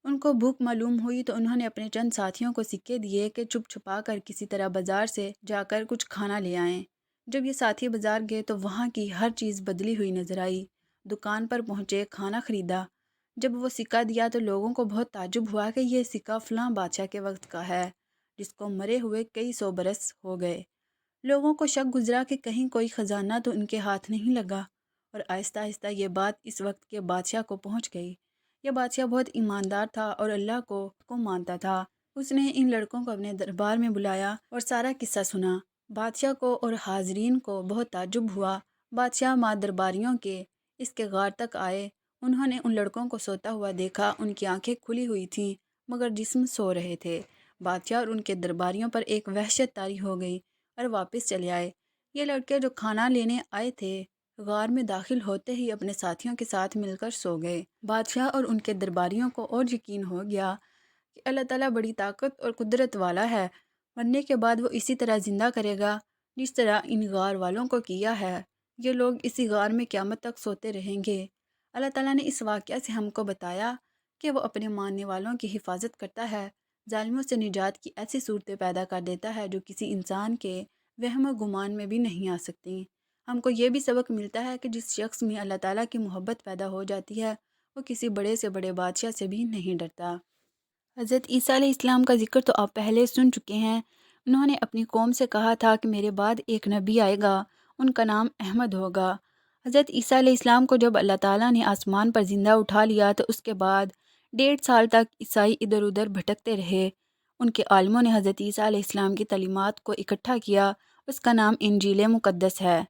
A: ان کو بھوک معلوم ہوئی تو انہوں نے اپنے چند ساتھیوں کو سکے دیے کہ چھپ چھپا کر کسی طرح بازار سے جا کر کچھ کھانا لے آئیں۔ جب یہ ساتھی بازار گئے تو وہاں کی ہر چیز بدلی ہوئی نظر آئی۔ دکان پر پہنچے، کھانا خریدا۔ جب وہ سکہ دیا تو لوگوں کو بہت تعجب ہوا کہ یہ سکہ فلاں بادشاہ کے وقت کا ہے جس کو مرے ہوئے کئی 100 برس ہو گئے۔ لوگوں کو شک گزرا کہ کہیں کوئی خزانہ تو ان کے ہاتھ نہیں لگا، اور آہستہ آہستہ یہ بات اس وقت کے بادشاہ کو پہنچ گئی۔ یہ بادشاہ بہت ایماندار تھا اور اللہ کو مانتا تھا۔ اس نے ان لڑکوں کو اپنے دربار میں بلایا اور سارا قصہ سنا۔ بادشاہ کو اور حاضرین کو بہت تعجب ہوا۔ بادشاہ ماں درباریوں کے اس کے غار تک آئے۔ انہوں نے ان لڑکوں کو سوتا ہوا دیکھا۔ ان کی آنکھیں کھلی ہوئی تھیں مگر جسم سو رہے تھے۔ بادشاہ اور ان کے درباریوں پر ایک وحشت طاری ہو گئی اور واپس چلے آئے۔ یہ لڑکے جو کھانا لینے آئے تھے غار میں داخل ہوتے ہی اپنے ساتھیوں کے ساتھ مل کر سو گئے۔ بادشاہ اور ان کے درباریوں کو اور یقین ہو گیا کہ اللہ تعالیٰ بڑی طاقت اور قدرت والا ہے۔ مرنے کے بعد وہ اسی طرح زندہ کرے گا جس طرح ان غار والوں کو کیا ہے۔ یہ لوگ اسی غار میں قیامت تک سوتے رہیں گے۔ اللہ تعالیٰ نے اس واقعہ سے ہم کو بتایا کہ وہ اپنے ماننے والوں کی حفاظت کرتا ہے، ظالموں سے نجات کی ایسی صورتیں پیدا کر دیتا ہے جو کسی انسان کے وہم و گمان میں بھی نہیں آ سکتی۔ ہم کو یہ بھی سبق ملتا ہے کہ جس شخص میں اللہ تعالیٰ کی محبت پیدا ہو جاتی ہے وہ کسی بڑے سے بڑے بادشاہ سے بھی نہیں ڈرتا۔ حضرت عیسیٰ علیہ السلام کا ذکر تو آپ پہلے سن چکے ہیں۔ انہوں نے اپنی قوم سے کہا تھا کہ میرے بعد ایک نبی آئے گا، ان کا نام احمد ہوگا۔ حضرت عیسیٰ علیہ السلام کو جب اللہ تعالیٰ نے آسمان پر زندہ اٹھا لیا تو اس کے بعد 1.5 سال تک عیسائی ادھر ادھر بھٹکتے رہے۔ ان کے عالموں نے حضرت عیسیٰ علیہ السلام کی تعلیمات کو اکٹھا کیا، اس کا نام انجیل مقدس ہے۔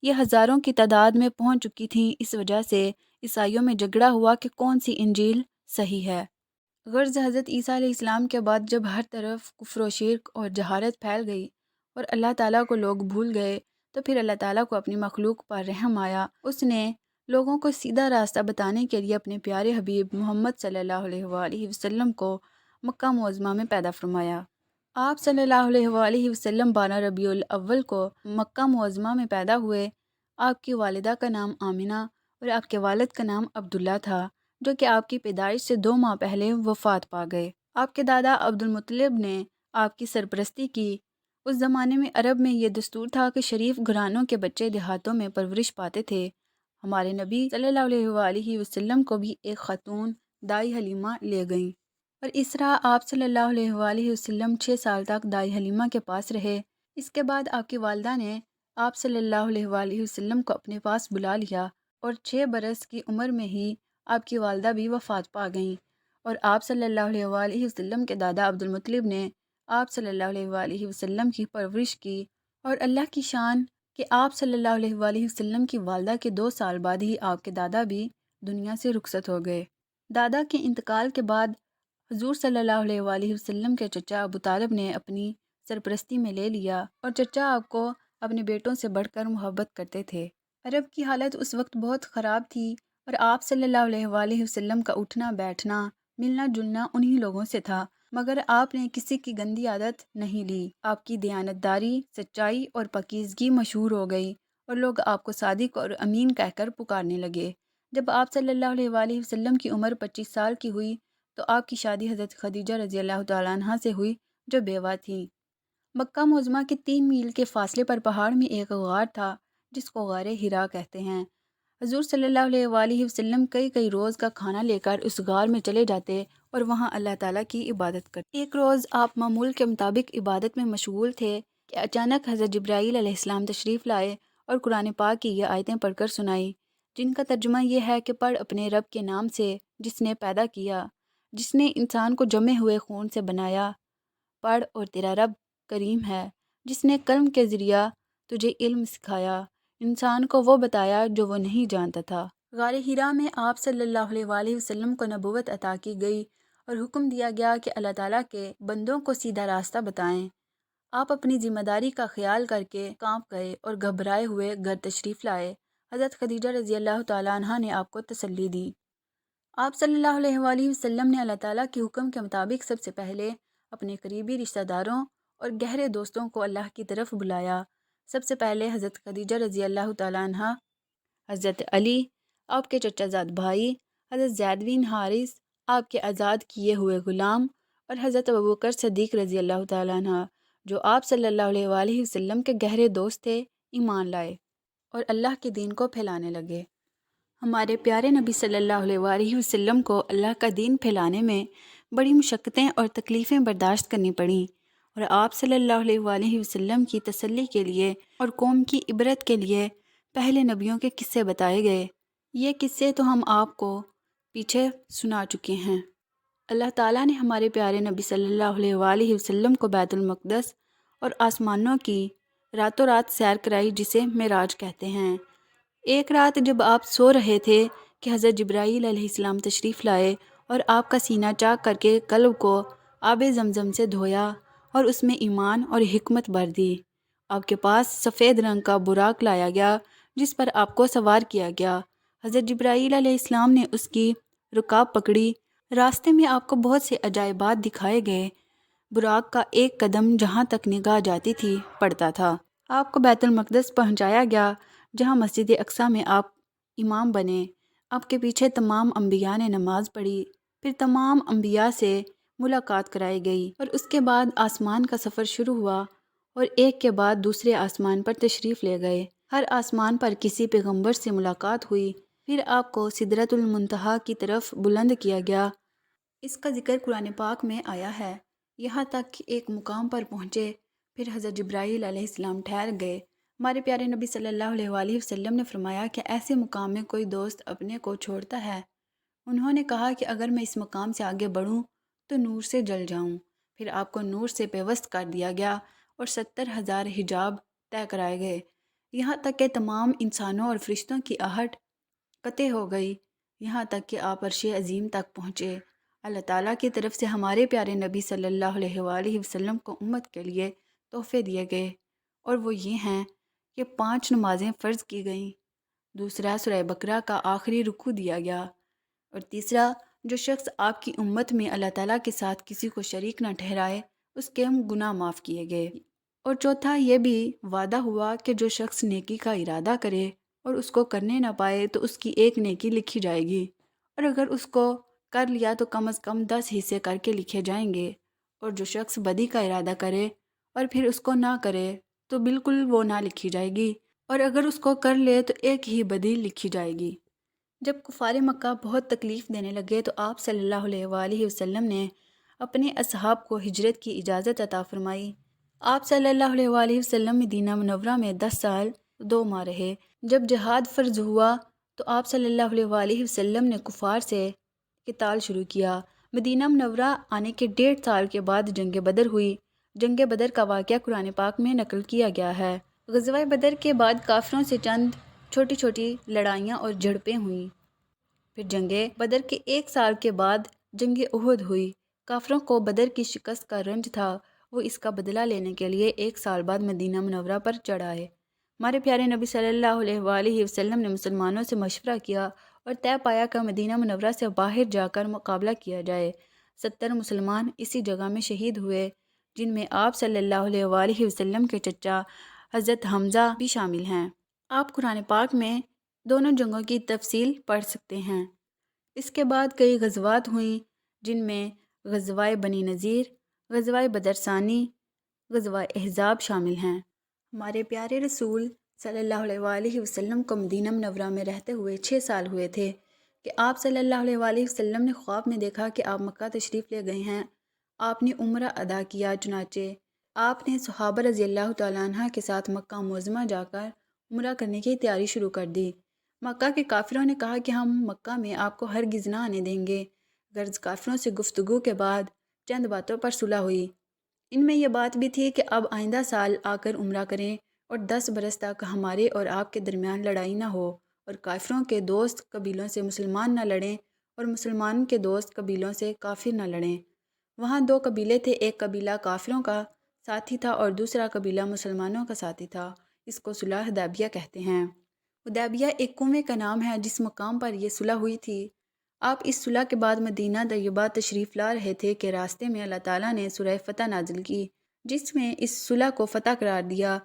A: یہ ہزاروں کی تعداد میں پہنچ چکی تھیں، اس وجہ سے عیسائیوں میں جھگڑا ہوا کہ کون سی انجیل صحیح ہے۔ غرض حضرت عیسیٰ علیہ السلام کے بعد جب ہر طرف کفر و شرک اور جہالت پھیل گئی اور اللہ تعالیٰ کو لوگ بھول گئے تو پھر اللہ تعالیٰ کو اپنی مخلوق پر رحم آیا۔ اس نے لوگوں کو سیدھا راستہ بتانے کے لیے اپنے پیارے حبیب محمد صلی اللہ علیہ وآلہ وسلم کو مکہ معظمہ میں پیدا فرمایا۔ آپ صلی اللہ علیہ وآلہ وسلم 12 ربیع الاول کو مکہ معظمہ میں پیدا ہوئے۔ آپ کی والدہ کا نام آمنہ اور آپ کے والد کا نام عبداللہ تھا، جو کہ آپ کی پیدائش سے 2 ماہ پہلے وفات پا گئے۔ آپ کے دادا عبد المطلب نے آپ کی سرپرستی کی۔ اس زمانے میں عرب میں یہ دستور تھا کہ شریف گھرانوں کے بچے دیہاتوں میں پرورش پاتے تھے۔ ہمارے نبی صلی اللہ علیہ وآلہ وسلم کو بھی ایک خاتون دائی حلیمہ لے گئیں اور اس طرح آپ صلی اللہ علیہ وآلہ وسلم 6 سال تک دائی حلیمہ کے پاس رہے۔ اس کے بعد آپ کی والدہ نے آپ صلی اللہ علیہ وآلہ وسلم کو اپنے پاس بلا لیا اور 6 برس کی عمر میں ہی آپ کی والدہ بھی وفات پا گئیں اور آپ صلی اللہ علیہ وآلہ وسلم کے دادا عبد المطلب نے آپ صلی اللہ علیہ وآلہ وسلم کی پرورش کی۔ اور اللہ کی شان کہ آپ صلی اللہ علیہ وآلہ وسلم کی والدہ کے 2 سال بعد ہی آپ کے دادا بھی دنیا سے رخصت ہو گئے۔ دادا کے انتقال کے بعد حضور صلی اللہ علیہ وآلہ وسلم کے چچا ابو طالب نے اپنی سرپرستی میں لے لیا اور چچا آپ کو اپنے بیٹوں سے بڑھ کر محبت کرتے تھے۔ عرب کی حالت اس وقت بہت خراب تھی اور آپ صلی اللہ علیہ وآلہ وسلم کا اٹھنا بیٹھنا ملنا جلنا انہی لوگوں سے تھا، مگر آپ نے کسی کی گندی عادت نہیں لی۔ آپ کی دیانتداری، سچائی اور پاکیزگی مشہور ہو گئی اور لوگ آپ کو صادق اور امین کہہ کر پکارنے لگے۔ جب آپ صلی اللہ علیہ وآلہ وسلم کی عمر 25 سال کی ہوئی تو آپ کی شادی حضرت خدیجہ رضی اللہ تعالیٰ عنہا سے ہوئی جو بیوہ تھیں۔ مکہ معظمہ کے 3 میل کے فاصلے پر پہاڑ میں ایک غار تھا جس کو غار حرا کہتے ہیں۔ حضور صلی اللہ علیہ وآلہ وسلم کئی روز کا کھانا لے کر اس غار میں چلے جاتے اور وہاں اللہ تعالیٰ کی عبادت کرتے۔ ایک روز آپ معمول کے مطابق عبادت میں مشغول تھے کہ اچانک حضرت جبرائیل علیہ السلام تشریف لائے اور قرآن پاک کی یہ آیتیں پڑھ کر سنائی، جن کا ترجمہ یہ ہے کہ پڑھ اپنے رب کے نام سے جس نے پیدا کیا، جس نے انسان کو جمے ہوئے خون سے بنایا۔ پڑھ اور تیرا رب کریم ہے جس نے قلم کے ذریعہ تجھے علم سکھایا، انسان کو وہ بتایا جو وہ نہیں جانتا تھا۔ غار حرا میں آپ صلی اللہ علیہ وآلہ وسلم کو نبوت عطا کی گئی اور حکم دیا گیا کہ اللہ تعالیٰ کے بندوں کو سیدھا راستہ بتائیں۔ آپ اپنی ذمہ داری کا خیال کر کے کانپ گئے اور گھبرائے ہوئے گھر تشریف لائے۔ حضرت خدیجہ رضی اللہ تعالیٰ عنہا نے آپ کو تسلی دی۔ آپ صلی اللہ علیہ وآلہ وسلم نے اللہ تعالیٰ کے حکم کے مطابق سب سے پہلے اپنے قریبی رشتہ داروں اور گہرے دوستوں کو اللہ کی طرف بلایا۔ سب سے پہلے حضرت خدیجہ رضی اللہ تعالیٰ عنہا، حضرت علی آپ کے چچا زاد بھائی، حضرت زید بن حارث آپ کے آزاد کیے ہوئے غلام اور حضرت ابوبکر صدیق رضی اللہ تعالیٰ عنہ جو آپ صلی اللہ علیہ وآلہ وسلم کے گہرے دوست تھے، ایمان لائے اور اللہ کے دین کو پھیلانے لگے۔ ہمارے پیارے نبی صلی اللہ علیہ وآلہ وسلم کو اللہ کا دین پھیلانے میں بڑی مشقتیں اور تکلیفیں برداشت کرنی پڑیں اور آپ صلی اللہ علیہ وآلہ وسلم کی تسلی کے لیے اور قوم کی عبرت کے لیے پہلے نبیوں کے قصے بتائے گئے۔ یہ قصے تو ہم آپ کو پیچھے سنا چکے ہیں۔ اللہ تعالیٰ نے ہمارے پیارے نبی صلی اللہ علیہ وآلہ وسلم کو بیت المقدس اور آسمانوں کی راتوں رات سیر کرائی، جسے معراج کہتے ہیں۔ ایک رات جب آپ سو رہے تھے کہ حضرت جبرائیل علیہ السلام تشریف لائے اور آپ کا سینہ چاک کر کے قلب کو آب زمزم سے دھویا اور اس میں ایمان اور حکمت بھر دی۔ آپ کے پاس سفید رنگ کا براق لایا گیا جس پر آپ کو سوار کیا گیا۔ حضرت جبرائیل علیہ السلام نے اس کی رکاب پکڑی۔ راستے میں آپ کو بہت سے عجائبات دکھائے گئے۔ براق کا ایک قدم جہاں تک نگاہ جاتی تھی پڑتا تھا۔ آپ کو بیت المقدس پہنچایا گیا جہاں مسجد اقصیٰ میں آپ امام بنے۔ آپ کے پیچھے تمام انبیاء نے نماز پڑھی، پھر تمام انبیاء سے ملاقات کرائی گئی اور اس کے بعد آسمان کا سفر شروع ہوا اور ایک کے بعد دوسرے آسمان پر تشریف لے گئے۔ ہر آسمان پر کسی پیغمبر سے ملاقات ہوئی، پھر آپ کو سدرۃ المنتہا کی طرف بلند کیا گیا۔ اس کا ذکر قرآن پاک میں آیا ہے۔ یہاں تک کہ ایک مقام پر پہنچے، پھر حضرت جبرائیل علیہ السلام ٹھہر گئے۔ ہمارے پیارے نبی صلی اللہ علیہ وآلہ وسلم نے فرمایا کہ ایسے مقام میں کوئی دوست اپنے کو چھوڑتا ہے۔ انہوں نے کہا کہ اگر میں اس مقام سے آگے بڑھوں تو نور سے جل جاؤں۔ پھر آپ کو نور سے پیوست کر دیا گیا اور 70,000 حجاب طے کرائے گئے، یہاں تک کہ تمام انسانوں اور فرشتوں کی آہٹ قطع ہو گئی، یہاں تک کہ آپ عرش عظیم تک پہنچے۔ اللہ تعالیٰ کی طرف سے ہمارے پیارے نبی صلی اللہ علیہ وآلہ وسلم کو امت کے لیے تحفے دیے گئے، اور وہ یہ ہیں کہ 5 نمازیں فرض کی گئیں، دوسرا سورہ بقرہ کا آخری رکوع دیا گیا، اور تیسرا جو شخص آپ کی امت میں اللہ تعالیٰ کے ساتھ کسی کو شریک نہ ٹھہرائے اس کے گناہ معاف کیے گئے، اور چوتھا یہ بھی وعدہ ہوا کہ جو شخص نیکی کا ارادہ کرے اور اس کو کرنے نہ پائے تو اس کی ایک نیکی لکھی جائے گی، اور اگر اس کو کر لیا تو کم از کم 10 حصے کر کے لکھے جائیں گے، اور جو شخص بدی کا ارادہ کرے اور پھر اس کو نہ کرے تو بالکل وہ نہ لکھی جائے گی، اور اگر اس کو کر لے تو ایک ہی بدی لکھی جائے گی۔ جب کفار مکہ بہت تکلیف دینے لگے تو آپ صلی اللہ علیہ وآلہ وسلم نے اپنے اصحاب کو ہجرت کی اجازت عطا فرمائی۔ آپ صلی اللہ علیہ وآلہ وسلم مدینہ منورہ میں 10 سال 2 ماہ رہے۔ جب جہاد فرض ہوا تو آپ صلی اللہ علیہ وآلہ وسلم نے کفار سے قتال شروع کیا۔ مدینہ منورہ آنے کے 1.5 سال کے بعد جنگ بدر ہوئی۔ جنگ بدر کا واقعہ قرآن پاک میں نقل کیا گیا ہے۔ غزوہ بدر کے بعد کافروں سے چند چھوٹی چھوٹی لڑائیاں اور جھڑپیں ہوئیں۔ پھر جنگ بدر کے 1 سال کے بعد جنگ احد ہوئی۔ کافروں کو بدر کی شکست کا رنج تھا، وہ اس کا بدلہ لینے کے لیے 1 سال بعد مدینہ منورہ پر چڑھ آئے۔ ہمارے پیارے نبی صلی اللہ علیہ وآلہ وسلم نے مسلمانوں سے مشورہ کیا اور طے پایا کہ مدینہ منورہ سے باہر جا کر مقابلہ کیا جائے۔ 70 مسلمان اسی جگہ میں شہید ہوئے، جن میں آپ صلی اللہ علیہ وآلہ وسلم کے چچا حضرت حمزہ بھی شامل ہیں۔ آپ قرآن پاک میں دونوں جنگوں کی تفصیل پڑھ سکتے ہیں۔ اس کے بعد کئی غزوات ہوئیں، جن میں غزوہ بنی نذیر، غزوہ بدر ثانی، غزوہ احزاب شامل ہیں۔ ہمارے پیارے رسول صلی اللہ علیہ وآلہ وسلم کو مدینہ منورہ میں رہتے ہوئے 6 سال ہوئے تھے کہ آپ صلی اللہ علیہ وآلہ وسلم نے خواب میں دیکھا کہ آپ مکہ تشریف لے گئے ہیں۔ آپ نے عمرہ ادا کیا، چنانچہ آپ نے صحابہ رضی اللہ تعالیٰ عنہ کے ساتھ مکہ معظمہ جا کر عمرہ کرنے کی تیاری شروع کر دی۔ مکہ کے کافروں نے کہا کہ ہم مکہ میں آپ کو ہرگز نہ آنے دیں گے۔ غرض کافروں سے گفتگو کے بعد چند باتوں پر صلح ہوئی۔ ان میں یہ بات بھی تھی کہ اب آئندہ سال آ کر عمرہ کریں اور 10 برس تک ہمارے اور آپ کے درمیان لڑائی نہ ہو، اور کافروں کے دوست قبیلوں سے مسلمان نہ لڑیں اور مسلمان کے دوست قبیلوں سے کافر نہ لڑیں۔ وہاں 2 قبیلے تھے، ایک قبیلہ کافروں کا ساتھی تھا اور دوسرا قبیلہ مسلمانوں کا ساتھی تھا۔ اس کو صلح حدیبیہ کہتے ہیں۔ حدیبیہ ایک کنویں کا نام ہے جس مقام پر یہ صلح ہوئی تھی۔ آپ اس صلح کے بعد مدینہ طیبہ تشریف لا رہے تھے کہ راستے میں اللہ تعالیٰ نے سورہ فتح نازل کی، جس میں اس صلح کو فتح قرار دیا،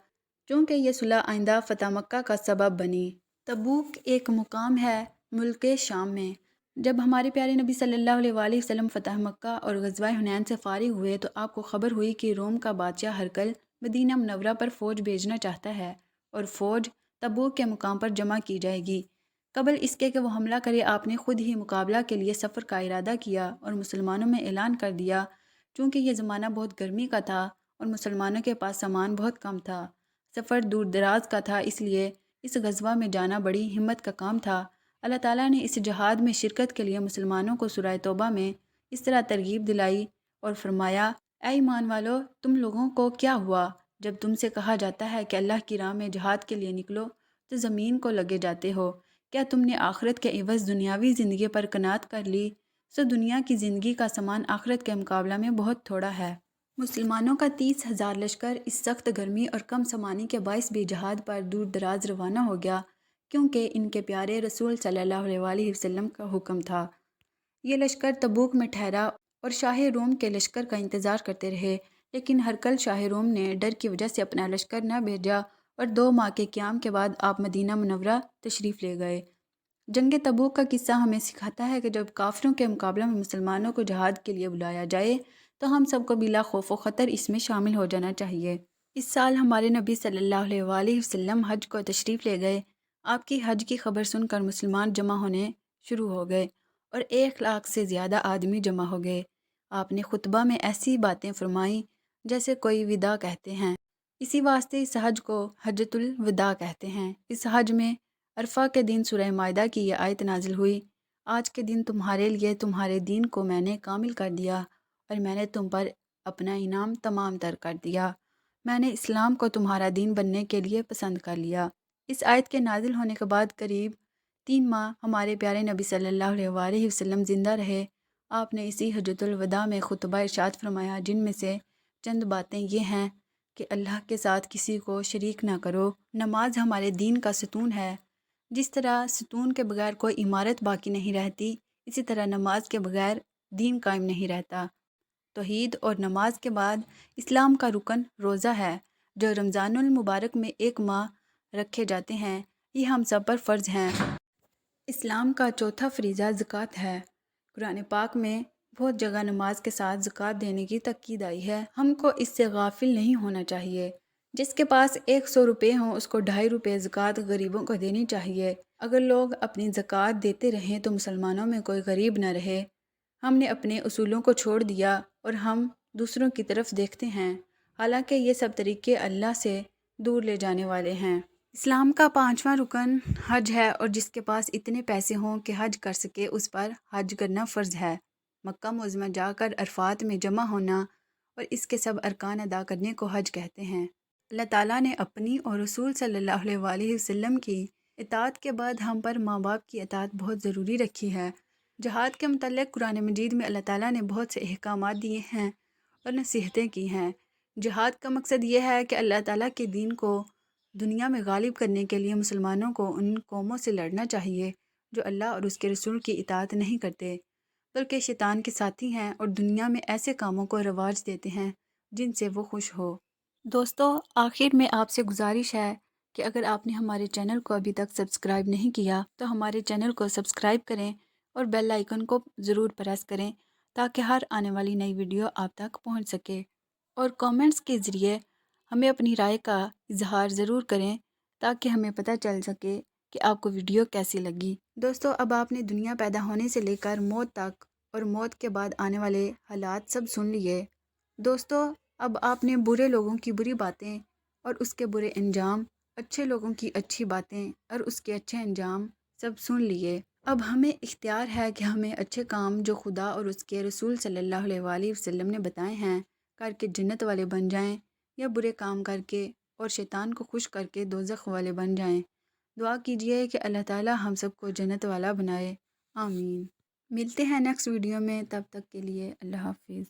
A: چونکہ یہ صلح آئندہ فتح مکہ کا سبب بنی۔ تبوک ایک مقام ہے ملک شام میں۔ جب ہمارے پیارے نبی صلی اللہ علیہ وآلہ وسلم فتح مکہ اور غزوہ حنین سے فارغ ہوئے تو آپ کو خبر ہوئی کہ روم کا بادشاہ ہرقل مدینہ منورہ پر فوج بھیجنا چاہتا ہے اور فوج تبوک کے مقام پر جمع کی جائے گی۔ قبل اس کے کہ وہ حملہ کرے، آپ نے خود ہی مقابلہ کے لیے سفر کا ارادہ کیا اور مسلمانوں میں اعلان کر دیا، چونکہ یہ زمانہ بہت گرمی کا تھا اور مسلمانوں کے پاس سامان بہت کم تھا، سفر دور دراز کا تھا، اس لیے اس غزوہ میں جانا بڑی ہمت کا کام تھا۔ اللہ تعالیٰ نے اس جہاد میں شرکت کے لیے مسلمانوں کو سورہ توبہ میں اس طرح ترغیب دلائی اور فرمایا، اے ایمان والو، تم لوگوں کو کیا ہوا جب تم سے کہا جاتا ہے کہ اللہ کی راہ میں جہاد کے لیے نکلو تو زمین کو لگے جاتے ہو؟ کیا تم نے آخرت کے عوض دنیاوی زندگی پر قناعت کر لی؟ سو دنیا کی زندگی کا سامان آخرت کے مقابلہ میں بہت تھوڑا ہے۔ مسلمانوں کا 30,000 لشکر اس سخت گرمی اور کم سامانی کے باعث بھی جہاد پر دور دراز روانہ ہو گیا، کیونکہ ان کے پیارے رسول صلی اللہ علیہ وآلہ وسلم کا حکم تھا۔ یہ لشکر تبوک میں ٹھہرا اور شاہ روم کے لشکر کا انتظار کرتے رہے، لیکن ہرقل شاہ روم نے ڈر کی وجہ سے اپنا لشکر نہ بھیجا اور 2 ماہ کے قیام کے بعد آپ مدینہ منورہ تشریف لے گئے۔ جنگ تبوک کا قصہ ہمیں سکھاتا ہے کہ جب کافروں کے مقابلہ میں مسلمانوں کو جہاد کے لیے بلایا جائے تو ہم سب کو بلا خوف و خطر اس میں شامل ہو جانا چاہیے۔ اس سال ہمارے نبی صلی اللہ علیہ وآلہ وسلم حج کو تشریف لے گئے۔ آپ کی حج کی خبر سن کر مسلمان جمع ہونے شروع ہو گئے اور 1 لاکھ سے زیادہ آدمی جمع ہو گئے۔ آپ نے خطبہ میں ایسی باتیں فرمائیں جیسے کوئی وداع کہتے ہیں۔ اسی واسطے اس حج کو حجۃ الوداع کہتے ہیں۔ اس حج میں عرفہ کے دن سورہ مائدہ کی یہ آیت نازل ہوئی، آج کے دن تمہارے لیے تمہارے دین کو میں نے کامل کر دیا اور میں نے تم پر اپنا انعام تمام تر کر دیا۔ میں نے اسلام کو تمہارا دین بننے کے لیے پسند کر لیا۔ اس آیت کے نازل ہونے کے بعد قریب 3 ماہ ہمارے پیارے نبی صلی اللہ علیہ وآلہ وسلم زندہ رہے۔ آپ نے اسی حجۃ الوداع میں خطبہ ارشاد فرمایا، جن میں سے چند باتیں یہ ہیں کہ اللہ کے ساتھ کسی کو شریک نہ کرو۔ نماز ہمارے دین کا ستون ہے۔ جس طرح ستون کے بغیر کوئی عمارت باقی نہیں رہتی، اسی طرح نماز کے بغیر دین قائم نہیں رہتا۔ توحید اور نماز کے بعد اسلام کا رکن روزہ ہے، جو رمضان المبارک میں 1 ماہ رکھے جاتے ہیں۔ یہ ہم سب پر فرض ہیں۔ اسلام کا چوتھا فریضہ زکوٰۃ ہے۔ قرآن پاک میں بہت جگہ نماز کے ساتھ زکوٰۃ دینے کی تاکید آئی ہے۔ ہم کو اس سے غافل نہیں ہونا چاہیے۔ جس کے پاس 100 روپے ہوں اس کو 2.5 روپے زکوٰۃ غریبوں کو دینی چاہیے۔ اگر لوگ اپنی زکوٰۃ دیتے رہیں تو مسلمانوں میں کوئی غریب نہ رہے۔ ہم نے اپنے اصولوں کو چھوڑ دیا اور ہم دوسروں کی طرف دیکھتے ہیں، حالانکہ یہ سب طریقے اللہ سے دور لے جانے والے ہیں۔ اسلام کا 5واں رکن حج ہے، اور جس کے پاس اتنے پیسے ہوں کہ حج کر سکے اس پر حج کرنا فرض ہے۔ مکہ معظمہ جا کر عرفات میں جمع ہونا اور اس کے سب ارکان ادا کرنے کو حج کہتے ہیں۔ اللہ تعالیٰ نے اپنی اور رسول صلی اللہ علیہ وآلہ وسلم کی اطاعت کے بعد ہم پر ماں باپ کی اطاعت بہت ضروری رکھی ہے۔ جہاد کے متعلق قرآن مجید میں اللہ تعالیٰ نے بہت سے احکامات دیے ہیں اور نصیحتیں کی ہیں۔ جہاد کا مقصد یہ ہے کہ اللہ تعالیٰ کے دین کو دنیا میں غالب کرنے کے لیے مسلمانوں کو ان قوموں سے لڑنا چاہیے جو اللہ اور اس کے رسول کی اطاعت نہیں کرتے، بلکہ شیطان کے ساتھی ہیں اور دنیا میں ایسے کاموں کو رواج دیتے ہیں جن سے وہ خوش ہو۔ دوستو، آخر میں آپ سے گزارش ہے کہ اگر آپ نے ہمارے چینل کو ابھی تک سبسکرائب نہیں کیا تو ہمارے چینل کو سبسکرائب کریں اور بیل آئیکن کو ضرور پریس کریں تاکہ ہر آنے والی نئی ویڈیو آپ تک پہنچ سکے، اور کامنٹس کے ذریعے ہمیں اپنی رائے کا اظہار ضرور کریں تاکہ ہمیں پتہ چل سکے کہ آپ کو ویڈیو کیسی لگی۔ دوستو، اب آپ نے دنیا پیدا ہونے سے لے کر موت تک اور موت کے بعد آنے والے حالات سب سن لیے۔ دوستو، اب آپ نے برے لوگوں کی بری باتیں اور اس کے برے انجام، اچھے لوگوں کی اچھی باتیں اور اس کے اچھے انجام سب سن لیے۔ اب ہمیں اختیار ہے کہ ہمیں اچھے کام جو خدا اور اس کے رسول صلی اللہ علیہ وآلہ وسلم نے بتائے ہیں کر کے جنت والے بن جائیں، یا برے کام کر کے اور شیطان کو خوش کر کے دوزخ والے بن جائیں۔ دعا کیجئے کہ اللہ تعالی ہم سب کو جنت والا بنائے، آمین۔ ملتے ہیں نیکسٹ ویڈیو میں، تب تک کے لیے اللہ حافظ۔